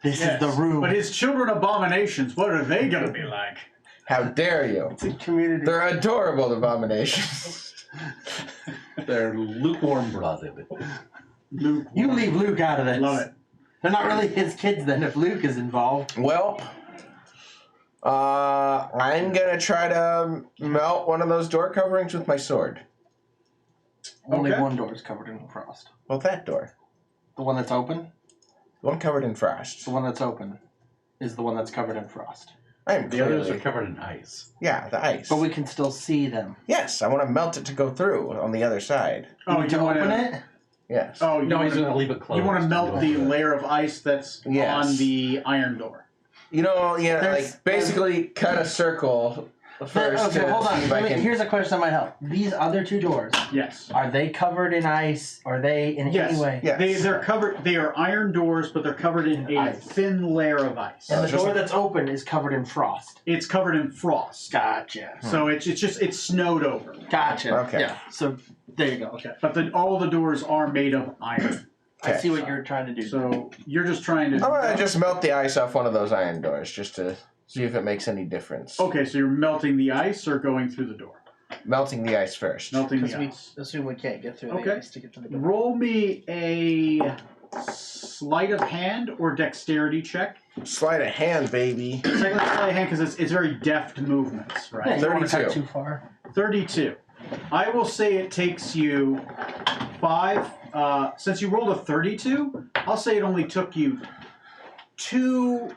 S2: This
S1: Yes,
S2: is the room.
S1: But his children abominations, what are they going to be like?
S4: How dare you?
S2: It's a community.
S4: They're adorable abominations.
S5: They're lukewarm blooded.
S1: Luke.
S2: You leave Luke out of this.
S1: Love it.
S2: They're not really his kids then if Luke is involved.
S4: Well, I'm gonna try to melt one of those door coverings with my sword.
S2: Only
S1: Okay.
S2: one door is covered in frost.
S4: Well, that door.
S2: The one that's open?
S4: The one covered in frost.
S2: The one that's open is the one that's covered in frost.
S4: I am
S5: The others are
S4: clearly.
S5: covered in ice.
S4: Yeah, the ice.
S2: But we can still see them.
S4: Yes, I want to melt it to go through on the other side.
S1: Oh,
S2: Need to
S1: you want
S2: open
S1: to?
S2: it?
S4: Yes.
S1: Oh, you
S5: No,
S1: want
S5: he's going to leave it closed.
S1: You want to melt the layer of ice that's
S4: Yes.
S1: on the iron door.
S4: You know, yeah,
S2: There's-
S4: like basically cut a circle first
S2: Okay,
S4: to
S2: hold on.
S4: see if I can.
S2: Here's a question that might help. These other two doors,
S1: Yes.
S2: are they covered in ice? Are they in
S1: Yes.
S2: any way?
S4: Yes.
S1: They're covered. They are iron doors, but they're covered in a
S2: Ice.
S1: thin layer of ice.
S2: And the
S4: just-
S2: door that's open is covered in frost.
S1: It's covered in frost,
S2: Gotcha.
S1: so it's snowed over.
S2: Gotcha.
S4: Okay.
S2: Yeah. So there you go.
S1: Okay, but all the doors are made of iron.
S2: I
S4: Okay.
S2: see what you're trying to do.
S1: So you're just trying to.
S4: I'm gonna just melt the ice off one of those iron doors just to see if it makes any difference.
S1: Okay, so you're melting the ice or going through the door?
S4: Melting the ice first.
S1: Melting
S2: Because
S1: the
S2: we
S1: ice.
S2: assume we can't get through
S1: Okay.
S2: the ice to get to the door.
S1: Roll me a sleight of hand or dexterity check.
S4: Sleight of hand, baby.
S1: Sleight of hand because it's very deft movements,
S2: Yeah,
S1: right?
S2: you don't want to cut
S4: 32.
S2: too far.
S1: 32. I will say it takes you 5. Since you rolled a 32, I'll say it only took you 2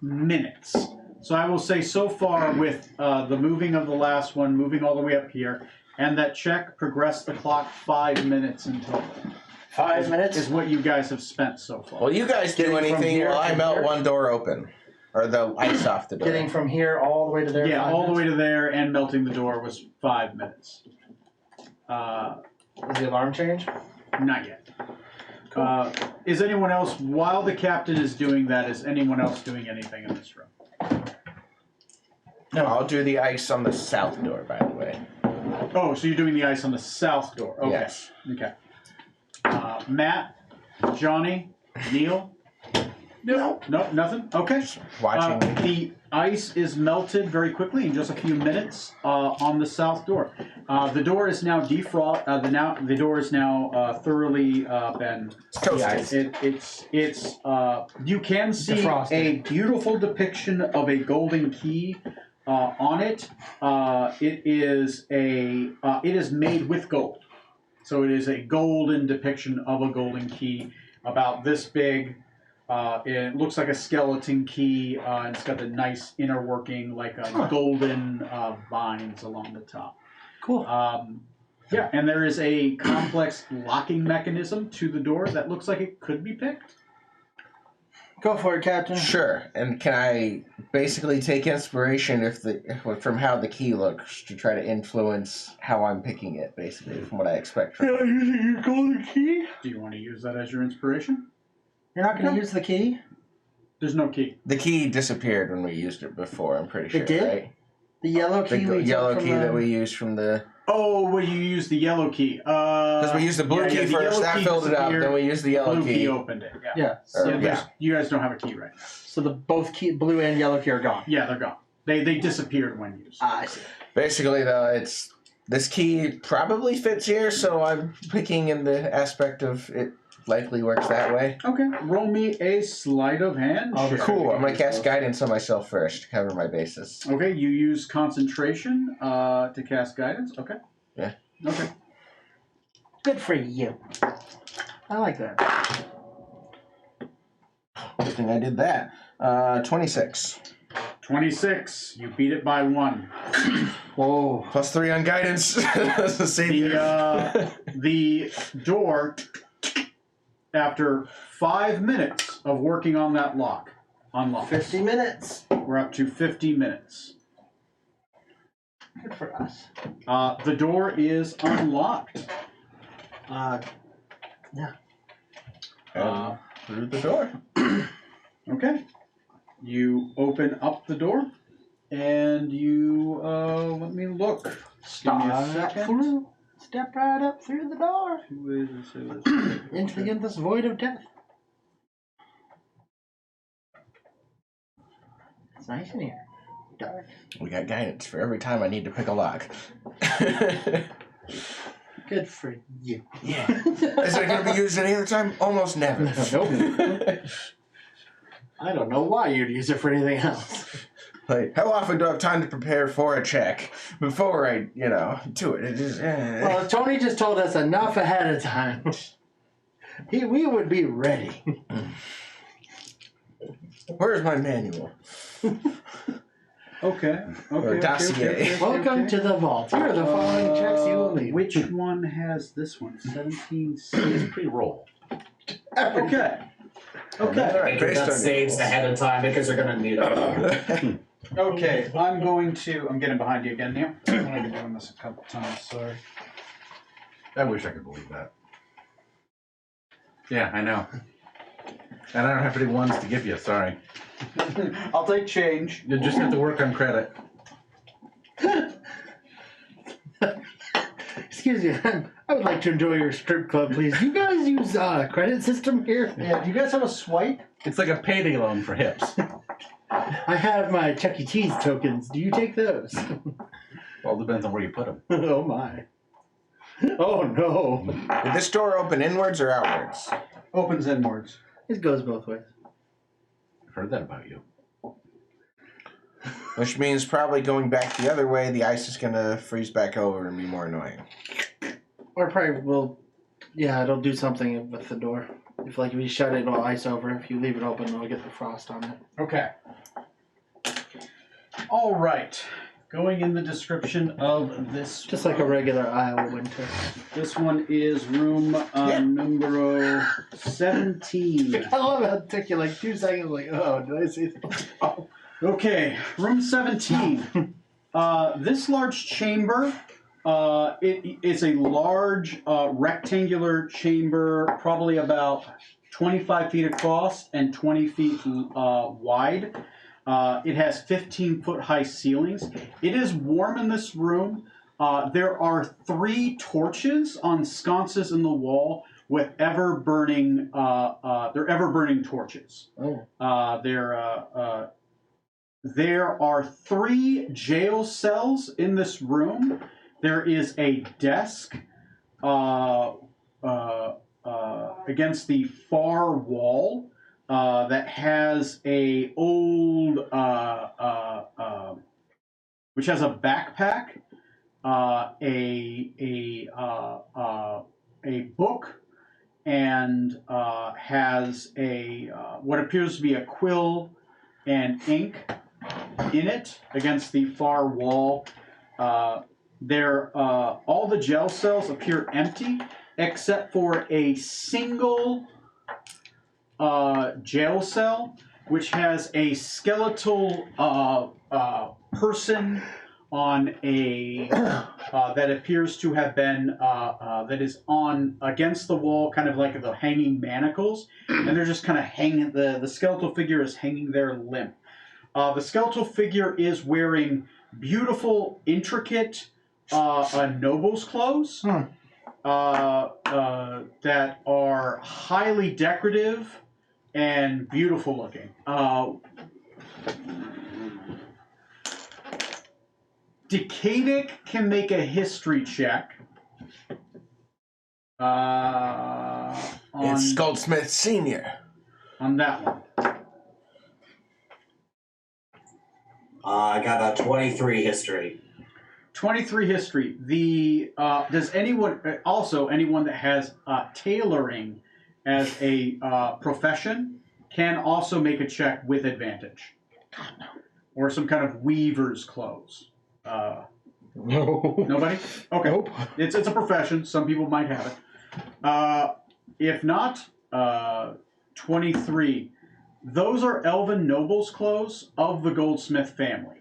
S1: minutes. So I will say so far with the moving of the last one, moving all the way up here, and that check progressed the clock 5 minutes in total.
S2: 5 minutes?
S1: Is what you guys have spent so far.
S4: Well, you guys do
S2: Getting from
S4: anything
S2: here
S4: while I
S2: to
S4: melt
S2: here?
S4: one door open. Or the ice off the door.
S2: Getting from here all the way to there?
S1: Yeah,
S2: 5
S1: all the way
S2: minutes?
S1: to there and melting the door was 5 minutes.
S2: Does the alarm change?
S1: Not yet.
S2: Cool.
S1: Is anyone else, while the captain is doing that, is anyone else doing anything in this room?
S4: No, I'll do the ice on the south door, by the way.
S1: Oh, so you're doing the ice on the south door. Okay.
S4: Yes.
S1: Okay. Matt, Johnny, Neil? No, nothing? Okay.
S4: Watching.
S1: The ice is melted very quickly in just a few minutes on the south door. The door is now the door is now thoroughly been.
S4: Toasted.
S1: It's you can see
S2: Defrosted.
S1: a beautiful depiction of a golden key on it. It is made with gold, so it is a golden depiction of a golden key about this big. It looks like a skeleton key, and it's got the nice inner working, like golden vines along the top.
S2: Cool.
S1: Yeah, and there is a complex locking mechanism to the door that looks like it could be picked.
S2: Go for it, Captain.
S4: Sure. And can I basically take inspiration from how the key looks to try to influence how I'm picking it, basically, from what I expect from it?
S2: Yeah, using your golden key?
S1: Do you want to use that as your inspiration?
S2: You're not going to use the key?
S1: There's no key.
S4: The key disappeared when we used it before, I'm pretty sure,
S2: It did?
S4: right?
S2: The yellow key
S4: The
S2: we
S4: yellow
S2: took from
S4: key
S2: the...
S4: that we used from the...
S1: Oh, well, you used the yellow key.
S4: Because we used the blue key
S1: the
S4: first,
S1: yellow
S4: that
S1: key
S4: filled it up,
S1: disappeared,
S4: then we used the yellow
S1: blue
S4: key.
S1: opened it. Yeah.
S2: Yeah.
S4: Or-
S1: Yeah,
S4: yeah.
S1: you guys don't have a key right now.
S2: So the both key, blue and yellow key are gone.
S1: Yeah, they're gone. They disappeared when used.
S2: I see.
S4: Basically, though, this key probably fits here, so I'm picking in the aspect of it likely works that way.
S1: Okay, roll me a sleight of hand.
S2: Oh,
S1: check.
S4: Cool, I'm going to cast guidance on myself first to cover my bases.
S1: Okay, you use concentration to cast guidance. Okay.
S4: Yeah.
S1: Okay.
S2: Good for you. I like that.
S4: Good thing I did that. 26.
S1: 26. You beat it by 1.
S2: Whoa.
S4: Plus 3 on guidance. Save you.
S1: The door, after 5 minutes of working on that lock, unlocks.
S2: 50 minutes.
S1: We're up to 50 minutes.
S2: Good for us.
S1: The door is unlocked.
S4: Through the door.
S1: Okay. You open up the door, and you, let me look. Give me a second.
S2: Through. Step right up through the door. Into this void of death. It's nice in here. Dark.
S4: We got guidance for every time I need to pick a lock.
S2: Good for you.
S4: Yeah. Is it going to be used any other time? Almost never.
S2: Nope. I don't know why you'd use it for anything else.
S4: Like, how often do I have time to prepare for a check before I, do it? It just,
S2: Well, Tony just told us enough ahead of time. We would be ready.
S4: Where's my manual?
S1: Okay.
S4: Or dossier.
S2: Welcome to the vault. Here are the following checks you will leave.
S1: Which one has this one? 17.
S5: It's pre-roll.
S1: Okay. Okay.
S3: Make your that saves ahead of time because you're gonna need them.
S1: Okay. I'm getting behind you again, Neil. I'm gonna be doing this a couple times. Sorry.
S5: I wish I could believe that. Yeah, I know. And I don't have any ones to give you, sorry.
S1: I'll take change.
S5: You just have to work on credit.
S2: Excuse me, I would like to enjoy your strip club, please. Do you guys use a credit system here?
S1: Yeah. Do you guys have a swipe?
S5: It's like a payday loan for hips.
S2: I have my Chuck E. Cheese tokens. Do you take those?
S5: Well, it depends on where you put them.
S2: Oh my. Oh no.
S4: Did this door open inwards or outwards?
S1: Opens inwards.
S2: It goes both ways.
S5: I've heard that about you.
S4: Which means probably going back the other way, the ice is going to freeze back over and be more annoying.
S2: Or probably will, yeah, it'll do something with the door. If you shut it, it'll ice over. If you leave it open, it'll get the frost on it.
S1: Okay. All right. Going in the description of this.
S2: Just like a regular Iowa winter.
S1: This one is room numero 17.
S2: I love how it took you like 2 seconds, like, oh, did I say something? Oh.
S1: Okay, room 17. This large chamber, it's a large rectangular chamber, probably about 25 feet across and 20 feet wide. It has 15-foot high ceilings. It is warm in this room. There are 3 torches on sconces in the wall with ever-burning torches.
S2: Oh.
S1: There are 3 jail cells in this room. There is a desk against the far wall that has a old, which has a backpack, a book, and has a what appears to be a quill and ink in it against the far wall. All the jail cells appear empty except for a single jail cell, which has a skeletal person on a that appears to have been that is on against the wall, kind of like the hanging manacles, and they're just kind of hanging. The skeletal figure is hanging there limp. The skeletal figure is wearing beautiful, intricate noble's clothes that are highly decorative and beautiful looking. Decadic can make a history check.
S4: It's Goldsmith Senior.
S1: On that one.
S3: I got a 23 history.
S1: 23 history. Does anyone that has tailoring as a profession can also make a check with advantage? God, no. Or some kind of weaver's clothes.
S2: No.
S1: Nobody? Okay.
S2: Nope.
S1: It's a profession. Some people might have it. If not, 23. Those are elven nobles' clothes of the Goldsmith family.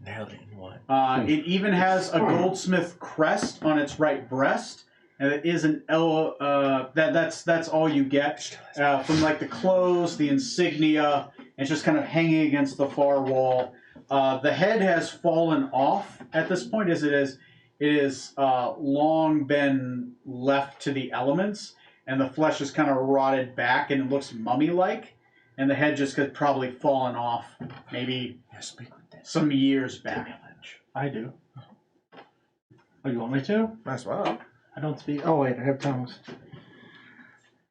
S4: Nailed it in one.
S1: It even has a goldsmith crest on its right breast, and it is an that's all you get from like the clothes, the insignia. It's just kind of hanging against the far wall. The head has fallen off at this point, as it is long been left to the elements, and the flesh is kind of rotted back, and it looks mummy-like, and the head just could probably fallen off maybe some years back.
S2: I do. Oh, you want me to?
S4: Might as well.
S2: I don't speak. Oh, wait, I have tongues.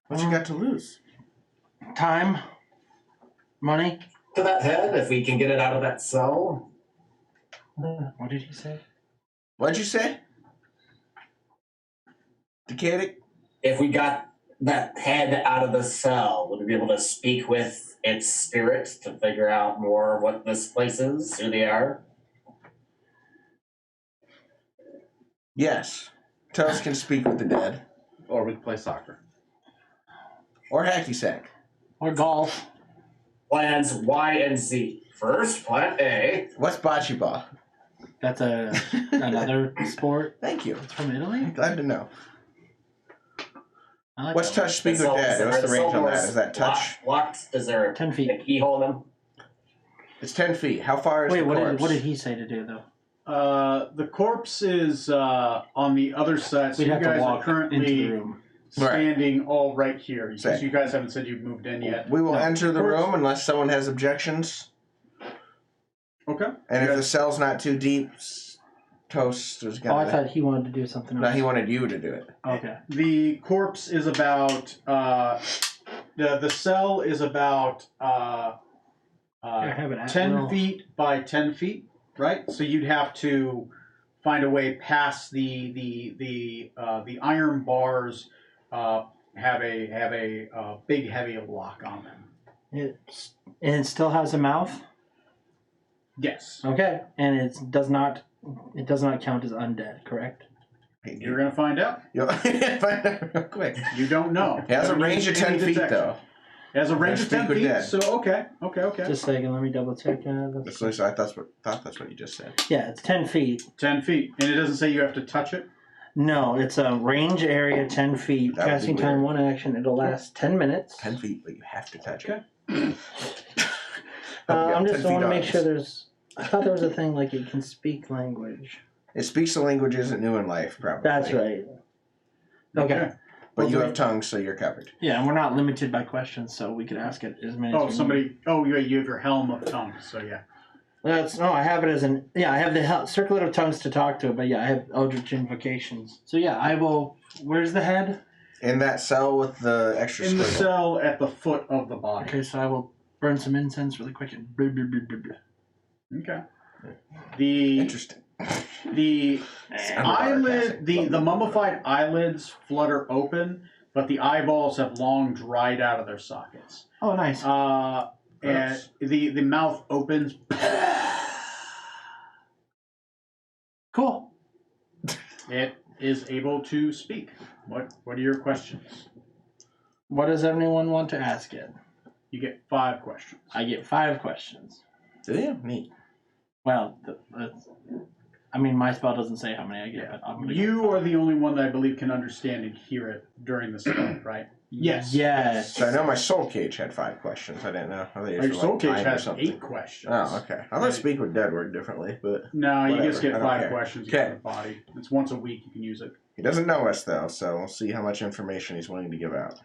S4: What you got to lose?
S2: Time. Money.
S3: To that head, if we can get it out of that cell.
S2: What did he say?
S4: What'd you say? Decadic?
S3: If we got that head out of the cell, would we be able to speak with its spirit to figure out more what this place is, who they are?
S4: Yes. Toast can speak with the dead.
S5: Or we can play soccer.
S4: Or hacky sack.
S2: Or golf.
S3: Plans Y and Z. First, plan A.
S4: What's bocce ball?
S2: That's another sport.
S4: Thank you.
S2: It's from Italy.
S4: Glad to know.
S2: I like
S4: What's
S2: that
S4: touch speak with dead? What's the range on that? Is that touch?
S3: Locked? Is there
S2: 10 feet.
S3: a keyhole in them?
S4: It's 10 feet. How far is
S2: Wait,
S4: the corpse?
S2: what did he say to do though?
S1: The corpse is on the other side, so
S2: We'd
S1: you
S2: have to
S1: guys are
S2: walk into the
S1: currently
S2: room.
S1: standing all right here.
S4: Say.
S1: Because you guys haven't said you've moved in yet.
S4: We will
S1: No.
S4: enter the
S1: Corpse-
S4: room unless someone has objections.
S1: Okay.
S4: And
S1: You
S4: if the
S1: guys-
S4: cell's not too deep, Toast is
S2: Oh, I
S4: gonna.
S2: thought he wanted to do something else.
S4: No, he wanted you to do it.
S2: Okay.
S1: The corpse is about the cell is about
S2: I have it at
S1: 10
S2: will.
S1: feet by 10 feet, right? So you'd have to find a way past the iron bars. Have a big heavy lock on them.
S2: And it still has a mouth.
S1: Yes,
S2: Okay. And it does not count as undead, correct?
S1: you're gonna find out.
S4: You'll find out real quick.
S1: You don't know.
S4: It has a range of 10 feet, though.
S1: It has a range of
S4: Speak
S1: 10
S4: with
S1: feet.
S4: dead.
S1: So okay.
S2: Just a second, let me double check.
S4: That's what I thought that's what you just said.
S2: Yeah, it's 10 feet.
S1: 10 feet, and it doesn't say you have to touch it.
S2: No, it's a range area 10 feet.
S4: That would be
S2: Casting time,
S4: weird.
S2: 1 action. It'll last 10 minutes.
S4: 10 feet, but you have to touch
S1: Okay.
S4: it.
S2: I'm just
S4: 10
S2: want to
S4: feet
S2: make
S4: on
S2: sure
S4: us.
S2: there's. I thought there was a thing like it can speak language.
S4: It speaks the language isn't new in life, probably.
S2: That's right. Okay.
S4: But
S2: Well,
S4: you
S2: do
S4: have
S2: we-
S4: tongues, so you're covered.
S2: Yeah, and we're not limited by questions, so we could ask it as many.
S1: Oh,
S2: as we
S1: somebody. Oh, yeah, you have your helm of tongues. So yeah.
S2: No, I have it as an. Yeah, I have the circlet of tongues to talk to it, but yeah, I have Eldritch invocations. So yeah, I will. Where's the head?
S4: In that cell with the extra
S1: In the
S4: squiggle.
S1: cell at the foot of the body.
S2: Okay, so I will burn some incense really quick and. Blah, blah, blah, blah, blah.
S1: Okay. The
S4: Interesting.
S1: the
S4: Underwater casting.
S1: the mummified eyelids flutter open, but the eyeballs have long dried out of their sockets.
S2: Oh, nice.
S1: And
S4: Gross.
S1: the mouth opens.
S2: Cool.
S1: It is able to speak. What are your questions?
S2: What does anyone want to ask it?
S1: You get 5 questions.
S2: I get 5 questions.
S4: Do you? Neat.
S2: Well, I mean, my spell doesn't say how many I get, but I'm gonna
S1: You are the only one that I believe can understand and hear it during the spell, right? Yes.
S2: Yes.
S4: So I know my soul cage had 5 questions. I didn't know. I thought
S1: Your
S4: yours were,
S1: soul
S4: like,
S1: cage
S4: 9 or
S1: has
S4: something.
S1: 8 questions.
S4: Oh, okay. I thought speak with dead work differently, but
S1: No, you just
S4: Whatever,
S1: get
S4: I don't
S1: 5
S4: care.
S1: questions
S4: Okay.
S1: for the body. It's once a week you can use it.
S4: he doesn't know us though, so we'll see how much information he's willing to give out.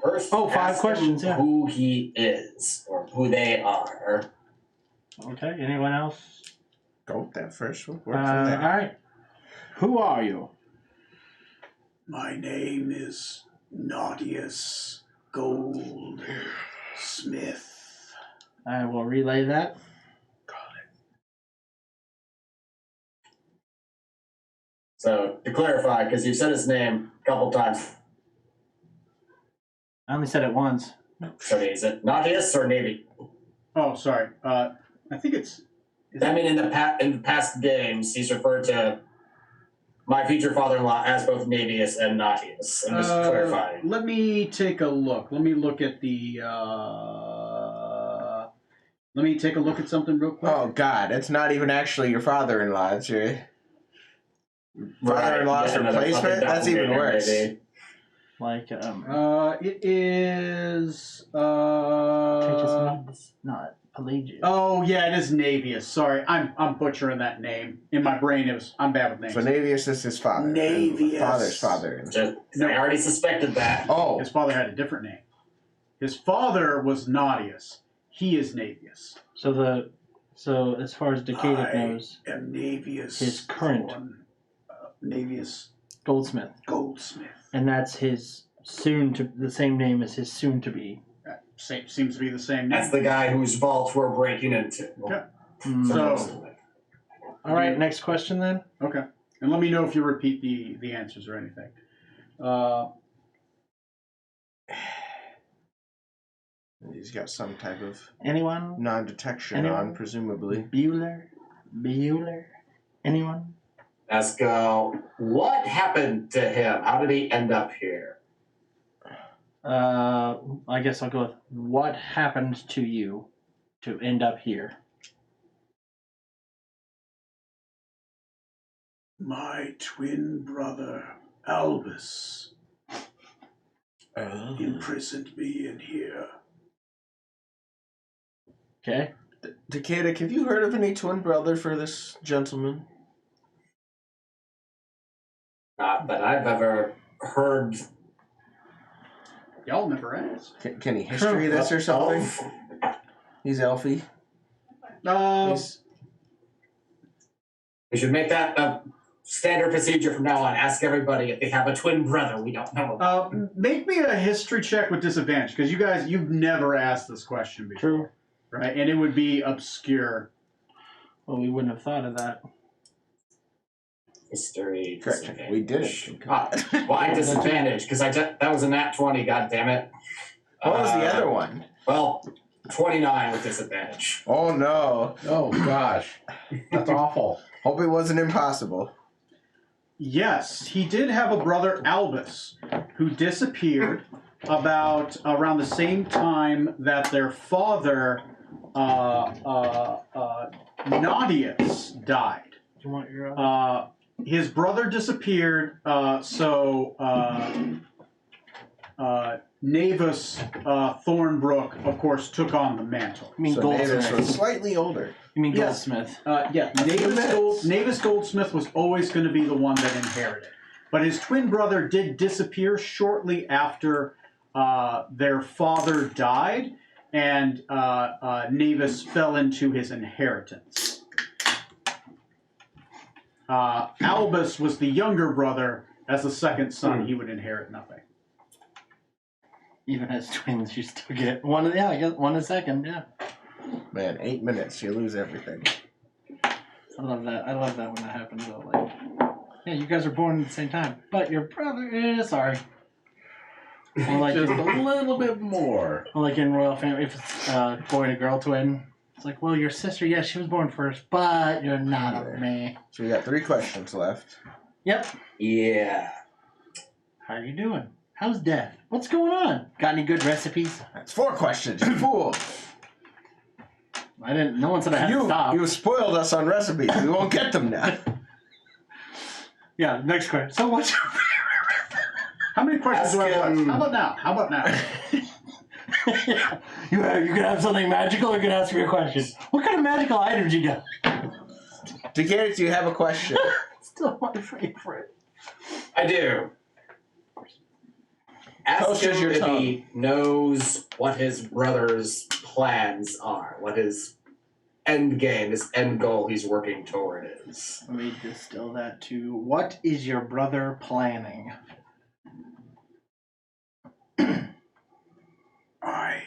S3: First,
S2: Oh, 5
S3: ask
S2: questions,
S3: him
S2: yeah.
S3: who he is or who they are.
S2: Okay, anyone else?
S4: Go with that first. We'll work
S2: All
S4: from there.
S2: right. Who are you?
S1: My name is Naughtius Goldsmith.
S2: I will relay that.
S3: So, to clarify, because you've said his name a couple times,
S2: I only said it once.
S3: so is it Nautius or Navy?
S1: Oh, sorry. I think it's.
S3: I mean, in the past games, he's referred to my future father-in-law as both Navius and Nautius. I'm just clarifying.
S1: Let me take a look. Let me look at the. Let me take a look at something real quick.
S4: Oh God, it's not even actually your father-in-law. It's your father-in-law's
S3: Yet another
S4: replacement.
S3: fucking
S4: That's even
S3: doppelganger,
S4: worse.
S3: maybe.
S2: Like,
S1: It is.
S2: not Pelagius.
S1: Oh yeah, it is Navius. Sorry, I'm butchering that name. In my brain, I'm bad with names.
S4: So Navius is his father.
S1: Navius.
S4: Father's father.
S3: I already suspected that.
S4: Oh,
S1: His father had a different name. His father was Naughtius. He is Navius.
S2: So as far as Decadic knows,
S1: am Navius.
S2: his current-
S1: Navius
S2: Goldsmith,
S1: Goldsmith.
S2: and that's his the same name as his soon to be.
S1: Seems to be the same name.
S3: That's the guy whose vault we're breaking into.
S1: Yeah.
S2: Mm.
S1: So-
S2: All right, next question then.
S1: Okay. And let me know if you repeat the answers or anything.
S4: he's got some type of
S2: Anyone?
S4: non-detection
S2: Anyone?
S4: on, presumably.
S2: Bueller? Anyone?
S3: Ask, what happened to him? How did he end up here?
S2: I guess I'll go with what happened to you to end up here.
S1: My twin brother, Albus, imprisoned me in here.
S2: Okay.
S4: Decadic, have you heard of any twin brother for this gentleman?
S3: Not that I've ever heard
S1: Y'all never asked.
S4: Can he history this or something?
S3: of.
S4: He's elfy.
S1: He's
S3: We should make that a standard procedure from now on. Ask everybody if they have a twin brother we don't know about.
S1: make me a history check with disadvantage, because you've never asked this question before.
S2: True.
S1: Right? And it would be obscure.
S2: Well, we wouldn't have thought of that.
S3: History.
S4: Correction.
S3: disadvantage.
S4: We didn't.
S3: Why disadvantage? Because that was a nat 20, god damn it.
S4: What was the other one?
S3: Well, 29 with disadvantage.
S4: Oh no.
S5: Oh gosh, that's awful.
S4: Hope it wasn't impossible.
S1: Yes, he did have a brother, Albus, who disappeared about around the same time that their father, Naughtius, died.
S2: Do you want your
S1: His brother disappeared, so Navus Thornbrook, of course, took on the mantle.
S2: You mean
S4: So Navis was
S2: Goldsmith?
S4: slightly older.
S2: You mean
S1: Yes.
S2: Goldsmith?
S1: Yeah, Navis Goldsmith was always going to be the one that inherited. But his twin brother did disappear shortly after their father died, and Navis fell into his inheritance. Albus was the younger brother. As the second son, he would inherit nothing.
S2: Even as twins, you still get one. Yeah, I guess one a second. Yeah.
S4: Man, 8 minutes, you lose everything.
S2: I love that. I love that when that happens. Though. Like, yeah, you guys are born at the same time, but your brother is sorry. Or like,
S5: Just a little bit more.
S2: or like in royal family, if it's a boy and a girl twin, it's like, well, your sister, yes, she was born first, but you're not a man.
S4: So we got 3 questions left.
S2: Yep.
S3: Yeah.
S2: How are you doing? How's death? What's going on? Got any good recipes?
S4: That's 4 questions, you fool!
S2: I didn't. No one said I had to stop.
S4: You spoiled us on recipes. We won't get them now.
S2: Yeah. Next question. So what's your
S1: How many questions do I have left?
S3: Ask him-
S1: How about now? How about now?
S2: yeah. You can have something magical, or you can ask me a question. What kind of magical items you got?
S4: Decatur, do you have a question?
S2: Still my favorite.
S3: I do. Ask
S4: Toast is
S3: him
S4: your
S3: if
S4: tongue.
S3: he knows what his brother's plans are, what his end game, his end goal he's working toward is.
S2: Let me distill that to what is your brother planning?
S1: I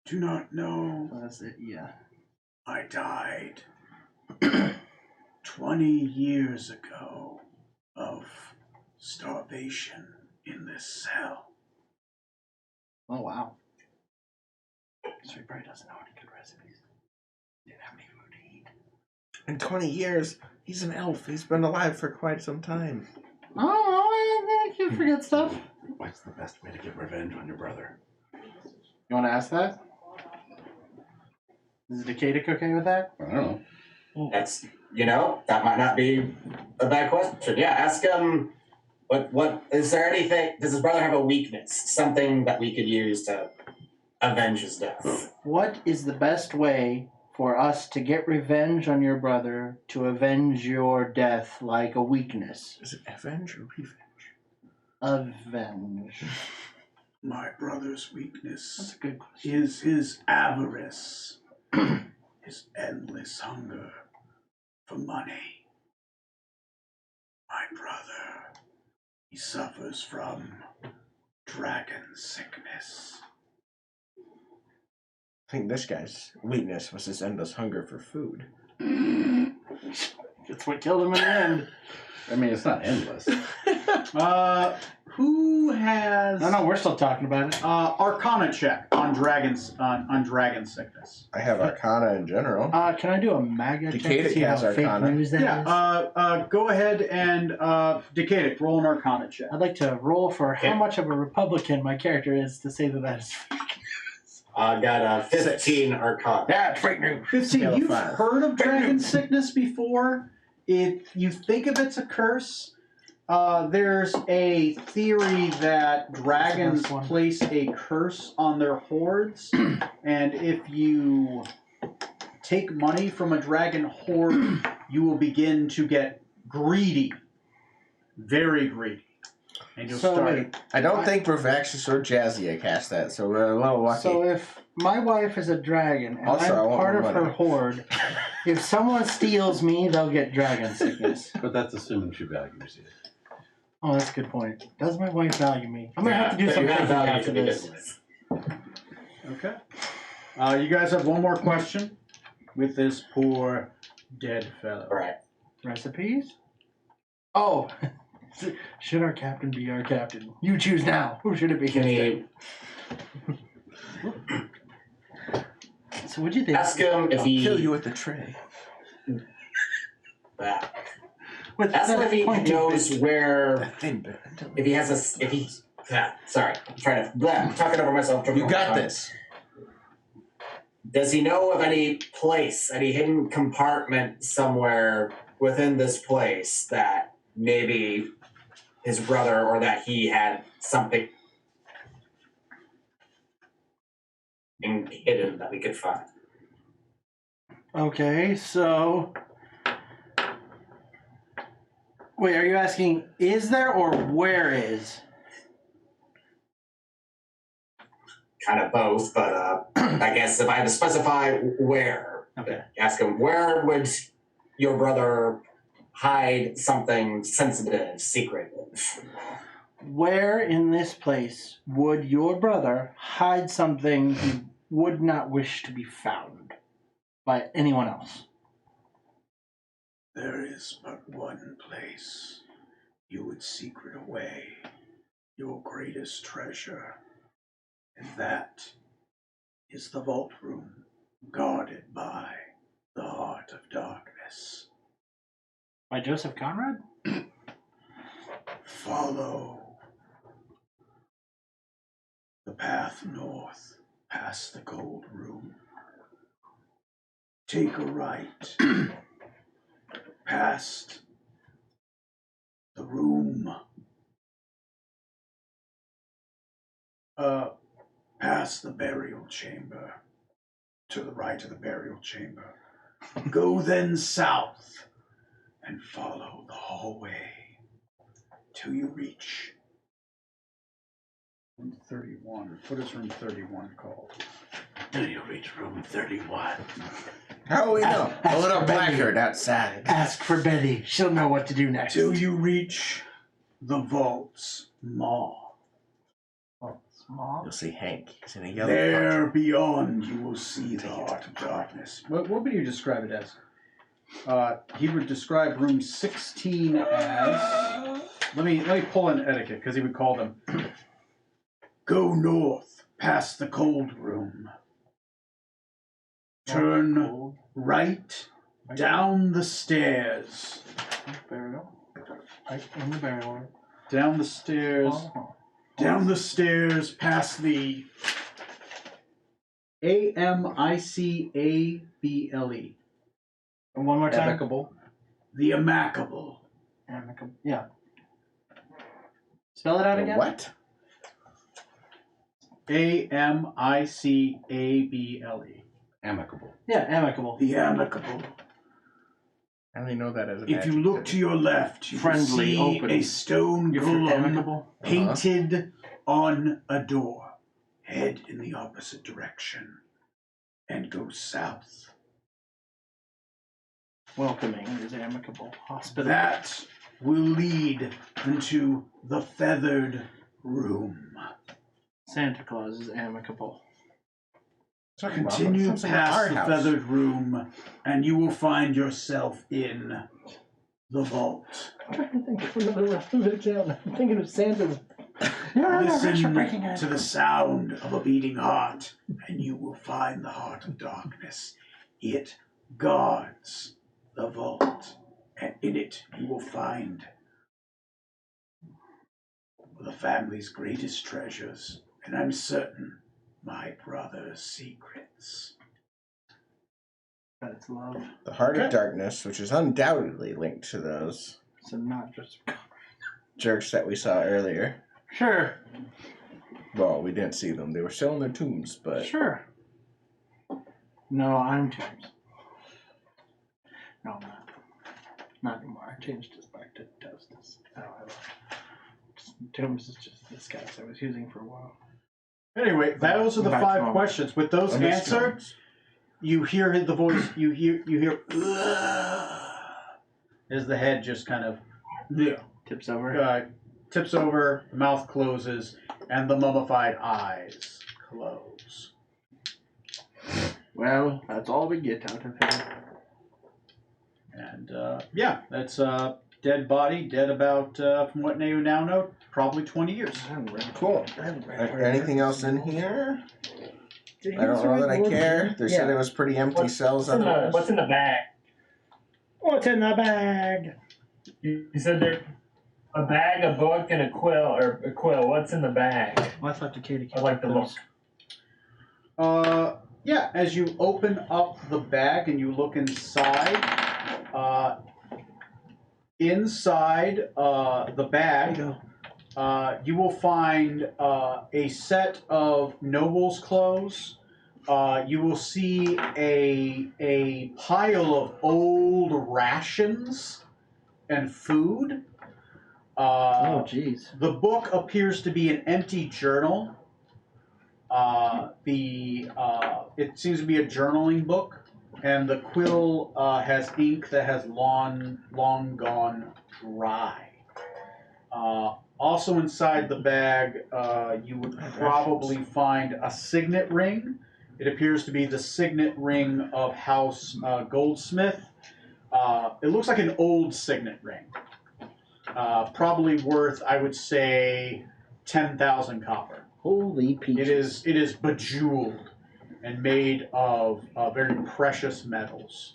S1: do not know.
S2: That's it. Yeah.
S1: I died 20 years ago of starvation in this cell.
S2: Oh wow. So he probably doesn't know any good recipes. Didn't have any food to eat.
S4: In 20 years, he's an elf. He's been alive for quite some time.
S2: Oh, I can forget stuff.
S5: What's the best way to get revenge on your brother?
S2: You want to ask that? Is Decatur okay with that?
S5: I don't know.
S3: That's, that might not be a bad question. Yeah, ask him, what is there anything, does his brother have a weakness? Something that we could use to avenge his death?
S2: What is the best way for us to get revenge on your brother to avenge your death like a weakness?
S4: Is it avenge or revenge?
S2: Avenge.
S1: My brother's
S2: That's
S1: weakness
S2: a good question.
S1: is his avarice, his endless hunger for money. My brother, he suffers from dragon sickness.
S4: I think this guy's weakness was his endless hunger for food.
S2: That's what killed him in the end.
S5: I mean, it's not endless.
S1: Who has
S2: No, we're still talking about it.
S1: Arcana check on dragon sickness?
S4: I have Arcana in general.
S2: Can I do a MAGA check
S4: Decatur
S2: to see how
S4: has
S2: fake
S4: Arcana.
S2: news that is?
S1: Yeah. Go ahead and Decatur, roll an Arcana check.
S2: I'd like to roll for how
S3: Okay.
S2: much of a Republican my character is to say that that is fake.
S3: I got a 15 Arcana.
S2: That's fake news.
S1: 15.
S4: Scale of
S1: You've
S4: 5.
S1: heard of dragon sickness before. You think of it's a curse. There's a theory that dragons
S2: That's the first one.
S1: place a curse on their hordes, and if you take money from a dragon horde, you will begin to get greedy, very greedy, and you'll
S2: So
S1: start.
S2: wait,
S4: I don't think Bravaxis or Jazia cast that, so we're a little lucky.
S2: so if my wife is a dragon and
S4: Also, I
S2: I'm
S4: want
S2: part
S4: more
S2: of her
S4: money.
S2: horde, if someone steals me, they'll get dragon sickness.
S5: But that's assuming she values you.
S2: Oh, that's a good point. Does my wife value me? I'm gonna have to do
S3: but
S2: some
S3: you have
S2: thinking
S3: value
S2: after
S3: to begin
S2: this.
S3: with.
S1: Okay. You guys have one more question with this poor dead fellow.
S3: All right.
S2: Recipes? Oh, should our captain be our captain? You choose now. Who should it be?
S3: Can you
S2: So what'd you think?
S3: ask him if
S4: I'll
S3: he
S4: kill you with the tray.
S2: With
S3: ask him
S2: that
S3: if he
S2: pointing
S3: knows
S2: bit.
S3: where,
S4: Thin bit.
S3: if he has a, if he. Sorry, I'm trying to. I'm talking over myself.
S4: You got this.
S3: Does he know of any place, any hidden compartment somewhere within this place that maybe his brother or that he had something hidden that we could find?
S2: Okay, so wait, are you asking is there or where is?
S3: Kind of both, but I guess if I had to specify where,
S2: Okay.
S3: ask him where would your brother hide something sensitive, secretive?
S2: Where in this place would your brother hide something he would not wish to be found by anyone else.
S1: There is but one place you would secret away your greatest treasure, and that is the vault room guarded by the Heart of Darkness.
S2: By Joseph Conrad?
S1: Follow the path north past the gold room. Take a right past the room. Past the burial chamber. To the right of the burial chamber. Go then south and follow the hallway till you reach room 31. What is room 31 called? Till you reach room 31.
S4: How do we know?
S2: Ask
S4: A little
S2: for Betty.
S4: placard outside.
S2: Ask for Betty. She'll know what to do next.
S1: Till you reach the vault's maw.
S2: Small.
S4: You'll see Hank. He's in a yellow
S1: There beyond you will see the Heart of Darkness. What would you describe it as? He would describe room 16 as... Let me pull an etiquette, because he would call them... Go north, past the cold room. Turn right down the stairs.
S2: Burial. Right in the burial.
S1: Down the stairs. Down the stairs, past the Amicable.
S2: And one more time.
S4: Amicable.
S1: The Amicable.
S2: Amicable. Yeah. Spell it out again.
S4: What?
S1: Amicable.
S5: Amicable.
S2: Yeah, amicable.
S1: The Amicable.
S4: I only know that as an
S1: If you look to your left, you will
S2: Friendly,
S1: see
S2: open.
S1: a stone
S2: You're for
S1: golem
S2: amicable.
S1: painted on a door. Head in the opposite direction and go south.
S2: Welcoming is amicable. Hospital.
S1: That will lead into the feathered room.
S2: Santa Claus is amicable.
S1: Continue
S4: Something like
S1: past
S4: our
S1: the
S4: house.
S1: feathered room, and you will find yourself in the vault.
S2: I'm trying to think of another rest of it down. I'm thinking of Santa's.
S1: Listen to the sound of a beating heart, and you will find the Heart of Darkness. It guards the vault, and in it you will find the family's greatest treasures, and I'm certain my brother's secrets.
S2: That's love.
S4: The Heart
S1: Okay.
S4: of Darkness, which is undoubtedly linked to those
S2: So not just.
S4: jerks that we saw earlier.
S2: Sure.
S4: Well, we didn't see them. They were still in their tombs, but
S2: Sure. No, I'm Tombs. No, I'm not. Not anymore. I changed this back to Toastus. Tombs is just this guy I was using for a while.
S1: Anyway, those are the
S2: Back to
S1: 5
S2: normal.
S1: questions. With those answered, you hear the voice. You hear. As the head just kind of
S2: Tips over.
S1: tips over, the mouth closes, and the mummified eyes close.
S2: Well, that's all we get out of him.
S1: And yeah, that's a dead body, dead about, from what you now know, probably 20 years.
S4: cool. Anything else in here? I don't know that I care. They said it was pretty empty cells.
S6: What's in the bag?
S2: What's in the bag?
S6: You said there a bag, a book, and a quill, or a quill. What's in the bag?
S2: Well, I thought the Katie
S6: I like the look.
S1: Yeah, as you open up the bag and you look inside, the bag, you will find a set of noble's clothes. You will see a pile of old rations and food.
S2: Oh, jeez.
S1: The book appears to be an empty journal. It seems to be a journaling book, and the quill has ink that has long gone dry. Also inside the bag, you would probably find a signet ring It appears to be the signet ring of House Goldsmith. It looks like an old signet ring. Probably worth, I would say, 10,000 copper.
S2: Holy peaches.
S1: It is bejeweled and made of very precious metals.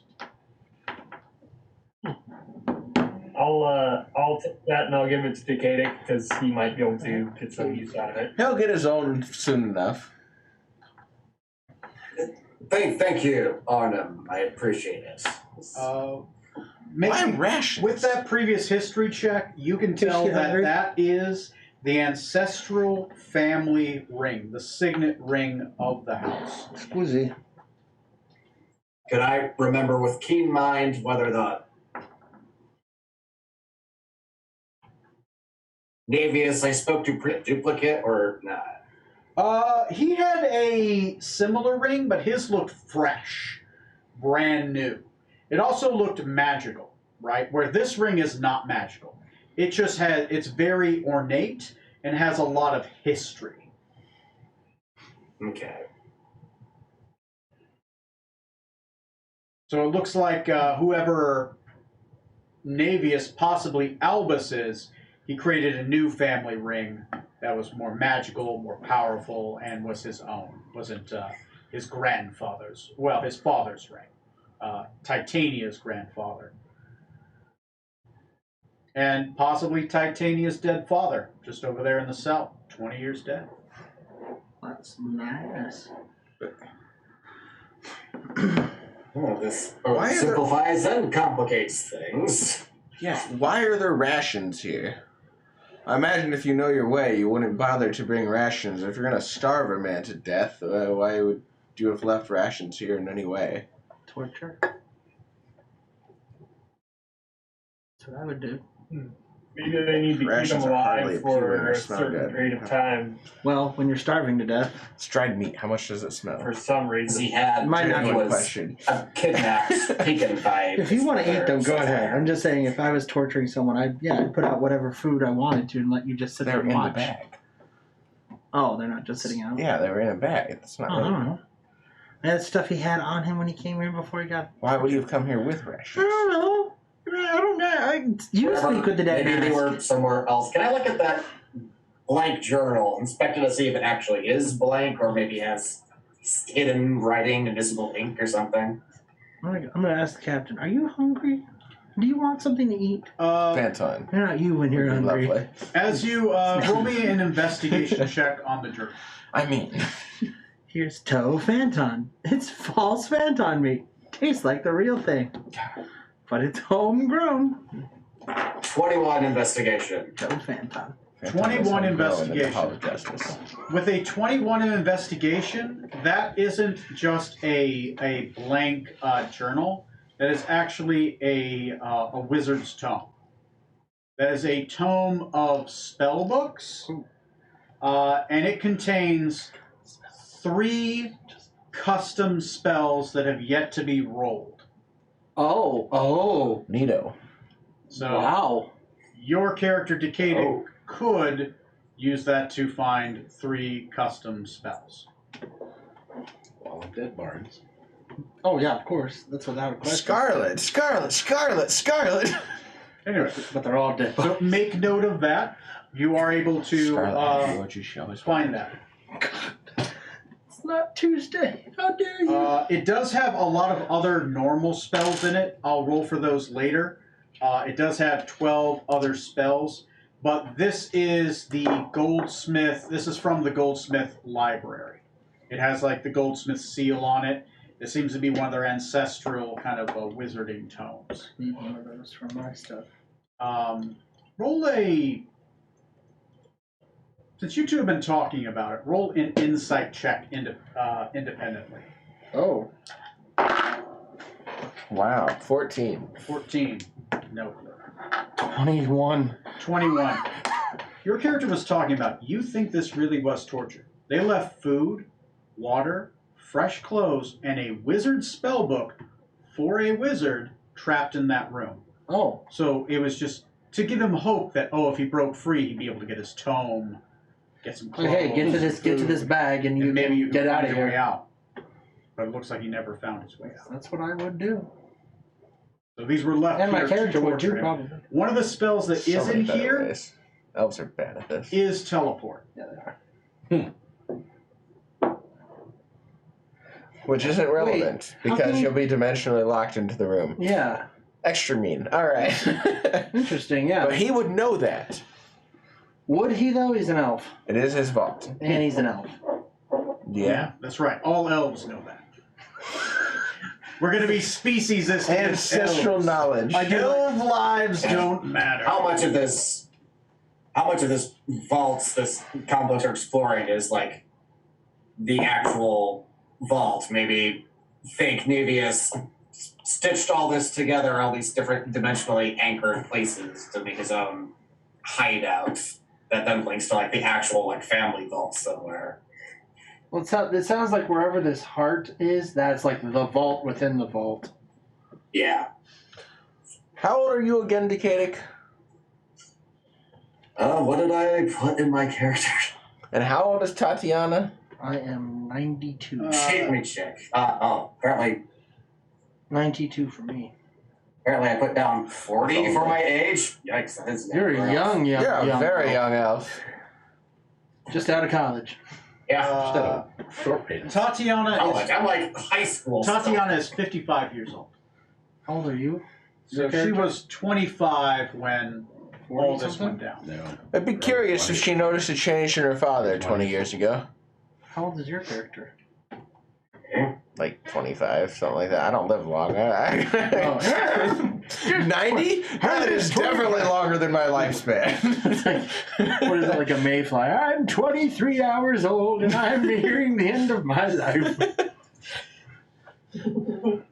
S6: I'll take that and I'll give it to Decadic because he might be able to get some use out of it.
S4: He'll get his own soon enough.
S3: Thank you, Arnhem. I appreciate it.
S4: Why
S1: Maybe
S4: rations?
S1: with that previous history check, you can tell that that is the ancestral family ring, the signet ring of the house.
S2: Squeezy.
S3: Could I remember with keen mind whether the Navius I spoke to duplicate or not?
S1: He had a similar ring, but his looked fresh, brand new. It also looked magical, right? Where this ring is not magical. It just has, it's very ornate and has a lot of history.
S3: Okay.
S1: So it looks like whoever Navius, possibly Albus is, he created a new family ring that was more magical, more powerful, and was his own. Wasn't his grandfather's, well, his father's ring. Titania's grandfather. And possibly Titania's dead father, just over there in the cell, 20 years dead.
S2: That's nice.
S3: Well, this
S4: Why are there-
S3: simplifies and complicates things.
S4: Yes. Why are there rations here? I imagine if you know your way, you wouldn't bother to bring rations. If you're gonna starve a man to death, why would you have left rations here in any way?
S2: Torture. That's what I would do.
S6: Maybe they need to keep
S4: Rations
S6: them
S4: are hardly
S6: alive for
S4: appealing or
S6: a
S4: smell
S6: certain
S4: good.
S6: period of time
S2: Well, when you're starving to death.
S4: It's dried meat. How much does it smell?
S6: for some
S3: As
S6: reason.
S3: he had
S2: Might
S3: he
S2: not
S4: Good
S3: was
S4: question.
S3: kidnapped, taken by.
S2: If you want to eat them, go
S3: others.
S2: ahead. I'm just saying, if I was torturing someone, I'd put out whatever food I wanted to and let you just sit
S4: They're
S2: there
S4: in
S2: and
S4: the
S2: watch.
S4: bag.
S2: Oh, they're not just sitting out?
S4: Yeah, they were in a bag. It's not.
S2: Oh, I don't know. That stuff he had on him when he came here before he got.
S4: Why would you have come here with
S2: I
S4: rations?
S2: don't know. I don't know. You
S3: Wherever-
S2: speak with the dead
S3: Maybe they
S2: mask.
S3: were somewhere else. Can I look at that blank journal, inspect it to see if it actually is blank, or maybe has hidden writing, invisible ink, or something?
S2: I'm gonna ask the captain. Are you hungry? Do you want something to eat?
S4: Phantom.
S2: You're not you when you're hungry.
S4: Lovely.
S1: As you roll me an investigation check on the journal.
S4: I mean,
S2: Here's toe Phanton. It's false Phanton meat. Tastes like the real thing, but it's homegrown.
S3: 21 investigation.
S2: Toe Phanton.
S1: 21
S4: in the
S1: investigation.
S4: Hall of Justice.
S1: With a 21 in investigation, that isn't just a blank journal. That is actually a wizard's tome. That is a tome of spell books, and it contains 3 custom spells that have yet to be rolled.
S2: Oh.
S4: Neato.
S1: So
S2: Wow.
S1: your character Decadic could use that to find 3 custom spells.
S5: All of dead bards.
S2: Oh yeah, of course. That's without a question.
S4: Scarlet.
S1: Anyway,
S2: But they're all dead.
S1: so make note of that. You are able to
S4: what you show is
S1: find that.
S2: It's not Tuesday. How dare you?
S1: It does have a lot of other normal spells in it. I'll roll for those later. It does have 12 other spells, but this is the Goldsmith. This is from the Goldsmith library. It has like the Goldsmith seal on it. It seems to be one of their ancestral kind of wizarding tomes.
S2: Need one of those for my stuff.
S1: Roll a. Since you two have been talking about it, roll an insight check independently.
S2: Oh.
S4: Wow. 14.
S1: 14. No.
S2: 21.
S1: 21. Your character was talking about, you think this really was torture. They left food, water, fresh clothes, and a wizard spell book for a wizard trapped in that room.
S2: Oh.
S1: So it was just to give him hope that, if he broke free, he'd be able to get his tome, get some clothes.
S2: Hey, get to this bag and you
S1: and maybe you
S2: get
S1: can
S2: out
S1: find
S2: of
S1: your way
S2: here.
S1: out. but it looks like he never found his way out.
S2: That's what I would do.
S1: So these were left
S2: And my
S1: here to
S2: character would too,
S1: torture him.
S2: probably.
S1: One of the spells that
S4: So
S1: is
S4: many
S1: in
S4: better
S1: here
S4: ways. Elves are bad at this.
S1: is teleport.
S2: Yeah, they are.
S4: Which isn't relevant
S2: how
S4: because
S2: come-
S4: you'll be dimensionally locked into the room.
S2: Yeah.
S4: Extra mean. All right.
S2: Interesting, yeah.
S4: But he would know that.
S2: Would he, though? He's an elf.
S4: It is his vault.
S2: And he's an elf.
S4: Yeah.
S1: That's right. All elves know that. We're going to be speciesist.
S4: Ancestral
S1: elves.
S4: knowledge.
S1: Elf lives don't matter.
S3: How much of this vault this combos are exploring is like the actual vault? Maybe fake Navius stitched all this together, all these different dimensionally anchored places to make his own hideout that then links to like the actual like family vault somewhere.
S2: Well, it sounds like wherever this heart is, that's like the vault within the vault.
S3: Yeah.
S4: How old are you again, Decadic?
S3: What did I put in my character?
S4: And how old is Tatiana?
S2: I am 92.
S3: Let me check. Apparently
S2: 92 for me.
S3: I put down 40 for my age. Yikes, that is
S2: You're a young
S4: You're a very
S2: elf.
S4: young elf.
S2: Just out of college.
S3: Yeah.
S5: Short pages.
S1: Tatiana
S3: I'm like high school.
S1: Tatiana is 55 years old.
S2: How old are you?
S1: So
S2: Your
S1: she
S2: character?
S1: was 25 when all this went down.
S5: No.
S4: I'd be curious if she noticed a change in her father 20 years ago.
S2: How old is your character?
S4: Like 25, something like that. I don't live long. 90? That is definitely longer than my lifespan.
S2: What is it, like a mayfly? I'm 23 hours old and I'm nearing the end of my life.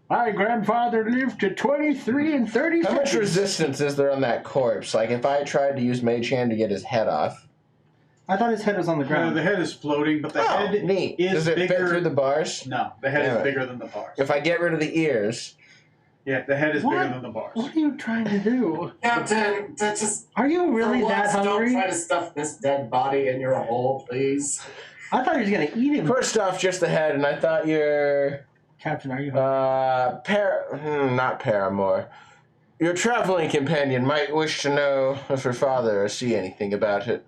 S2: My grandfather lived to 23 and 30
S4: How much
S2: seconds.
S4: resistance is there on that corpse? Like, if I tried to use Mage Hand to get his head off.
S2: I thought his head was on the ground.
S1: The head is floating, but the head
S4: neat.
S1: is
S4: Does it
S1: bigger.
S4: fit through the bars?
S1: No, the head
S4: Damn
S1: is
S4: it.
S1: bigger than the bars.
S4: If I get rid of the ears,
S1: Yeah, the head is
S2: What?
S1: bigger than the bars.
S2: What are you trying to do?
S3: Captain, that just
S2: Are you really
S3: for
S2: that
S3: once,
S2: hungry?
S3: Don't try to stuff this dead body in your hole, please.
S2: I thought he was going to eat him.
S4: first off, just the head, and I thought your
S2: Captain, are you hungry?
S4: not paramour. Your traveling companion might wish to know if her father or see anything about it.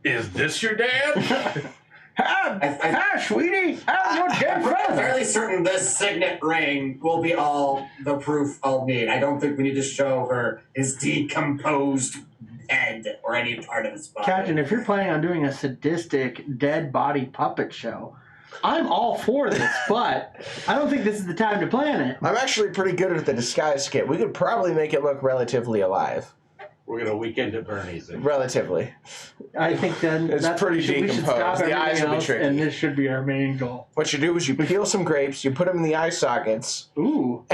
S5: Is this your dad?
S3: I,
S2: sweetie, I'm your dead
S3: I'm fairly certain this signet ring will be all the proof I'll need. I don't think we need to show her his decomposed head or any part of his body.
S2: Captain, if you're planning on doing a sadistic dead body puppet show, I'm all for this, but I don't think this is the time to plan it.
S4: I'm actually pretty good at the disguise kit. We could probably make it look relatively alive.
S5: We're gonna weekend at Bernie's.
S4: Relatively.
S2: I think then
S4: It's
S2: that's
S4: pretty
S2: we should
S4: decomposed.
S2: stop
S4: The
S2: everything
S4: eyes will be
S2: else,
S4: tricky.
S2: and this should be our main goal.
S4: What you do is you peel some grapes, you put them in the eye sockets.
S2: Ooh,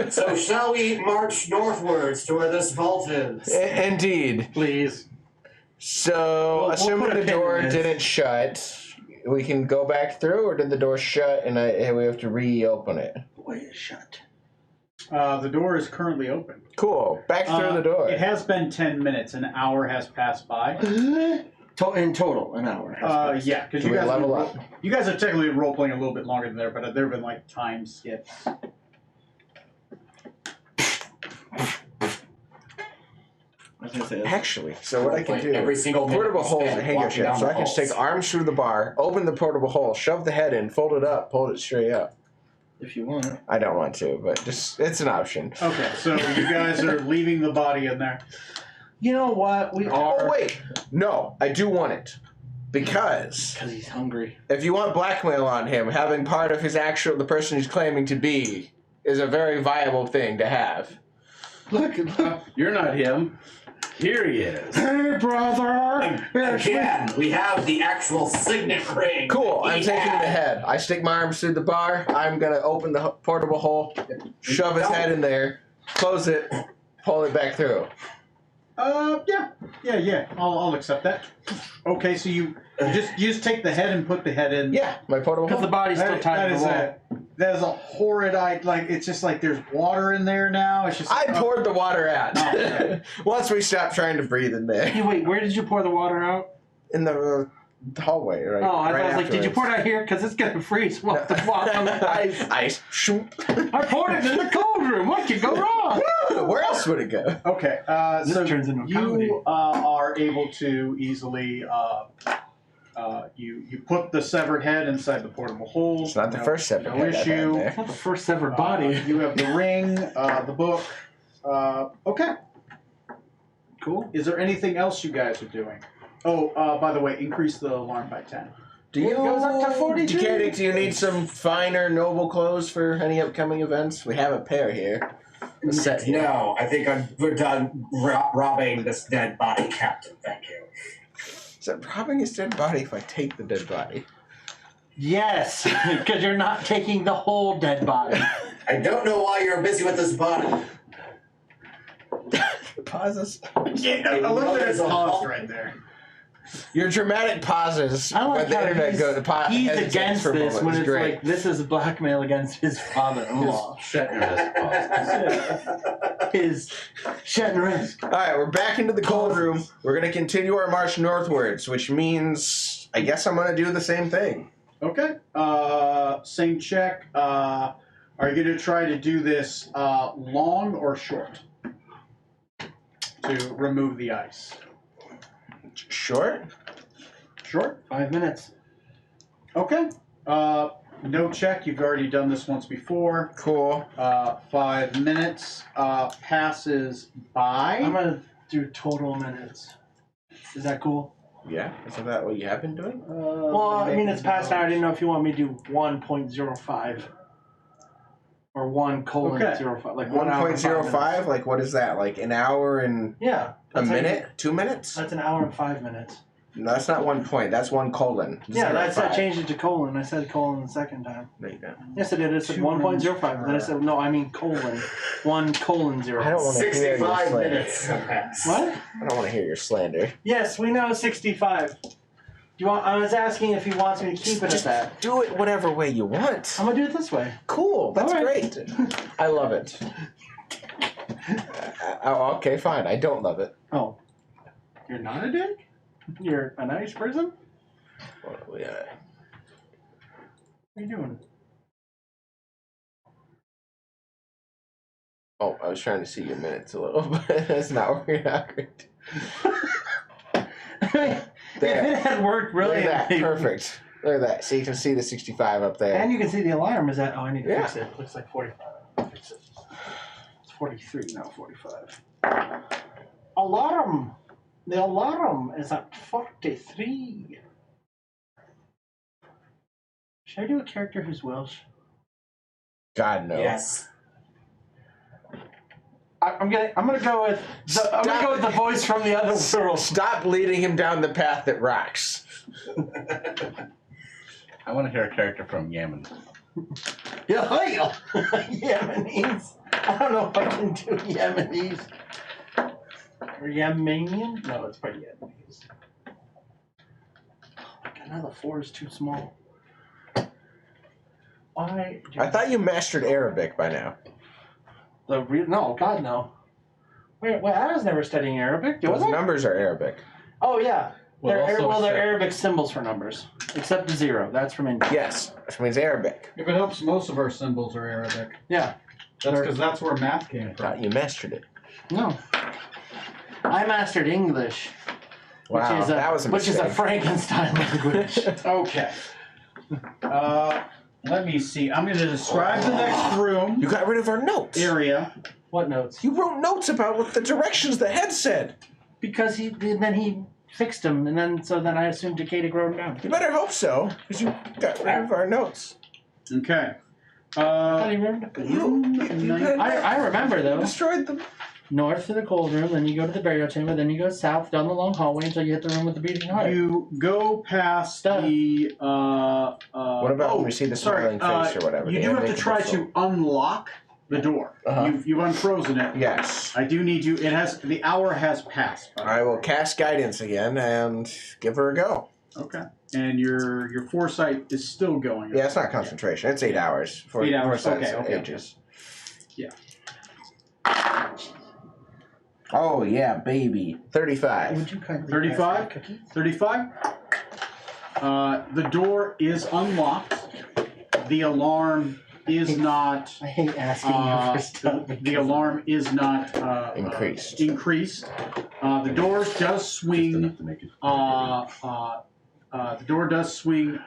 S3: So shall we march northwards to where this vault is?
S4: Indeed.
S1: Please.
S4: So,
S2: We'll
S4: assuming
S2: put a
S4: the
S2: pin
S4: door
S2: in this.
S4: didn't shut, we can go back through, or did the door shut and we have to reopen it?
S2: boy, it's shut.
S1: The door is currently open.
S4: Cool. Back through the door.
S1: It has been 10 minutes. An hour has passed by.
S2: In total, an hour. has passed.
S1: Yeah, because
S4: Do
S1: you
S4: we
S1: guys
S4: level
S1: are,
S4: up?
S1: You guys are technically role playing a little bit longer than there, but there have been like time skips.
S2: I was gonna say that.
S4: Actually, so what I can
S3: Like
S4: do...
S3: every single minute
S4: Portable
S3: we
S4: holes
S3: spend
S4: are hanger
S3: walking down
S4: shaped, so
S3: the
S4: I can
S3: halls.
S4: stick arms through the bar, open the portable hole, shove the head in, fold it up, pull it straight up.
S2: If you want.
S4: I don't want to, but just it's an option.
S1: Okay, so you guys are leaving the body in there.
S2: You know what? We are.
S4: Oh wait, no, I do want it. Because
S2: Because he's hungry.
S4: if you want blackmail on him, having part of the person he's claiming to be, is a very viable thing to have.
S2: Look.
S5: You're not him. Here he is.
S2: Hey, brother.
S3: Again, we have the actual signet ring.
S4: Cool, I'm
S3: He
S4: taking
S3: had.
S4: the head. I stick my arms through the bar. I'm gonna open the portable hole, shove his head in there, close it, pull it back through.
S1: Yeah. I'll accept that. Okay, so you just take the head and put the head in.
S4: Yeah, my portable
S2: Because the
S4: hole.
S2: body's still
S1: That,
S2: tied
S1: that
S2: to the
S1: is
S2: wall.
S1: that is a horrid it's just like there's water in there now. It's just
S4: I poured the water out.
S1: Oh, okay.
S4: Once we stopped trying to breathe in there.
S2: Hey, wait, where did you pour the water out?
S4: In the the hallway, right?
S2: Oh, I
S4: right
S2: was like, did you
S4: afterwards.
S2: pour it out here? Because it's gonna freeze. We'll have to walk on the ice.
S4: Ice. Shoot.
S2: I poured it in the cold room. What could go wrong?
S4: Where else would it go?
S1: Okay,
S2: This
S1: so
S2: turns into a comedy.
S1: you are able to easily you put the severed head inside the portable hole.
S4: It's not the first severed
S1: no
S4: head I've had
S1: issue.
S4: there.
S2: It's not the first severed body.
S1: You have the ring, the book. Okay.
S2: Cool.
S1: Is there anything else you guys are doing? Oh, by the way, increase the alarm by 10.
S4: Do you
S2: It goes up to 42.
S4: Katie, do you need some finer, noble clothes for any upcoming events? We have a pair here. A set here.
S3: No, I think we're done robbing this dead body, Captain. Thank you.
S4: Is that robbing his dead body if I take the dead body?
S2: Yes, because you're not taking the whole dead body.
S3: I don't know why you're busy with this body.
S4: Pauses.
S1: Yeah, a little bit of pause right there.
S4: Your dramatic pauses
S2: I like
S4: when the
S2: how
S4: internet
S2: he's,
S4: goes to
S2: he's
S4: hesitates
S2: against
S4: for a
S2: this
S4: moment.
S2: when
S4: It's
S2: it's
S4: great.
S2: like, this is blackmail against his father-in-law. His Shetland risk.
S4: All right, we're back into the cold room. We're going to continue our march northwards, which means I guess I'm going to do the same thing.
S1: Okay. Same check. Are you going to try to do this long or short to remove the ice?
S4: Short?
S1: Short.
S2: 5 minutes.
S1: Okay. No check. You've already done this once before.
S4: Cool.
S1: 5 minutes passes by.
S2: I'm gonna do total minutes. Is that cool?
S4: Yeah, isn't that what you have been doing?
S2: Well, I mean, it's past now. I didn't know if you want me to do 1.05 or 1:05, like 1 hour and 5 minutes.
S4: 1.05? Like, what is that? Like an hour and
S2: Yeah.
S4: a
S2: that's how you-
S4: minute? 2 minutes?
S2: That's an hour and 5 minutes.
S4: No, that's not 1 point. That's 1 colon.
S2: Yeah, I
S4: 05.
S2: changed it to colon. I said colon the second time.
S4: No, you don't.
S2: Yes, I did. I said
S1: 2
S2: 1.05. Then I said, no, I mean colon. 1:0.
S4: I don't want to hear your
S3: 65
S4: slander.
S3: minutes have passed.
S2: What?
S4: I don't want to hear your slander.
S2: Yes, we know 65. You want? I was asking if he wants me to keep it at that.
S4: Do it whatever way you want.
S2: I'm gonna do it this way.
S4: Cool. That's
S2: All right.
S4: great. I love it. Oh, okay, fine. I don't love it.
S2: Oh, you're not a dick? You're a nice person?
S4: What are we at?
S2: What are you doing?
S4: Oh, I was trying to see your minutes a little, but that's not working out great.
S2: If it had worked
S4: Look
S2: really,
S4: at that. Perfect. Look at that. So you can see the 65 up there.
S2: And you can see the alarm is at. Oh, I need to
S4: Yeah.
S2: fix it. It looks like 45. Fix it. It's 43, not 45. Alarm! The alarm is at 43. Should I do a character who's Welsh?
S4: God, no.
S3: Yes.
S2: I'm gonna go with the voice from the other world.
S4: Stop leading him down the path that rocks.
S5: I want to hear a character from Yemen.
S2: Yeah, Yemenis. I don't know if I can do Yemenis. Or Yemenian? No, it's probably Yemenis. Oh my god, now the 4 is too small. Why?
S4: I thought you mastered Arabic by now.
S2: No, God, no. Wait, I was never studying Arabic. Was
S4: Those
S2: I?
S4: numbers are Arabic.
S2: Oh, yeah.
S5: Well, also
S2: They're
S5: set-
S2: Arabic symbols for numbers. Except the 0. That's from India.
S4: Yes, which means Arabic.
S1: If it helps, most of our symbols are Arabic.
S2: Yeah.
S1: That's because that's where math came
S4: I
S1: from.
S4: thought you mastered it.
S2: No. I mastered English.
S4: Wow, that was a
S2: which is a
S4: mistake.
S2: Frankenstein language.
S1: Okay. Let me see. I'm going to describe the next room
S4: You got rid of our notes.
S1: area.
S2: What notes?
S4: You wrote notes about what the directions the head said.
S2: Because he fixed them, and then I assumed Takeda wrote them down.
S4: You better hope so, because you got rid of our notes.
S1: Okay.
S2: I thought he wrote them. I remember though.
S4: destroyed them.
S2: North to the cold room, then you go to the burial chamber, then you go south down the long hallway until you hit the room with the beating heart.
S1: You go past
S2: Duh.
S1: the.
S4: What about when we see the smiling face or whatever?
S1: You
S4: the
S1: do have to
S4: unbreakable
S1: try
S4: soul?
S1: to unlock the door.
S4: Uh-huh.
S1: You've unfrozen it.
S4: Yes.
S1: I do need you. It has the hour has passed. by the
S4: I will
S1: way.
S4: cast guidance again and give her a go.
S1: Okay. And your foresight is still going.
S4: Yeah, it's not concentration. It's 8 hours.
S1: 8 hours,
S4: Foresight's
S1: okay.
S4: ages.
S1: Yeah.
S4: Oh yeah, baby. 35.
S2: Would you kindly
S1: 35?
S2: pass me a cookie?
S1: 35. The door is unlocked. The alarm is not.
S2: I hate asking you for stuff.
S1: The alarm is not
S4: Increased.
S1: The door does
S5: Just
S1: swing.
S5: enough to make it.
S1: The door does swing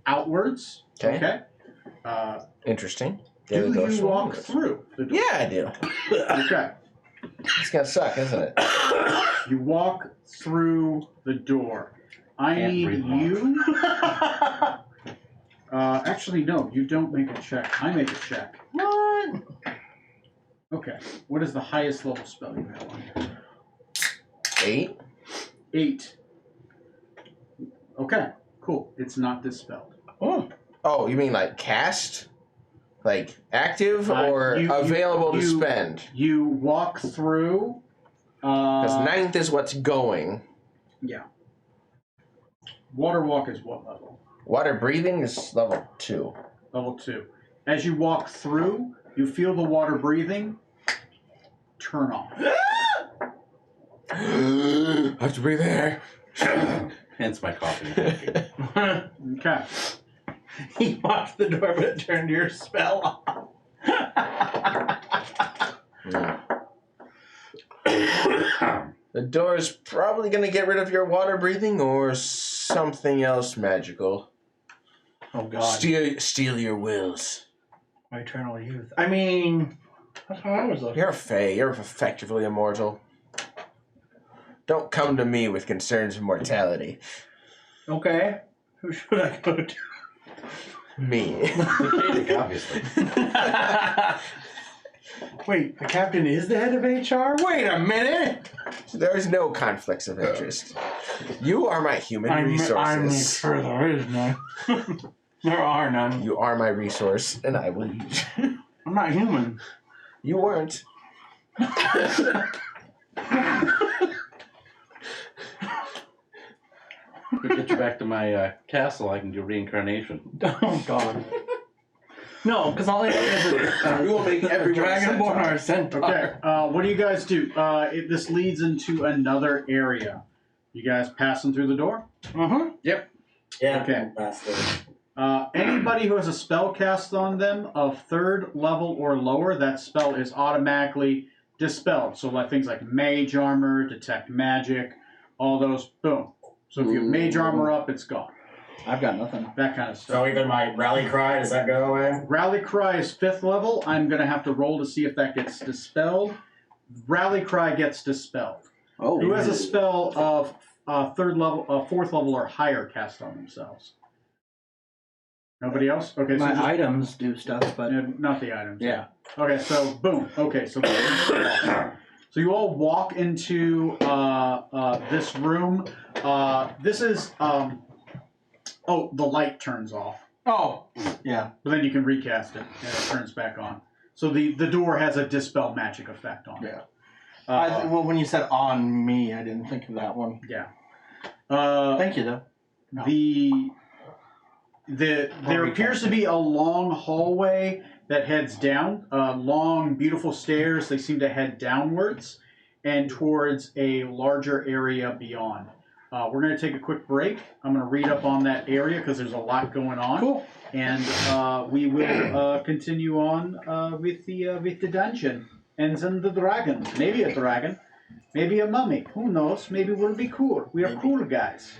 S1: outwards.
S4: Okay. Interesting. Yeah, the
S1: Do
S4: door
S1: you walk
S4: swings.
S1: through the door?
S4: Yeah, I do.
S1: Okay.
S4: It's gonna suck, isn't it?
S1: You walk through the door. I
S5: Can't
S1: need
S5: breathe long.
S1: you. Actually, no. You don't make a check. I make a check.
S2: What?
S1: Okay. What is the highest level spell you have on here?
S4: 8.
S1: 8. Okay. Cool. It's not dispelled.
S4: Oh, you mean like cast? Like active or
S1: you-
S4: available to
S1: you-
S4: spend?
S1: You walk through.
S4: Because 9th is what's going.
S1: Yeah. Water walk is what level?
S4: Water breathing is level 2.
S1: Level 2. As you walk through, you feel the water breathing turn off.
S4: I have to breathe air.
S5: Hence my coffee.
S1: Okay.
S2: He locked the door, but it turned your spell off.
S4: The door is probably going to get rid of your water breathing or something else magical.
S2: Oh God.
S4: Steal your wills.
S2: My eternal youth. I mean, that's how I was looking.
S4: You're a fae. You're effectively immortal. Don't come to me with concerns of mortality.
S2: Okay. Who should I go to?
S4: Me.
S5: Obviously.
S2: Wait, the captain is the head of HR? Wait a minute!
S4: There's no conflicts of interest. You are my human
S2: I'm
S4: resources.
S2: sure there is none. There are none.
S4: You are my resource, and I will use you.
S2: I'm not human.
S4: You weren't.
S5: To get you back to my castle, I can do reincarnation.
S2: Oh God. No, because all I know is
S4: We will make
S2: a
S4: everyone
S2: dragonborn
S4: centaur.
S2: or a centaur.
S1: Okay. What do you guys do? This leads into another area. You guys passing through the door?
S2: Mm-hmm.
S3: Yeah.
S1: Okay.
S3: Bastard.
S1: Anybody who has a spell cast on them of 3rd level or lower, that spell is automatically dispelled. So like things like mage armor, detect magic, all those, boom. So if you have mage armor up, it's gone.
S2: I've got nothing.
S1: That kind of stuff.
S3: So even my rally cry, does that go away?
S1: Rally Cry is 5th level. I'm going to have to roll to see if that gets dispelled. Rally Cry gets dispelled.
S2: Oh.
S1: Who has a spell of 3rd level, 4th level or higher cast on themselves? Nobody else? Okay, so
S2: My
S1: just,
S2: items do stuff, but
S1: not the items.
S2: yeah.
S1: Okay, so boom. Okay, so so you all walk into this room. This is the light turns off,
S2: Oh, yeah.
S1: but then you can recast it and it turns back on. So the door has a dispel magic effect on it.
S2: Yeah. Well, when you said on me, I didn't think of that one.
S1: Yeah.
S2: Thank you, though. No.
S1: There appears to be a long hallway that heads down. Long, beautiful stairs. They seem to head downwards and towards a larger area beyond. We're going to take a quick break. I'm going to read up on that area because there's a lot going on.
S2: Cool.
S1: And we will continue on with the dungeon and then the dragon. Maybe a dragon, maybe a mummy. Who knows? Maybe we'll be cool. We are cool guys.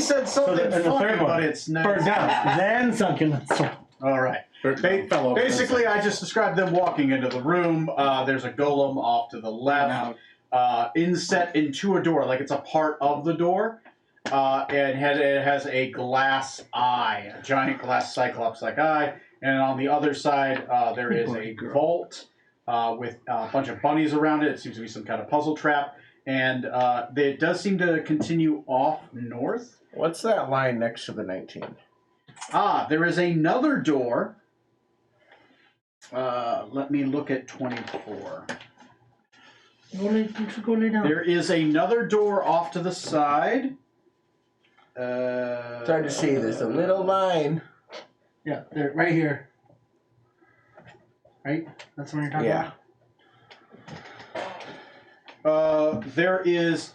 S1: said something
S2: and the
S1: funny,
S2: third one.
S1: but it's not.
S2: Burned down, then sunk in the swamp.
S1: All right.
S5: Fell over.
S1: Basically, I just described them walking into the room. There's a golem off to the left, inset into a door, like it's a part of the door, and it has a glass eye, a giant glass cyclops-like eye. And on the other side, there is a vault with a bunch of bunnies around it. It seems to be some kind of puzzle trap, and it does seem to continue off north.
S4: What's that line next to the 19?
S1: There is another door. Let me look at 24.
S2: Go lay down.
S1: There is another door off to the side.
S4: It's hard to see. There's a little line.
S2: Yeah, they're right here. Right? That's what you're talking
S4: Yeah.
S1: There is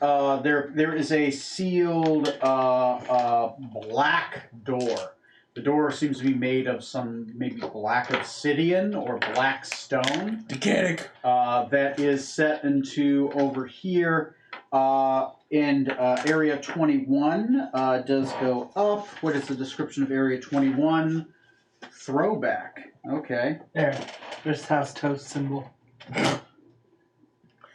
S1: a sealed black door. The door seems to be made of some maybe black obsidian or black stone.
S4: Decadic.
S1: That is set into over here. And Area 21 does go up. What is the description of Area 21? Throwback. Okay.
S2: There. There's house toast symbol.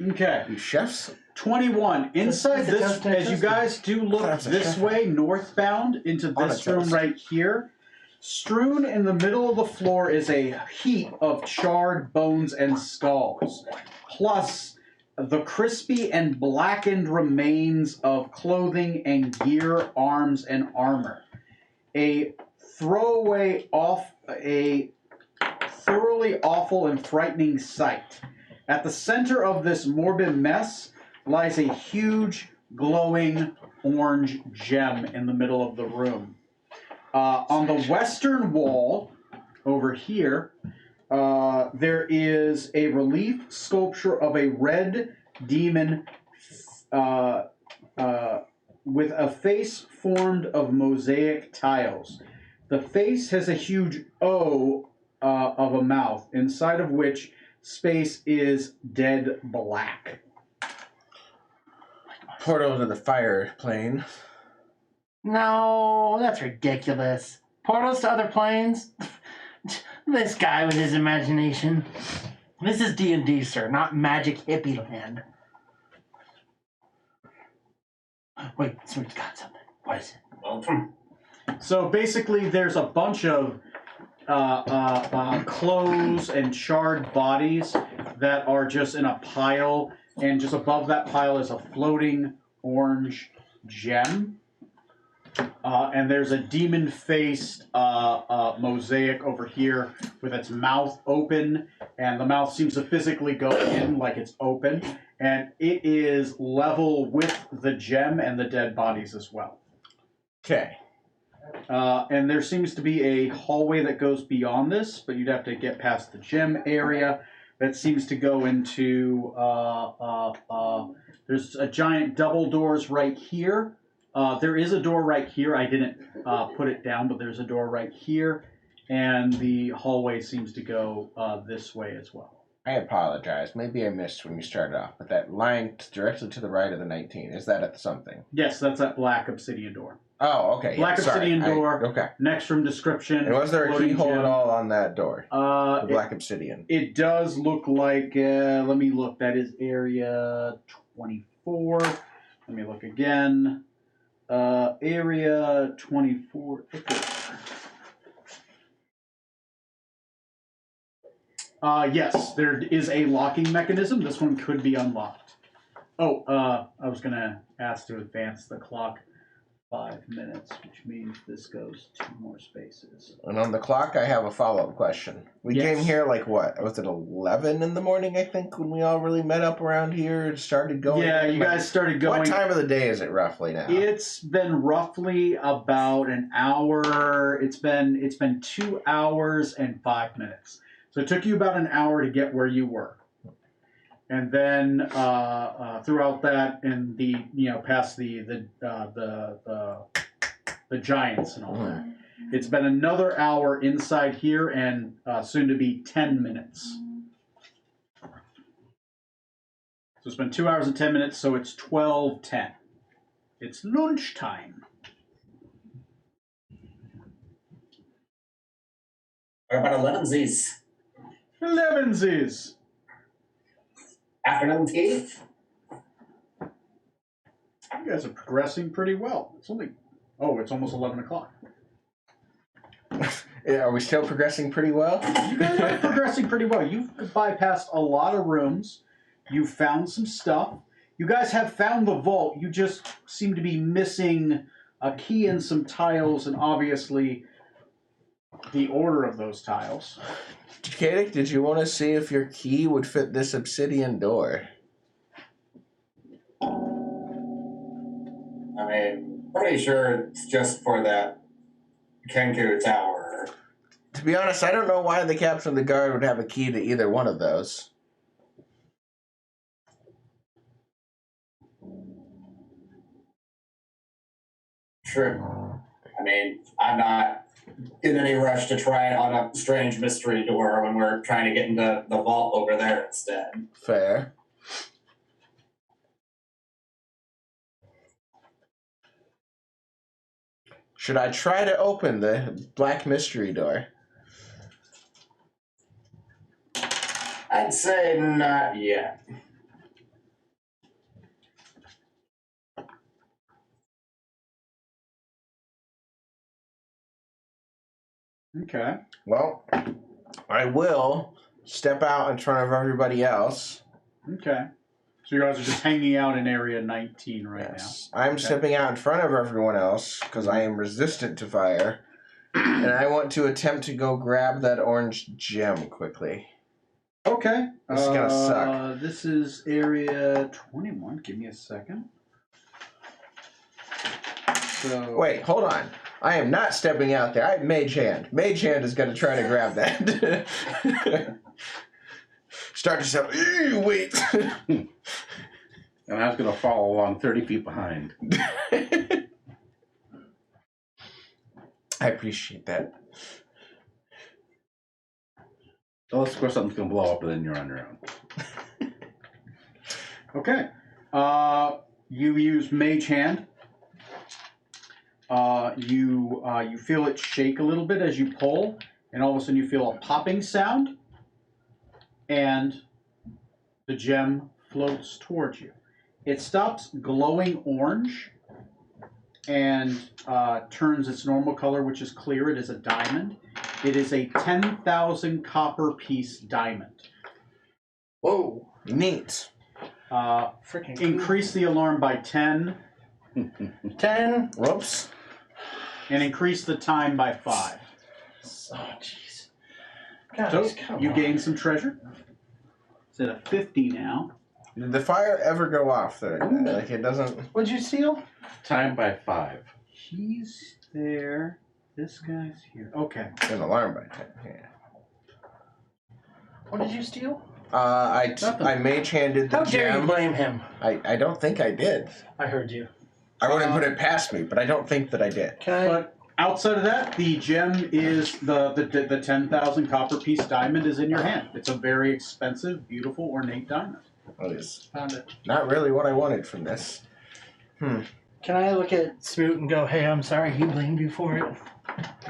S1: Okay.
S4: You chefs?
S1: 21. Inside
S2: It's a
S1: this,
S2: toast,
S1: as you
S2: toasty.
S1: guys do look
S4: That's a
S1: this
S4: chef.
S1: way, northbound into
S4: On a
S1: this room
S4: toast.
S1: right here, strewn in the middle of the floor is a heap of charred bones and skulls, plus the crispy and blackened remains of clothing and gear, arms, and armor. A thoroughly awful and frightening sight. At the center of this morbid mess lies a huge, glowing orange gem in the middle of the room. On the western wall, over here, there is a relief sculpture of a red demon with a face formed of mosaic tiles. The face has a huge O of a mouth, inside of which space is dead black.
S4: Portal to the fire plane.
S2: No, that's ridiculous. Portals to other planes? This guy with his imagination. This is D&D, sir, not magic hippie land. Wait, someone's got something. What is it?
S1: So basically, there's a bunch of clothes and charred bodies that are just in a pile, and just above that pile is a floating orange gem. And there's a demon-faced mosaic over here with its mouth open, and the mouth seems to physically go in like it's open, and it is level with the gem and the dead bodies as well.
S4: Okay.
S1: And there seems to be a hallway that goes beyond this, but you'd have to get past the gym area. That seems to go into, there's a giant double doors right here. There is a door right here. I didn't put it down, but there's a door right here. And the hallway seems to go this way as well.
S4: I apologize. Maybe I missed when you started off, but that line directly to the right of the 19, is that at something?
S1: Yes, that's that black obsidian door.
S4: Oh, okay.
S1: Black obsidian door.
S4: Okay.
S1: Next room description.
S4: And was there a
S1: floating
S4: keyhole
S1: gem.
S4: at all on that door? The
S1: It,
S4: black obsidian.
S1: it does look like, let me look, that is area 24. Let me look again. Area 24. Yes, there is a locking mechanism. This one could be unlocked. Oh, I was going to ask to advance the clock 5 minutes, which means this goes 2 more spaces.
S4: And on the clock, I have a follow-up question. We
S1: Yes.
S4: came here like what? Was it 11 in the morning, I think, when we all really met up around here and started going?
S1: Yeah, you
S4: Like,
S1: guys started going.
S4: What time of the day is it roughly now?
S1: It's been roughly about an hour. It's been 2 hours and 5 minutes. So it took you about an hour to get where you were, and then throughout that, and past the giants and all that, it's been another hour inside here, and soon to be 10 minutes. So it's been 2 hours and 10 minutes. So it's 12:10. It's lunchtime.
S3: What about 11sies?
S1: 11sies.
S3: Afternoon tea?
S1: You guys are progressing pretty well. It's almost 11 o'clock.
S4: Yeah, are we still progressing pretty well?
S1: You guys are progressing pretty well. You've bypassed a lot of rooms. You've found some stuff. You guys have found the vault. You just seem to be missing a key and some tiles, and obviously the order of those tiles.
S4: Kadik, did you want to see if your key would fit this obsidian door?
S3: I mean, pretty sure it's just for that Kenku Tower.
S4: To be honest, I don't know why the captain of the guard would have a key to either one of those.
S3: True. I mean, I'm not in any rush to try it on a strange mystery door when we're trying to get into the vault over there instead.
S4: Fair. Should I try to open the black mystery door?
S3: I'd say not yet.
S1: Okay.
S4: Well, I will step out in front of everybody else.
S1: Okay. So you guys are just hanging out in area 19 right
S4: Yes. I'm
S1: Okay.
S4: stepping out in front of everyone else because I am resistant to fire. And I want to attempt to go grab that orange gem quickly.
S1: now. Okay.
S4: This is gonna suck.
S1: This is area 21. Give me a second. So
S4: Wait, hold on. I am not stepping out there. I have Mage Hand. Mage Hand is going to try to grab that. Start to sound, wait.
S5: And I was going to follow along 30 feet behind.
S4: I appreciate that.
S5: Unless, of course, something's going to blow up and then you're on your own.
S1: Okay. You use Mage Hand. You feel it shake a little bit as you pull, and all of a sudden you feel a popping sound, and the gem floats towards you. It stops glowing orange and turns its normal color, which is clear. It is a diamond. It is a 10,000 copper piece diamond.
S2: Whoa.
S4: Neat.
S2: Freaking
S1: Increase the alarm by 10,
S2: 10.
S4: Whoops.
S1: and increase the time by 5.
S2: Oh, jeez. Guys,
S1: So
S2: come
S1: you
S2: on.
S1: gain some treasure. It's at a 50 now.
S4: Did the fire ever go off there? Like it doesn't.
S2: What'd you steal?
S5: Time by 5.
S1: He's there. This guy's here. Okay.
S4: An alarm by 10. Yeah.
S2: What did you steal?
S4: I mage handed the
S2: How dare you
S4: gem.
S2: blame him?
S4: I don't think I did.
S2: I heard you.
S4: I wouldn't put it past me, but I don't think that I did.
S2: Can I?
S1: But outside of that, the gem is the 10,000 copper piece diamond is in your hand. It's a very expensive, beautiful, ornate diamond.
S4: Well, it's
S2: Found it.
S4: not really what I wanted from this.
S2: Can I look at Smoot and go, hey, I'm sorry he blamed you for it?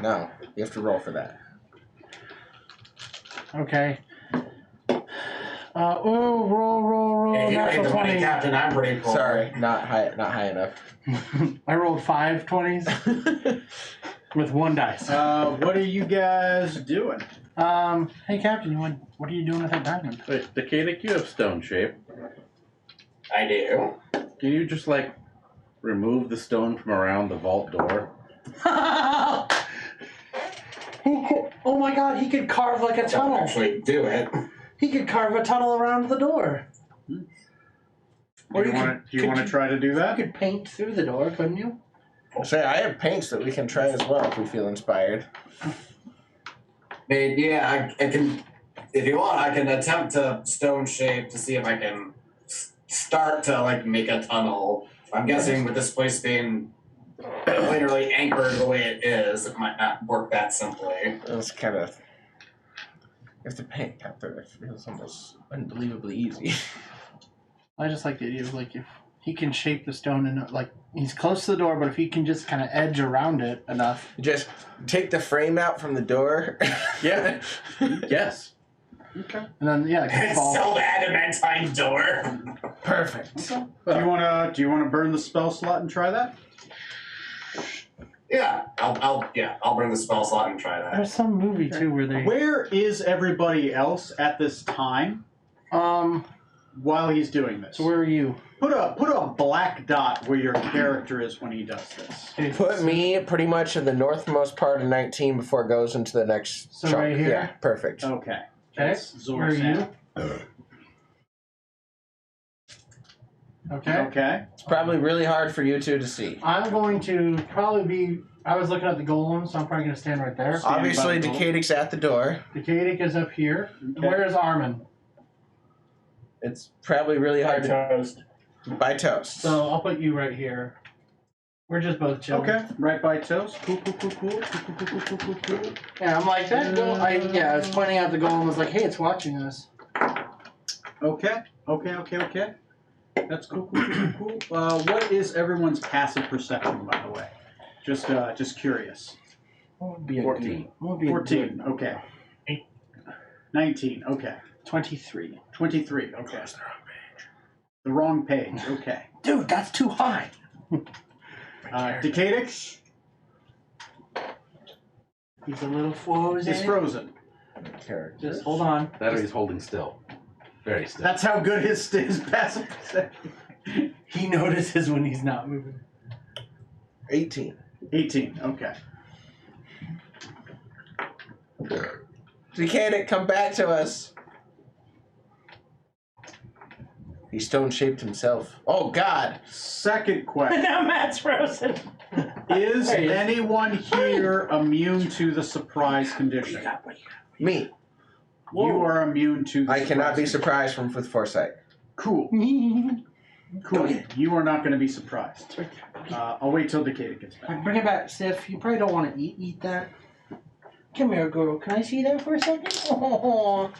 S4: No, you have to roll for that.
S2: Okay. Roll,
S3: If you ain't
S2: natural
S3: the money
S2: 20.
S3: captain, I'm pretty cool.
S4: Sorry, not high enough.
S2: I rolled 5 20s with 1 dice.
S1: What are you guys doing?
S2: Hey, Captain, what are you doing with that diamond?
S5: Wait, Decadic, you have stone shape.
S3: I do.
S5: Can you just, remove the stone from around the vault door?
S2: Oh my god, he could carve like a
S3: Don't
S2: tunnel.
S3: actually do it.
S2: He could carve a tunnel around the door. Or
S1: Do you want to
S2: could
S1: try to do
S2: You
S1: that?
S2: could paint through the door, couldn't you?
S4: Say, I have paints that we can try as well if we feel inspired.
S3: I mean, yeah, I can. If you want, I can attempt to stone shape to see if I can start to make a tunnel. I'm guessing with this place being literally anchored the way it is, it might not work that simply.
S4: It's kind of. If the paint out there, it feels almost unbelievably easy.
S2: I just like the idea of if he can shape the stone and like he's close to the door, but if he can just kind of edge around it enough.
S4: Just take the frame out from the door.
S5: Yeah. Yes.
S1: Okay.
S2: And then yeah, it can
S3: It's
S2: fall.
S3: so the adamantine door.
S4: Perfect.
S1: Do you wanna burn the spell slot and try that?
S3: Yeah, I'll bring the spell slot and try that.
S2: There's some movie too where they
S1: Where is everybody else at this time while he's doing this?
S2: So where are you?
S1: Put a black dot where your character is when he does this.
S4: Put me pretty much in the northmost part of 19 before it goes into the next
S2: So
S4: chunk.
S2: right here?
S4: Yeah, perfect.
S1: Okay.
S2: Okay.
S1: That's
S2: Where are
S1: Zorzan.
S2: you? Okay.
S1: Okay.
S4: It's probably really hard for you two to see.
S2: I'm going to probably be. I was looking at the golem, so I'm probably going to stand right there.
S1: Stand
S4: Obviously,
S1: by the goal.
S4: Decadic's at the door.
S2: Decadic is up here.
S1: Okay.
S2: Where is Armin?
S4: It's probably really hard to
S6: Toast.
S4: by toast.
S2: So I'll put you right here. We're just both chilling.
S1: Okay. Right by toast. Cool. Cool.
S2: Yeah, I'm like that. I was pointing out the golem. Was like, hey, it's watching us.
S1: Okay. That's cool. What is everyone's passive perception, by the way? Just curious.
S2: What would be a
S5: 14.
S2: good- what would be a
S1: 14.
S2: good-
S1: Okay. 19. Okay.
S2: 23.
S1: 23. Okay. The wrong page. Okay.
S2: Dude, that's too high.
S1: Decadic
S2: He's a little frozen.
S1: is frozen.
S2: Just hold on.
S5: That or he's holding still. Very still.
S1: That's how good his passive perception.
S2: He notices when he's not moving.
S4: 18.
S1: 18. Okay.
S4: Decadic, come back to us. He stone shaped himself. Oh God!
S1: Second question:
S2: Now Matt's frozen.
S1: is
S2: Hey.
S1: anyone here immune to the surprise condition?
S4: Me.
S1: You are immune to. The
S4: I cannot be
S1: surprise
S4: surprised with foresight.
S1: condition. Cool. You are not going to be surprised. I'll wait till Decadic gets back.
S2: Bring it back, Sif. You probably don't want to eat that. Come here, girl. Can I see that for a second? Oh,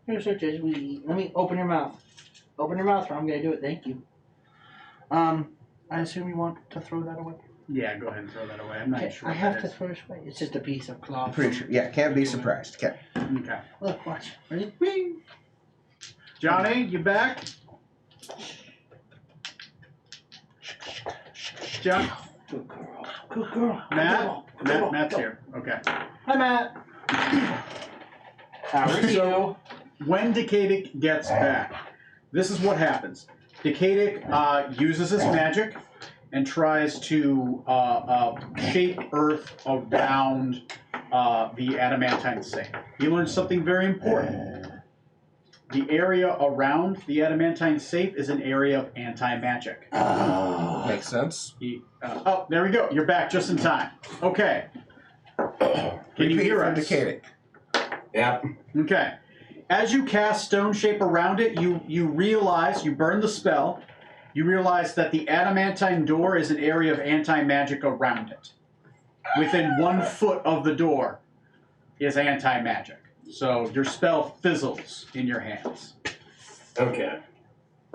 S2: you're such a sweetie. Let me open your mouth. Open your mouth, or I'm gonna do it. Thank you. I assume you want to throw that away.
S1: Yeah, go ahead and throw that away. I'm not
S2: Okay,
S1: sure.
S2: I
S1: what
S2: have
S1: that
S2: to
S1: is.
S2: throw it away. It's just a piece of cloth.
S4: Pretty sure. Yeah, can't be surprised. Okay.
S1: Okay.
S2: Look, watch. Ready? Whee!
S1: Johnny, you back? John,
S2: Good girl. Good girl.
S1: Matt,
S2: Good girl.
S1: Matt's
S2: Go.
S1: here. Okay.
S2: Hi, Matt. How are you?
S1: When Decadic gets back, this is what happens. Decadic uses his magic and tries to shape Earth around the adamantine safe. He learns something very important. The area around the adamantine safe is an area of anti-magic.
S4: Makes sense.
S1: Oh, there we go. You're back just in time. Okay. Can you
S4: Repeat
S1: hear
S4: from
S1: us?
S4: Decadic.
S3: Yep.
S1: Okay. As you cast stone shape around it, you realize, you burn the spell, you realize that the adamantine door is an area of anti-magic around it. Within 1 foot of the door is anti-magic. So your spell fizzles in your hands.
S3: Okay.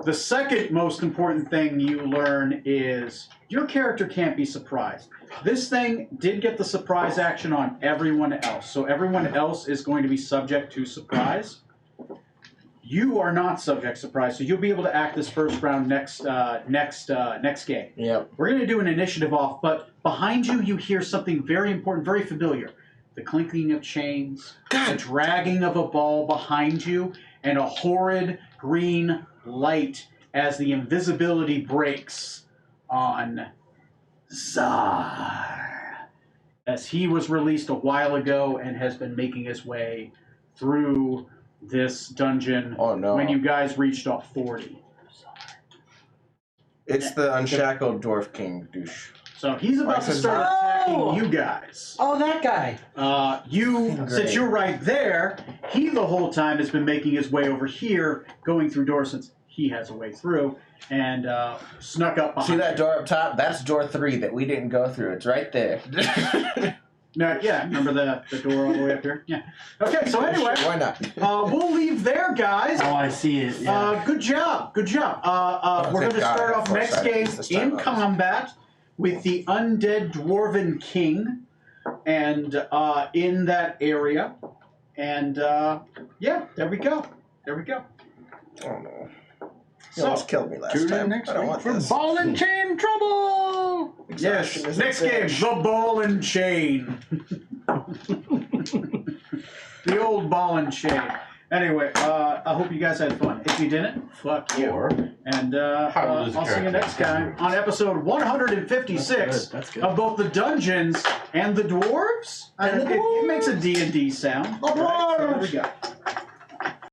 S1: The second most important thing you learn is your character can't be surprised. This thing did get the surprise action on everyone else, so everyone else is going to be subject to surprise. You are not subject to surprise, so you'll be able to act this first round next game.
S4: Yep.
S1: We're going to do an initiative off, but behind you, you hear something very important, very familiar. The clinking of chains, the dragging of a ball behind you, and a horrid green light as the invisibility breaks on Zar. As he was released a while ago and has been making his way through this dungeon
S4: Oh no.
S1: when you guys reached off 40.
S4: It's the unshackled dwarf king douche.
S1: So he's about to start attacking you guys.
S2: Oh, that guy.
S1: Since
S4: Great.
S1: you're right there, he the whole time has been making his way over here, going through doors since he has a way through, and snuck up behind
S4: See that door up top? That's door 3 that we didn't go through. It's right there.
S1: No, yeah, remember the door all the way up here? Yeah. Okay, so anyway,
S4: Sure, why not?
S1: we'll leave there, guys.
S2: Oh, I see it. Yeah.
S1: Good job. Good job. We're going
S4: thank
S1: to
S4: God
S1: start
S4: I
S1: off
S4: have
S1: next
S4: foresight
S1: game
S4: this time
S1: in
S4: out.
S1: combat with the undead dwarven king, and in that area, and yeah, there we go. There we go.
S4: Oh no. You
S1: So,
S4: almost killed me last
S2: Tune in
S4: time.
S2: next
S4: I don't
S2: week
S4: want
S2: for
S4: this.
S2: Ball and Chain Trouble.
S1: yes,
S4: Exhaustion is a
S1: next game,
S4: bitch.
S1: the ball and chain. The old ball and chain. Anyway, I hope you guys had fun. If you didn't, fuck you.
S5: Or
S1: And
S5: How to lose a
S1: I'll see you
S5: character.
S1: next time on episode 156
S2: That's good.
S1: of both the dungeons and the dwarves.
S2: And the
S1: It makes a D&D sound.
S2: The
S1: Right, so there we
S2: dwarves.
S1: go.